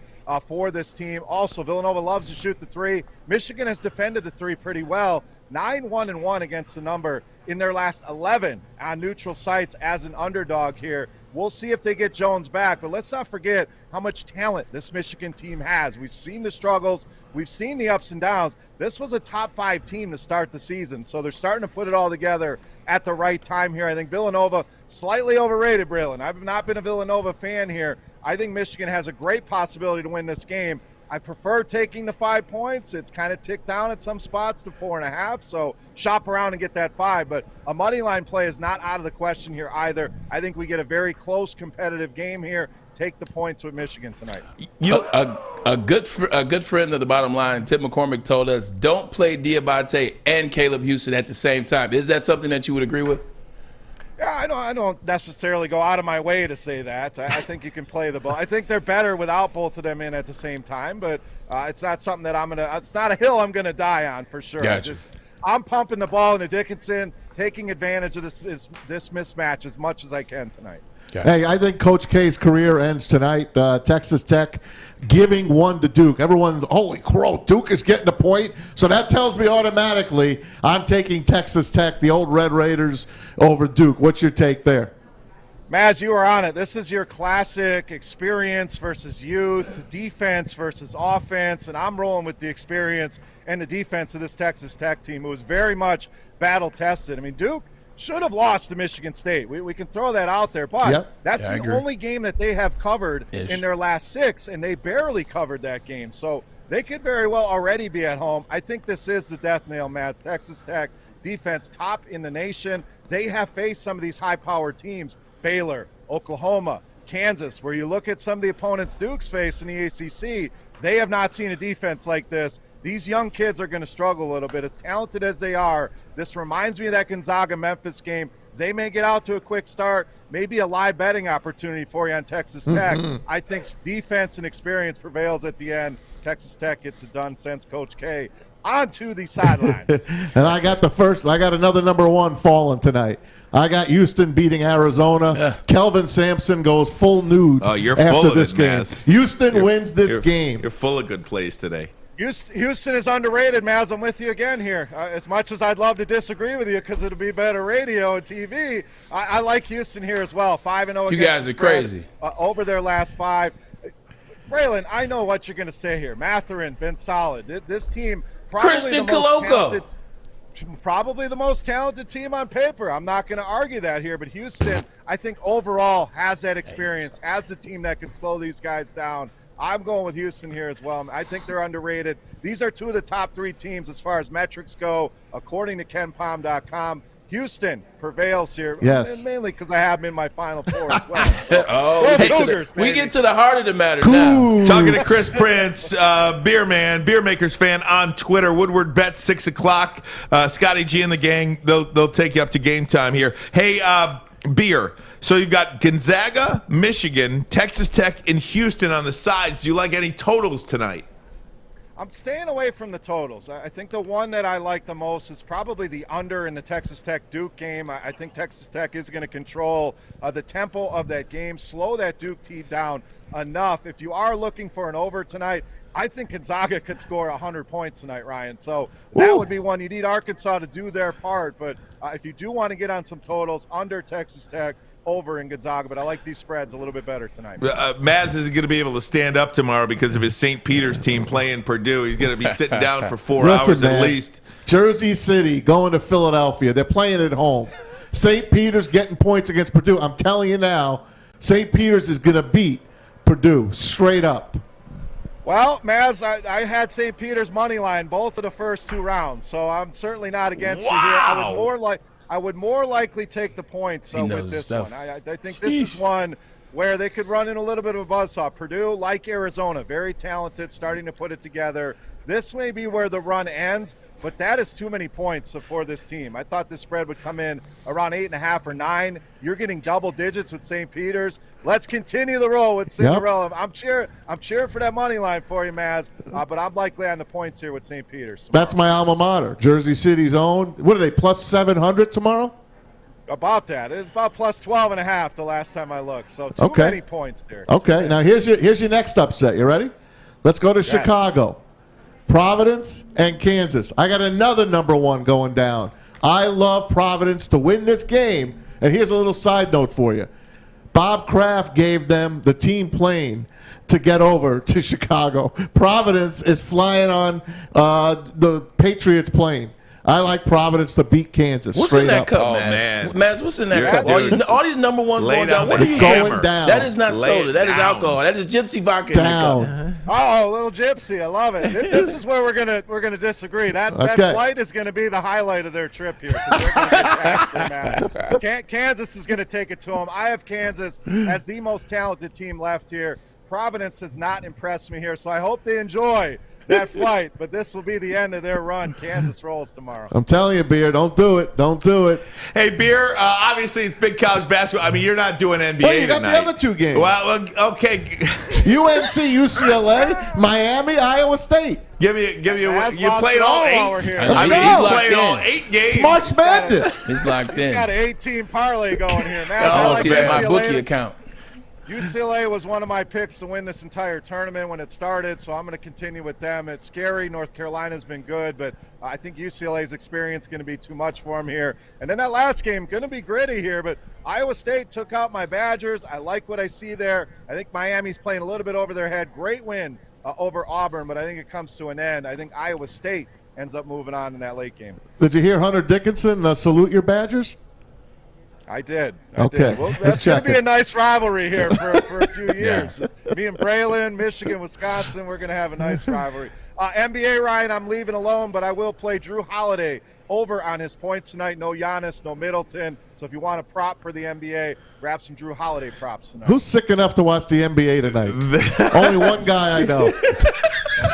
S5: for this team. Also, Villanova loves to shoot the three. Michigan has defended the three pretty well. 9-1-1 against the number in their last 11 on neutral sites as an underdog here. We'll see if they get Jones back, but let's not forget how much talent this Michigan team has. We've seen the struggles. We've seen the ups and downs. This was a top 5 team to start the season, so they're starting to put it all together at the right time here. I think Villanova slightly overrated, Braylon. I've not been a Villanova fan here. I think Michigan has a great possibility to win this game. I prefer taking the 5 points. It's kind of ticked down at some spots to 4.5, so shop around and get that 5. But a money line play is not out of the question here either. I think we get a very close competitive game here. Take the points with Michigan tonight.
S3: A good friend of the Bottom Line, Tim McCormick, told us don't play Diabate and Caleb Houston at the same time. Is that something that you would agree with?
S5: Yeah, I don't necessarily go out of my way to say that. I think you can play the ball. I think they're better without both of them in at the same time, but it's not something that it's not a hill I'm going to die on for sure.
S3: Gotcha.
S5: I'm pumping the ball into Dickinson, taking advantage of this mismatch as much as I can tonight.
S4: Hey, I think Coach K's career ends tonight. Texas Tech giving one to Duke. Everyone's, holy crow, Duke is getting a point. So that tells me automatically I'm taking Texas Tech, the old Red Raiders, over Duke. What's your take there?
S5: Maz, you are on it. This is your classic experience versus youth, defense versus offense, and I'm rolling with the experience and the defense of this Texas Tech team, who was very much battle-tested. I mean, Duke should have lost to Michigan State. We can throw that out there, but that's the only game that they have covered in their last 6, and they barely covered that game. So they could very well already be at home. I think this is the death nail, Matt. Texas Tech defense, top in the nation. They have faced some of these high-powered teams, Baylor, Oklahoma, Kansas, where you look at some of the opponents Duke's faced in the ACC, they have not seen a defense like this. These young kids are going to struggle a little bit. As talented as they are, this reminds me of that Gonzaga-Memphis game. They may get out to a quick start, maybe a live betting opportunity for you on Texas Tech. I think defense and experience prevails at the end. Texas Tech gets it done, sends Coach K on to the sidelines.
S4: And I got another number 1 falling tonight. I got Houston beating Arizona. Kelvin Sampson goes full nude
S2: you're
S4: after
S2: full of
S4: this
S2: it,
S4: game.
S2: Maz.
S4: Houston wins this game.
S2: You're full of good plays today.
S5: Houston is underrated, Maz. I'm with you again here. As much as I'd love to disagree with you because it'll be better radio and TV, I like Houston here as well. 5-0.
S3: You guys are crazy.
S5: Over their last 5. Braylon, I know what you're going to say here. Mathurin been solid. This team
S3: Christian Coloco.
S5: Probably the most talented team on paper. I'm not going to argue that here, but Houston, I think overall has that experience, has the team that can slow these guys down. I'm going with Houston here as well. I think they're underrated. These are 2 of the top 3 teams as far as metrics go, according to KenPom.com. Houston prevails here,
S4: yes,
S5: and mainly because I have them in my Final 4 as well. So,
S3: we get to the heart of the matter now.
S2: Talking to Chris Prince, beer makers fan on Twitter. Woodward bet 6 o'clock. Scotty G and the gang, they'll take you up to game time here. Hey, beer. So you've got Gonzaga, Michigan, Texas Tech, and Houston on the sides. Do you like any totals tonight?
S5: I'm staying away from the totals. I think the one that I like the most is probably the under in the Texas Tech-Duke game. I think Texas Tech is going to control the tempo of that game, slow that Duke team down enough. If you are looking for an over tonight, I think Gonzaga could score 100 points tonight, Ryan. So that would be one. You need Arkansas to do their part. But if you do want to get on some totals, under Texas Tech, over in Gonzaga, but I like these spreads a little bit better tonight.
S2: Maz isn't going to be able to stand up tomorrow because of his St. Peter's team playing Purdue. He's going to be sitting down for 4 hours at least.
S4: Jersey City going to Philadelphia. They're playing at home. St. Peter's getting points against Purdue. I'm telling you now, St. Peter's is going to beat Purdue straight up.
S5: Well, Maz, I had St. Peter's money line both of the first 2 rounds, so I'm certainly not against you here. I would more likely take the points with this one. I think this is one where they could run in a little bit of a buzzsaw. Purdue, like Arizona, very talented, starting to put it together. This may be where the run ends, but that is too many points for this team. I thought this spread would come in around 8.5 or 9. You're getting double digits with St. Peter's. Let's continue the roll with Cinderella. Yep. I'm cheering for that money line for you, Maz, but I'm likely on the points here with St. Peter's tomorrow.
S4: That's my alma mater, Jersey City's own. What are they, plus 700 tomorrow?
S5: About that. It's about plus 12.5 the last time I looked. So too many points there.
S4: Okay, now here's your next upset. You ready? Let's go to Chicago. Providence and Kansas. I got another number 1 going down. I love Providence to win this game. And here's a little side note for you. Bob Kraft gave them the team plane to get over to Chicago. Providence is flying on the Patriots plane. I like Providence to beat Kansas.
S3: What's
S4: straight
S3: in that
S4: up.
S3: cup,
S2: Oh,
S3: Maz?
S2: man.
S3: Maz, what's in that
S2: Yeah,
S3: cup?
S2: dude.
S3: All these number ones
S2: Lay
S3: going
S2: down
S3: down. What
S2: the
S3: are you
S4: going
S2: hammer.
S4: down.
S3: That is not
S2: Lay
S3: soda.
S2: it
S3: That is
S2: down.
S3: alcohol. That is gypsy vodka
S4: Down.
S3: in the cup.
S5: Oh, little gypsy, I love it. This is where we're gonna disagree. That
S4: Okay.
S5: flight is gonna be the highlight of their trip here. 'Cause they're gonna get taxed, man. Kansas is gonna take it to them. I have Kansas as the most talented team left here. Providence has not impressed me here, so I hope they enjoy that flight. But this will be the end of their run. Kansas rolls tomorrow.
S4: I'm telling you, Beer, don't do it. Don't do it.
S2: Hey, Beer, obviously it's big college basketball. I mean, you're not doing NBA
S4: Well, you got
S2: tonight.
S4: the other two games.
S2: Well, okay.
S4: UNC, UCLA, Miami, Iowa State.
S2: Give me. You played all
S5: while we're
S2: 8.
S5: here.
S4: Let's
S2: I mean,
S4: go.
S2: he's
S3: Locked
S2: played
S3: in.
S2: all 8 games.
S4: It's March Madness.
S3: He's locked
S5: He's
S3: in.
S5: got an 18 parlay going here, man.
S3: I want to see that in my
S5: UCLA.
S3: bookie account.
S5: UCLA was one of my picks to win this entire tournament when it started, so I'm going to continue with them. It's scary. North Carolina's been good, but I think UCLA's experience is going to be too much for them here. And then that last game, going to be gritty here, but Iowa State took out my Badgers. I like what I see there. I think Miami's playing a little bit over their head. Great win over Auburn, but I think it comes to an end. I think Iowa State ends up moving on in that late game.
S4: Did you hear Hunter Dickinson salute your Badgers?
S5: I did.
S4: Okay.
S5: Well,
S4: Let's
S5: that's going
S4: check
S5: to be
S4: it.
S5: a nice rivalry here for a few years. Me and Braylon, Michigan, Wisconsin, we're going to have a nice rivalry. NBA, Ryan, I'm leaving alone, but I will play Drew Holiday over on his points tonight. No Giannis, no Middleton. So if you want a prop for the NBA, grab some Drew Holiday props tonight.
S4: Who's sick enough to watch the NBA tonight? Only one guy I know.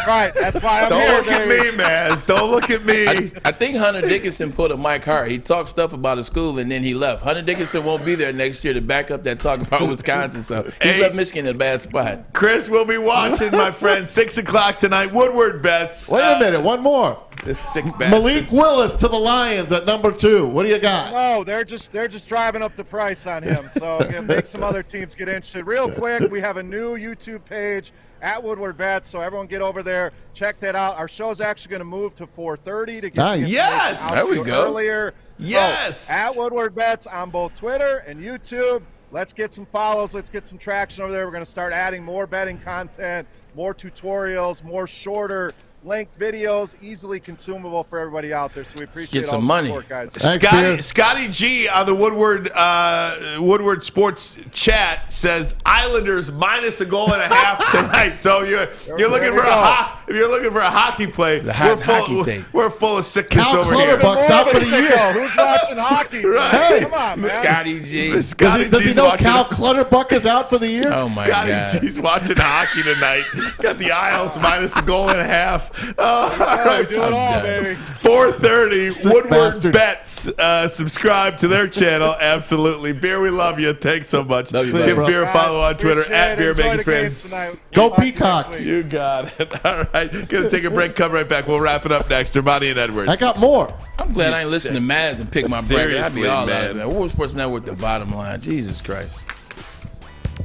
S5: Right, that's why I'm
S2: Don't
S5: here.
S2: look at me, Maz. Don't look at me.
S3: I think Hunter Dickinson put a Mike Hart. He talked stuff about his school and then he left. Hunter Dickinson won't be there next year to back up that talk about Wisconsin. So he's left Michigan in a bad spot.
S2: Chris, we'll be watching, my friend. 6 o'clock tonight. Woodward bets.
S4: Wait a minute, one more.
S2: This sick bastard.
S4: Malik Willis to the Lions at number 2. What do you got?
S5: No, they're just driving up the price on him. So again, make some other teams get interested. Real quick, we have a new YouTube page at Woodward Bets, so everyone get over there, check that out. Our show's actually going to move to 4:30 to get
S4: Nice.
S5: the
S2: Yes!
S5: information out
S3: There we
S5: to you
S3: go.
S5: earlier.
S2: Yes!
S5: So, at Woodward Bets on both Twitter and YouTube. Let's get some follows. Let's get some traction over there. We're going to start adding more betting content, more tutorials, more shorter length videos, easily consumable for everybody out there. So we appreciate
S3: get some
S5: all the
S3: money.
S5: support, guys.
S4: Thanks,
S2: Scotty G on the Woodward Sports chat says Islanders -1.5 goals tonight. So you're looking for if you're looking for a hockey play, we're full of sickness
S4: Cal
S2: over here.
S4: Clutterbuck's out for the year.
S5: Who's watching hockey?
S2: Right.
S4: Hey.
S5: Come on, man.
S3: Scotty G.
S2: Scotty
S4: Does he
S2: G's
S4: know
S2: watching.
S4: Cal Clutterbuck is out for the year?
S3: Oh, my
S2: Scotty
S3: God.
S2: G's watching hockey tonight. Got the Isles -1.5 goals. All
S5: Hey,
S2: right.
S5: do it all,
S3: done.
S5: baby.
S2: 4:30.
S4: Sick
S2: Woodward
S4: bastard.
S2: Bets. Subscribe to their channel. Absolutely. Beer, we love you. Thanks so much.
S3: Love you,
S2: Give
S3: buddy.
S2: Beer a follow on Twitter
S5: Appreciate
S2: at
S5: it.
S2: Beer
S5: Enjoy
S2: Makers
S5: the
S2: Fan.
S5: game tonight.
S4: Go
S5: Talk to you next
S4: Peacocks.
S5: week.
S2: You got it. All right. Gonna take a break. Come right back. We'll wrap it up next. Ermanni and Edwards.
S4: I got more.
S3: I'm glad I ain't listen to Maz and pick my bracket. I'd
S2: Seriously,
S3: be all out
S2: man.
S3: of that. Woodward Sports Network, the bottom line. Jesus Christ.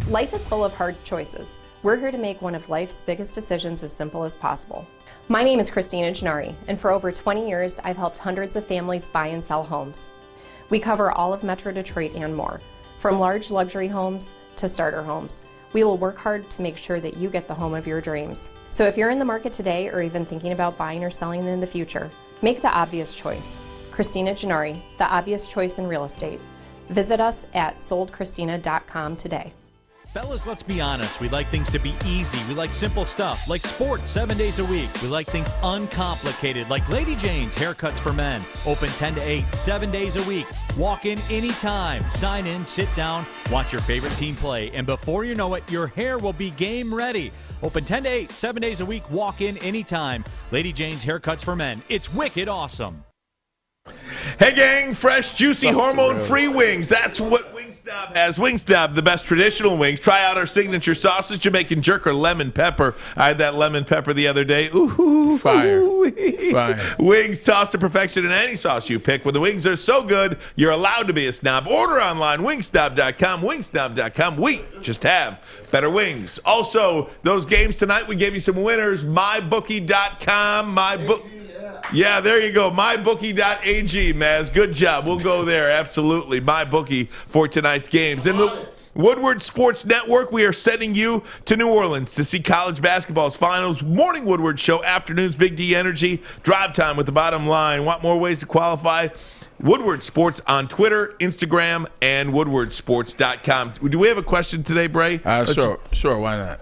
S6: Life is full of hard choices. We're here to make one of life's biggest decisions as simple as possible. My name is Christina Gennari, and for over 20 years, I've helped hundreds of families buy and sell homes. We cover all of Metro Detroit and more, from large luxury homes to starter homes. We will work hard to make sure that you get the home of your dreams. So if you're in the market today or even thinking about buying or selling in the future, make the obvious choice. Christina Gennari, the obvious choice in real estate. Visit us at soldchristina.com today.
S7: Fellas, let's be honest. We like things to be easy. We like simple stuff, like sports 7 days a week. We like things uncomplicated, like Lady Jane's Haircuts for Men. Open 10 to 8, 7 days a week. Walk in anytime. Sign in, sit down, watch your favorite team play. And before you know it, your hair will be game ready. Open 10 to 8, 7 days a week. Walk in anytime. Lady Jane's Haircuts for Men. It's wicked awesome.
S2: Hey, gang, fresh, juicy, hormone-free wings. That's what Wingstop has. Wingstop, the best traditional wings. Try out our signature sauces, Jamaican jerk or lemon pepper. I had that lemon pepper the other day. Ooh,
S3: Fire.
S2: ooh-wee.
S3: Fire.
S2: Wings tossed to perfection in any sauce you pick. When the wings are so good, you're allowed to be a snob. Order online, wingstop.com, wingstop.com. We just have better wings. Also, those games tonight, we gave you some winners. MyBookie.com, Yeah, there you go. MyBookie.ag, Maz. Good job. We'll go there. Absolutely. MyBookie for tonight's games. And Woodward Sports Network, we are sending you to New Orleans to see college basketball's finals. Morning Woodward Show, afternoons, Big D Energy, drive time with the bottom line. Want more ways to qualify? Woodward Sports on Twitter, Instagram, and woodwardsports.com. Do we have a question today, Bray?
S3: Sure, why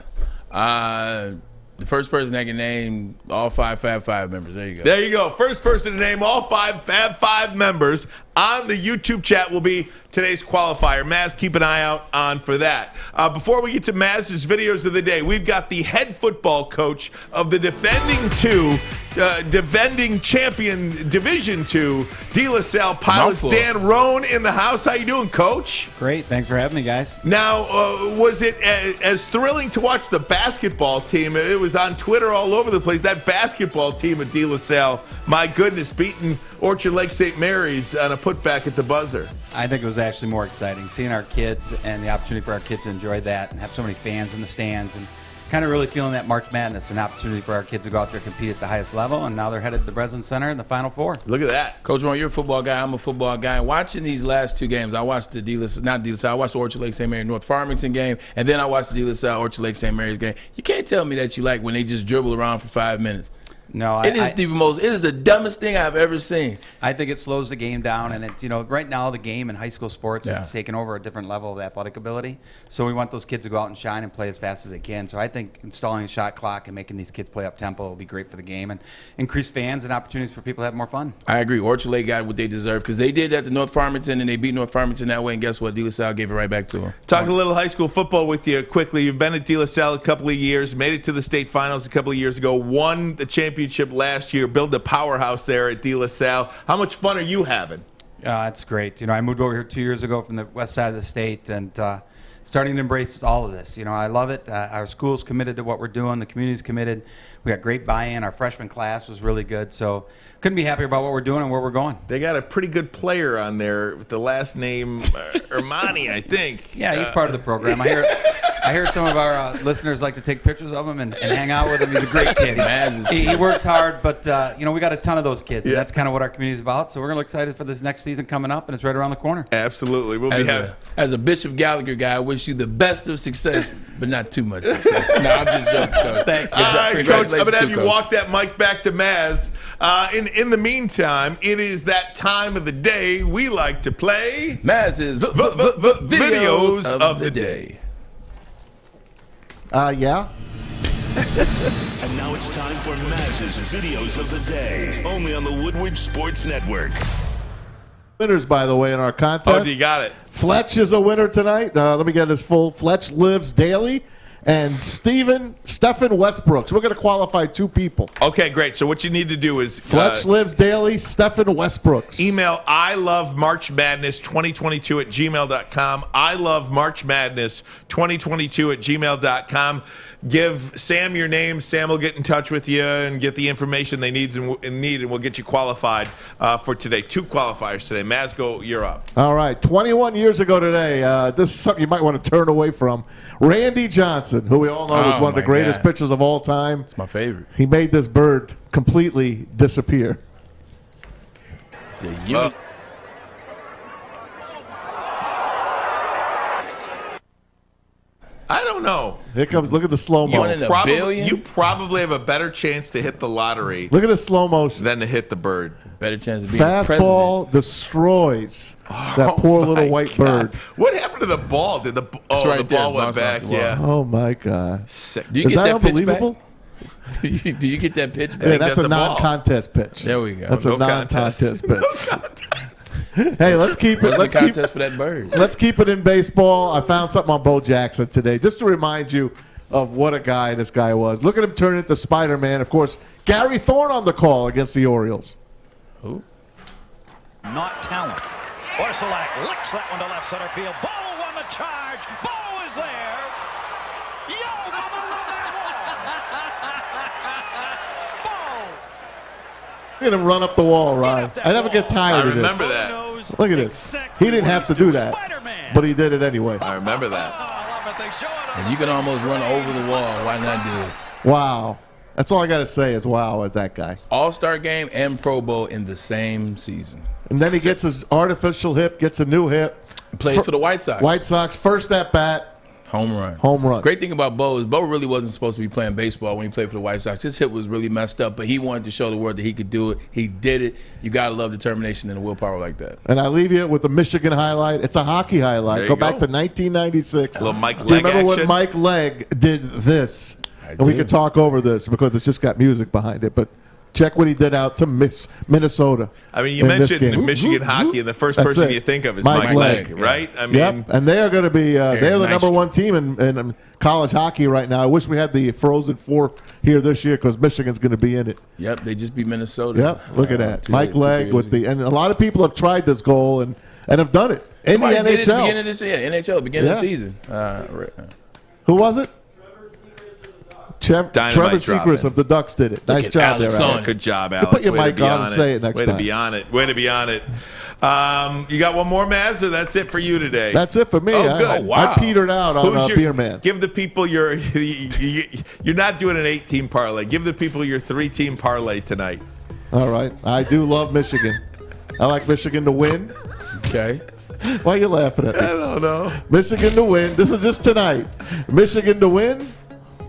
S3: not? The first person that can name all 5 Fab Five members. There you go.
S2: There you go. First person to name all 5 Fab Five members on the YouTube chat will be today's qualifier. Maz, keep an eye out on for that. Before we get to Maz's videos of the day, we've got the head football coach of the defending champion Division II, De La Salle Pilots, Dan Roan, in the house. How you doing, Coach?
S8: Great. Thanks for having me, guys.
S2: Now, was it as thrilling to watch the basketball team? It was on Twitter all over the place. That basketball team at De La Salle, my goodness, beating Orchard Lake St. Mary's on a putback at the buzzer.
S8: I think it was actually more exciting seeing our kids and the opportunity for our kids to enjoy that and have so many fans in the stands and kind of really feeling that March Madness, an opportunity for our kids to go out there and compete at the highest level, and now they're headed to the Breslin Center in the Final Four.
S2: Look at that.
S3: Coach Ron, you're a football guy. I'm a football guy. Watching these last 2 games, I watched the I watched the Orchard Lake St. Mary North Farmington game, and then I watched the De La Salle Orchard Lake St. Mary's game. You can't tell me that you like when they just dribble around for 5 minutes.
S8: No,
S3: it is the dumbest thing I've ever seen.
S8: I think it slows the game down, and it's right now the game in high school sports has taken over a different level of athletic ability. So we want those kids to go out and shine and play as fast as they can. So I think installing a shot clock and making these kids play up tempo will be great for the game and increase fans and opportunities for people to have more fun.
S3: I agree. Orchard Lake got what they deserve because they did that to North Farmington and they beat North Farmington that way. And guess what? De La Salle gave it right back to them.
S2: Talk a little high school football with you quickly. You've been at De La Salle a couple of years, made it to the state finals a couple of years ago, won the championship last year. Build a powerhouse there at De La Salle. How much fun are you having?
S8: It's great. I moved over here 2 years ago from the west side of the state and starting to embrace all of this. I love it. Our school's committed to what we're doing. The community's committed. We got great buy-in. Our freshman class was really good. So couldn't be happier about what we're doing and where we're going.
S2: They got a pretty good player on there with the last name Ermanni, I think.
S8: Yeah, he's part of the program. I hear some of our listeners like to take pictures of him and hang out with him. He's a great kid. He works hard, but we got a ton of those kids, and that's kind of what our community is about. So we're really excited for this next season coming up, and it's right around the corner.
S2: Absolutely.
S3: As a Bishop Gallagher guy, I wish you the best of success, but not too much success. No, I'm just joking, Coach.
S8: Thanks.
S2: All right, Coach, I'm going to have you walk that mic back to Maz. In the meantime, it is that time of the day we like to play
S3: Maz's videos of the day.
S4: Yeah.
S1: And now it's time for Maz's videos of the day, only on the Woodward Sports Network.
S4: Winners, by the way, in our contest.
S2: Oh, you got it.
S4: Fletch is a winner tonight. Let me get this full. Fletch lives daily. And Stephen Westbrooks. We're going to qualify 2 people.
S2: Okay, great. So what you need to do is
S4: Fletch lives daily, Stephen Westbrooks.
S2: Email ilovemarchmadness2022@gmail.com. ilovemarchmadness2022@gmail.com. Give Sam your name. Sam will get in touch with you and get the information they need, and we'll get you qualified for today. 2 qualifiers today. Mazgo, you're up.
S4: All right. 21 years ago today, this is something you might want to turn away from. Randy Johnson, who we all know is one of the greatest pitchers of all time.
S3: It's my favorite.
S4: He made this bird completely disappear.
S2: I don't know.
S4: Here comes, look at the slow-mo.
S2: You probably have a better chance to hit the lottery.
S4: Look at the slow motion.
S2: Than to hit the bird.
S3: Better chance of being
S4: fastball destroys that poor little white bird.
S2: What happened to the ball? Did the ball went back? Yeah.
S4: Oh my God.
S2: Sick.
S3: Do you get that
S4: unbelievable?
S3: Pitch back? Do you get that pitch back?
S4: Yeah, that's a non-contest pitch.
S3: There we go.
S4: That's a non-contest pitch. Hey, let's keep it.
S3: Let's contest for that bird.
S4: Let's keep it in baseball. I found something on Bo Jackson today, just to remind you of what a guy this guy was. Look at him turn into Spider-Man. Of course, Gary Thorne on the call against the Orioles.
S3: Who?
S10: Not talent. Orsolak licks that one to left center field. Bo won the charge. Bo is there. Yo, mama, love that wall. Bo.
S4: Look at him run up the wall, Ryan. I never get tired of this.
S2: I remember that.
S4: Look at this. He didn't have to do that, but he did it anyway.
S2: I remember that.
S3: And you can almost run over the wall. Why not do it?
S4: Wow. That's all I got to say is wow at that guy.
S3: All-Star game and Pro Bowl in the same season.
S4: And then he gets his artificial hip, gets a new hip.
S3: Plays for the White Sox.
S4: White Sox, first at bat.
S3: Home run.
S4: Home run.
S3: Great thing about Bo is Bo really wasn't supposed to be playing baseball when he played for the White Sox. His hip was really messed up, but he wanted to show the world that he could do it. He did it. You got to love determination and willpower like that.
S4: And I leave you with a Michigan highlight. It's a hockey highlight. Go back to 1996.
S2: A little Mike
S4: Do you
S2: Legg
S4: remember
S2: action?
S4: when Mike Legg did this? And we could talk over this because it's just got music behind it. But check what he did out to Minnesota.
S2: I mean, you mentioned Michigan hockey, and the first
S4: That's
S2: person
S4: it.
S2: you think of is
S4: Mike
S2: Mike
S4: Legg.
S2: Legg, right? I mean,
S4: Yep, and they are going to be they're the number one team in college hockey right now. I wish we had the Frozen Four here this year because Michigan's going to be in it.
S3: Yep, they just beat Minnesota.
S4: Yep, look at that. Mike Legg with and a lot of people have tried this goal and have done it in the
S3: Somebody did it at the
S4: NHL.
S3: beginning of this year. NHL, beginning of the season.
S4: Who was it? Trevor
S2: Dynamite
S4: Seacrest of the Ducks did it. Nice job there, Alex.
S2: Good job,
S4: You
S2: Alex.
S4: put your
S2: Way to
S4: mic
S2: be
S4: on and say it next
S2: Way
S4: time.
S2: to be on it. Way to be on it. You got one more, Maz, or that's it for you today?
S4: That's it for me.
S2: Oh, good.
S4: I petered out on Beer Man.
S2: Give the people your you're not doing an 8-team parlay. Give the people your 3-team parlay tonight.
S4: All right. I do love Michigan. I like Michigan to win.
S3: Okay.
S4: Why are you laughing at me?
S2: I don't know.
S4: Michigan to win. This is just tonight. Michigan to win.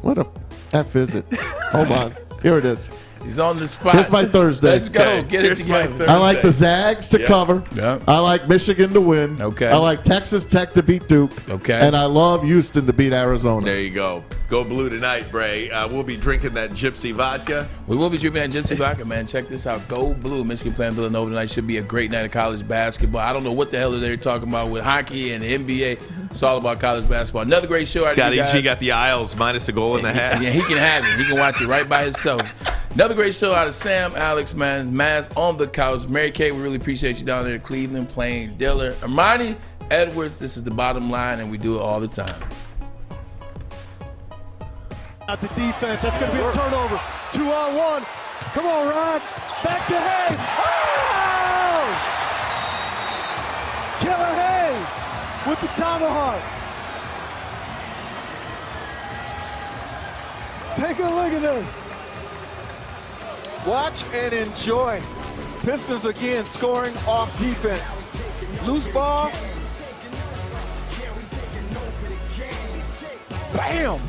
S4: What a F is it? Hold on. Here it is.
S3: He's on the spot.
S4: Here's my Thursday.
S3: Let's go. Get it together.
S4: I like the Zags to cover.
S3: Yep.
S4: I like Michigan to win.
S3: Okay.
S4: I like Texas Tech to beat Duke.
S3: Okay.
S4: And I love Houston to beat Arizona.
S2: There you go. Go blue tonight, Bray. We'll be drinking that Gypsy vodka.
S3: We will be drinking that Gypsy vodka, man. Check this out. Go blue. Michigan playing Villanova tonight. Should be a great night of college basketball. I don't know what the hell they're talking about with hockey and the NBA. It's all about college basketball. Another great show.
S2: Scotty G got the Isles minus a goal and a half.
S3: Yeah, he can have it. He can watch it right by himself. Another great show out of Sam, Alex, man. Maz on the couch. Mary Kay, we really appreciate you down there in Cleveland playing Diller. Ermanni, Edwards, this is the bottom line, and we do it all the time.
S11: At the defense, that's going to be a turnover. 2-on-1. Come on, Ryan. Back to Hayes. Oh! Killer Hayes with the tomahawk. Take a look at this.
S12: Watch and enjoy. Pistons again scoring off defense. Loose ball. Bam!